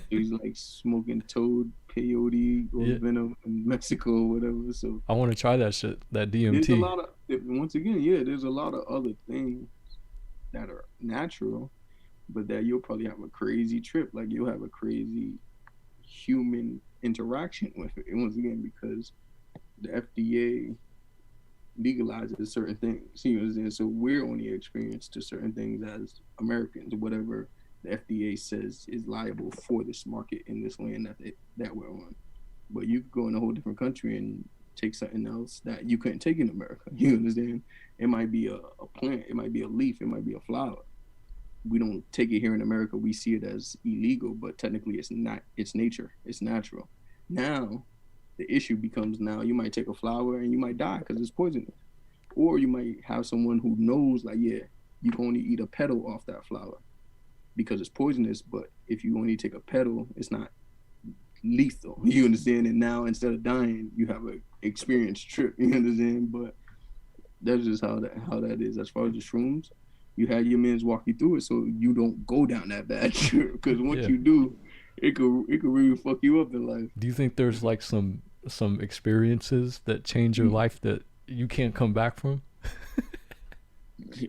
He's like smoking toad, peyote, or venom in Mexico or whatever. So I want to try that shit, that DMT. there's a lot of, once again, there's a lot of other things that are natural, but that you'll probably have a crazy trip. Like you'll have a crazy human interaction with it. And once again, because the FDA legalizes certain things. You know what I'm saying? So we're only experienced to certain things as Americans, whatever the FDA says is liable for this market in this land that we're on. But you could go in a whole different country and take something else that you couldn't take in America. You understand? It might be a plant, it might be a leaf, it might be a flower. We don't take it here in America. We see it as illegal, but technically it's not. It's nature. It's natural. Now, the issue becomes now you might take a flower and you might die because it's poisonous, or you might have someone who knows like, yeah, you can only eat a petal off that flower because it's poisonous. But if you only take a petal, it's not lethal. You understand? And now instead of dying, you have a experienced trip. You understand? But that's just how that is. As far as the shrooms, you had your mans walk you through it so you don't go down that bad trip. Because once you do, it could really fuck you up in life. Do you think there's like some experiences that change your life that you can't come back from?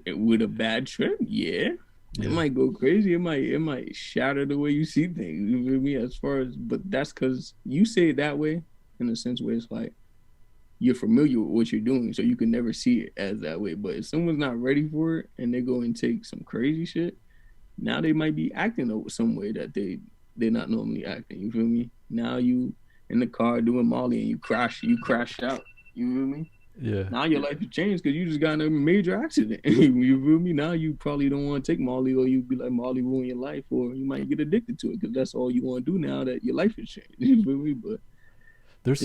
With a bad trip, yeah. It might go crazy. It might shatter the way you see things. You feel me? As far as, but that's because you say it that way in a sense where it's like you're familiar with what you're doing, so you can never see it as that way. But if someone's not ready for it and they go and take some crazy shit, now they might be acting some way that they're not normally acting. You feel me? Now you in the car doing Molly and you crash out. You feel me? Yeah. Now your life has changed because you just got in a major accident. You feel me? Now you probably don't want to take Molly, or you be like Molly ruin your life, or you might get addicted to it because that's all you want to do now that your life has changed. You feel me? But there's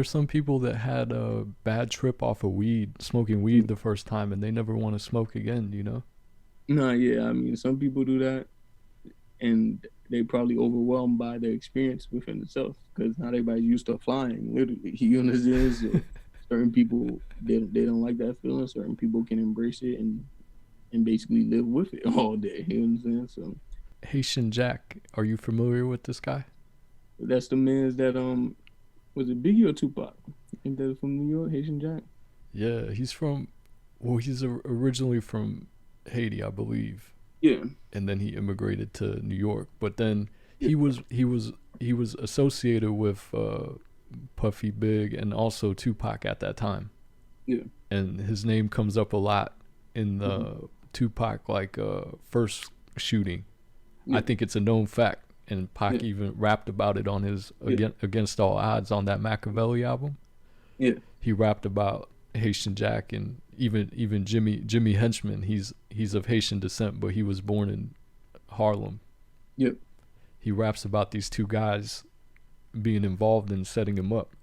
some people that had a bad trip off of smoking weed the first time, and they never want to smoke again. You know? Nah, yeah. I mean, some people do that, and they probably overwhelmed by their experience within itself because not everybody's used to flying. Literally, you understand? So certain people they don't like that feeling. Certain people can embrace it and basically live with it all day. You understand? So Haitian Jack, are you familiar with this guy? That's the man's that was it Biggie or Tupac? Ain't that from New York, Haitian Jack? Yeah, he's originally from Haiti, I believe. Yeah. And then he immigrated to New York, but then he was associated with Puffy, Big, and also Tupac at that time. Yeah. And his name comes up a lot in the Tupac first shooting. I think it's a known fact, and Pac even rapped about it on his Against All Odds on that Machiavelli album. Yeah. He rapped about Haitian Jack, and even Jimmy Henchman. He's of Haitian descent, but he was born in Harlem. Yep. He raps about these two guys being involved in setting him up.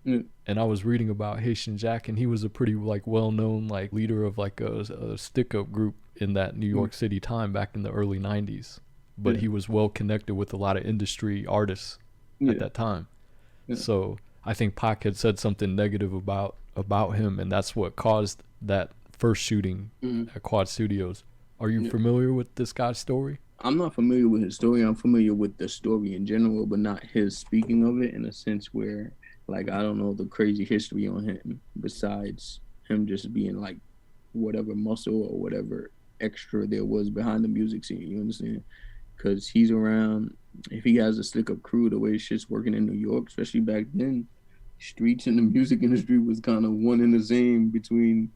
Yep. And I was reading about Haitian Jack, and he was a pretty well-known leader of a stick-up group in that New York City time back in the early 90s. But he was well connected with a lot of industry artists at that time. Yeah. So I think Pac had said something negative about him, and that's what caused that first shooting at Quad Studios. Are you familiar with this guy's story? I'm not familiar with his story. I'm familiar with the story in general, but not his speaking of it in a sense where, I don't know the crazy history on him besides him just being whatever muscle or whatever extra there was behind the music scene. You understand? Because he's around, if he has a stick-up crew, the way shit's working in New York, especially back then, streets in the music industry was kind of one and the same between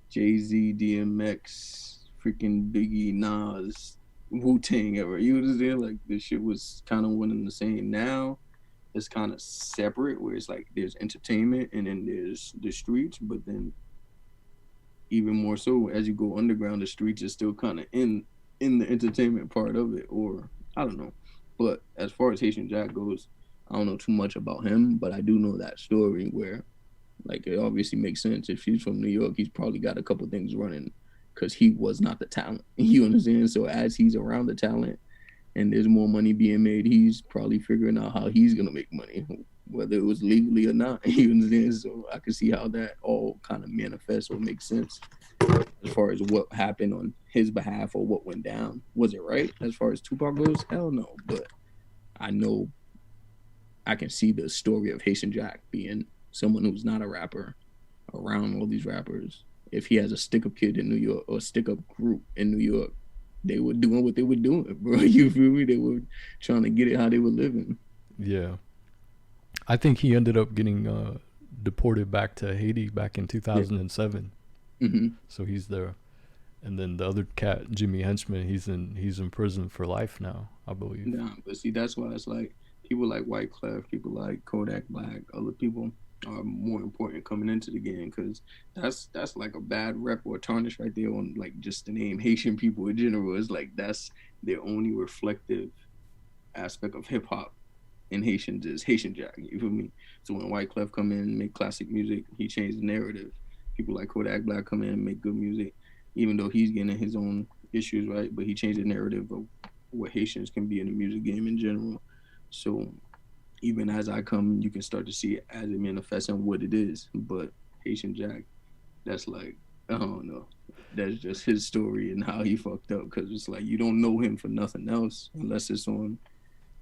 Jay-Z, DMX, freaking Biggie, Nas, Wu-Tang ever. You understand? This shit was kind of one and the same. Now, it's kind of separate, where it's there's entertainment and then there's the streets, but then even more so, as you go underground, the streets is still kind of in the entertainment part of it, or I don't know. But as far as Haitian Jack goes, I don't know too much about him, but I do know that story where, it obviously makes sense. If he's from New York, he's probably got a couple things running because he was not the talent. You understand? So as he's around the talent and there's more money being made, he's probably figuring out how he's going to make money, whether it was legally or not. You understand? So I can see how that all kind of manifests or makes sense as far as what happened on his behalf or what went down. Was it right as far as Tupac goes? Hell no. But I know I can see the story of Haitian Jack being someone who's not a rapper around all these rappers. If he has a stick-up kid in New York or a stick-up group in New York, they were doing what they were doing, bro. You feel me? They were trying to get it how they were living. Yeah. I think he ended up getting deported back to Haiti back in 2007. Mm-hmm. So he's there. And then the other cat, Jimmy Henchman, he's in prison for life now, I believe. Nah, but see, that's why it's like people like Wyclef, people like Kodak Black, other people are more important coming into the game, because that's like a bad rep or tarnish right there on like just the name Haitian people in general. It's like that's their only reflective aspect of hip hop in Haitians is Haitian Jack. You feel me? So when Wyclef come in and make classic music, he changed the narrative. People like Kodak Black come in and make good music, even though he's getting his own issues, right? But he changed the narrative of what Haitians can be in the music game in general. So even as I come, you can start to see it as it manifests and what it is. But Haitian Jack, that's like, I don't know. That's just his story and how he fucked up, because it's like you don't know him for nothing else unless it's on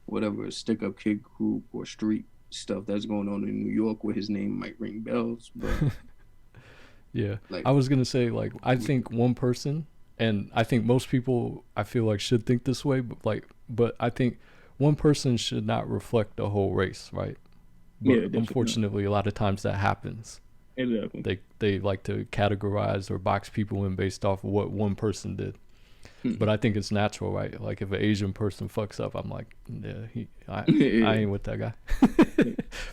whatever stick up kid group or street stuff that's going on in New York where his name might ring bells. But yeah, like, I was gonna say, like, I think one person, and I think most people, I feel like, should think this way, but I think one person should not reflect the whole race, right? But yeah, unfortunately, a lot of times that happens. Exactly. They like to categorize or box people in based off of what one person did. But I think it's natural, right? Like if an Asian person fucks up, I'm like, yeah, I ain't with that guy.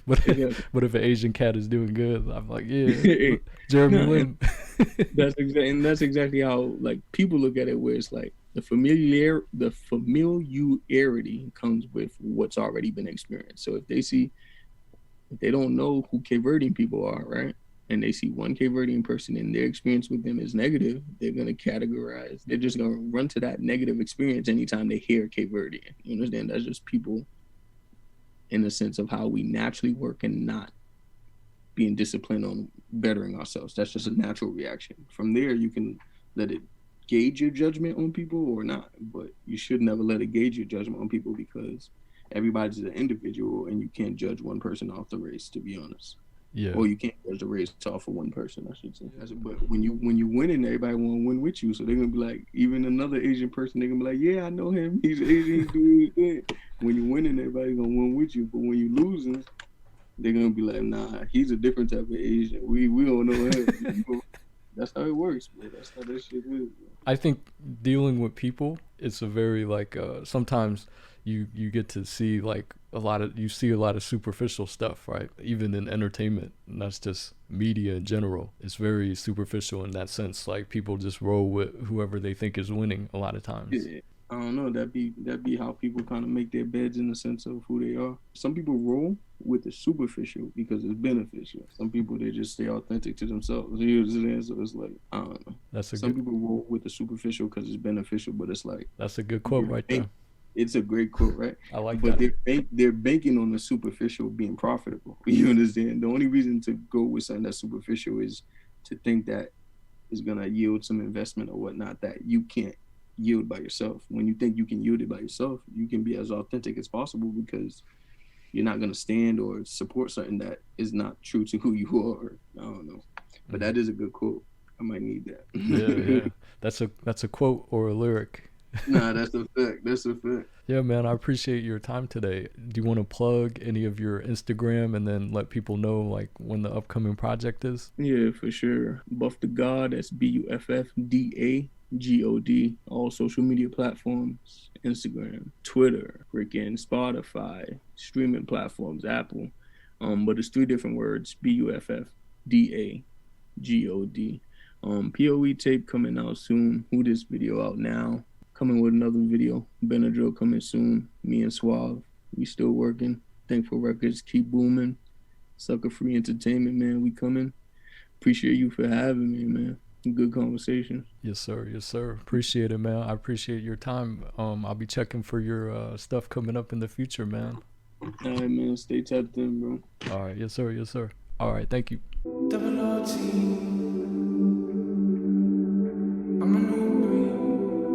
But if an Asian cat is doing good, I'm like, yeah, Jeremy Lin. That's exactly how like people look at it, where it's like the familiarity comes with what's already been experienced. So if they don't know who Cape Verdean people are, right? And they see one Cape Verdean person and their experience with them is negative, they're going to categorize. They're just going to run to that negative experience anytime they hear Cape Verdean. You understand? That's just people in the sense of how we naturally work and not being disciplined on bettering ourselves. That's just a natural reaction. From there, you can let it gauge your judgment on people or not, but you should never let it gauge your judgment on people, because everybody's an individual and you can't judge one person off the race, to be honest. Yeah. Or you can't judge the race off of one person, I should say. But when you winning, everybody want to win with you. So they're gonna be like, even another Asian person, they're gonna be like, yeah, I know him. He's Asian. He's doing his thing. When you winning, everybody's gonna win with you. But when you losing, they're gonna be like, nah, he's a different type of Asian. We don't know him. That's how it works, bro. That's how that shit is, bro. I think dealing with people, it's a very like sometimes you get to see like a lot of superficial stuff, right? Even in entertainment, and that's just media in general. It's very superficial in that sense. Like people just roll with whoever they think is winning a lot of times. Yeah. I don't know. That'd be how people kind of make their beds in the sense of who they are. Some people roll with the superficial because it's beneficial. Some people, they just stay authentic to themselves. You know what I'm saying? So it's like, I don't know. Some people roll with the superficial because it's beneficial, but it's like, that's a good quote right there. It's a great quote, right? I like that. But they're banking on the superficial being profitable. You understand? The only reason to go with something that's superficial is to think that is gonna yield some investment or whatnot that you can't yield by yourself. When you think you can yield it by yourself, you can be as authentic as possible, because you're not gonna stand or support something that is not true to who you are. I don't know, but that is a good quote. I might need that. Yeah. That's a quote or a lyric. Nah, that's a fact. That's a fact. Yeah, man, I appreciate your time today. Do you want to plug any of your Instagram and then let people know like when the upcoming project is? Yeah, for sure. Buff the God, that's BuffDagod. All social media platforms, Instagram, Twitter, freaking Spotify, streaming platforms, Apple. But it's 3 different words: BuffDagod. POE tape coming out soon. Who this video out now? Coming with another video. Benadryl coming soon. Me and Suave, we still working. Thankful Records keep booming. Sucker Free Entertainment, man, we coming. Appreciate you for having me, man. Good conversation. Yes, sir. Yes, sir. Appreciate it, man. I appreciate your time. I'll be checking for your stuff coming up in the future, man. All right, man. Stay tapped in, bro. All right. Yes, sir. Yes, sir. All right. Thank you.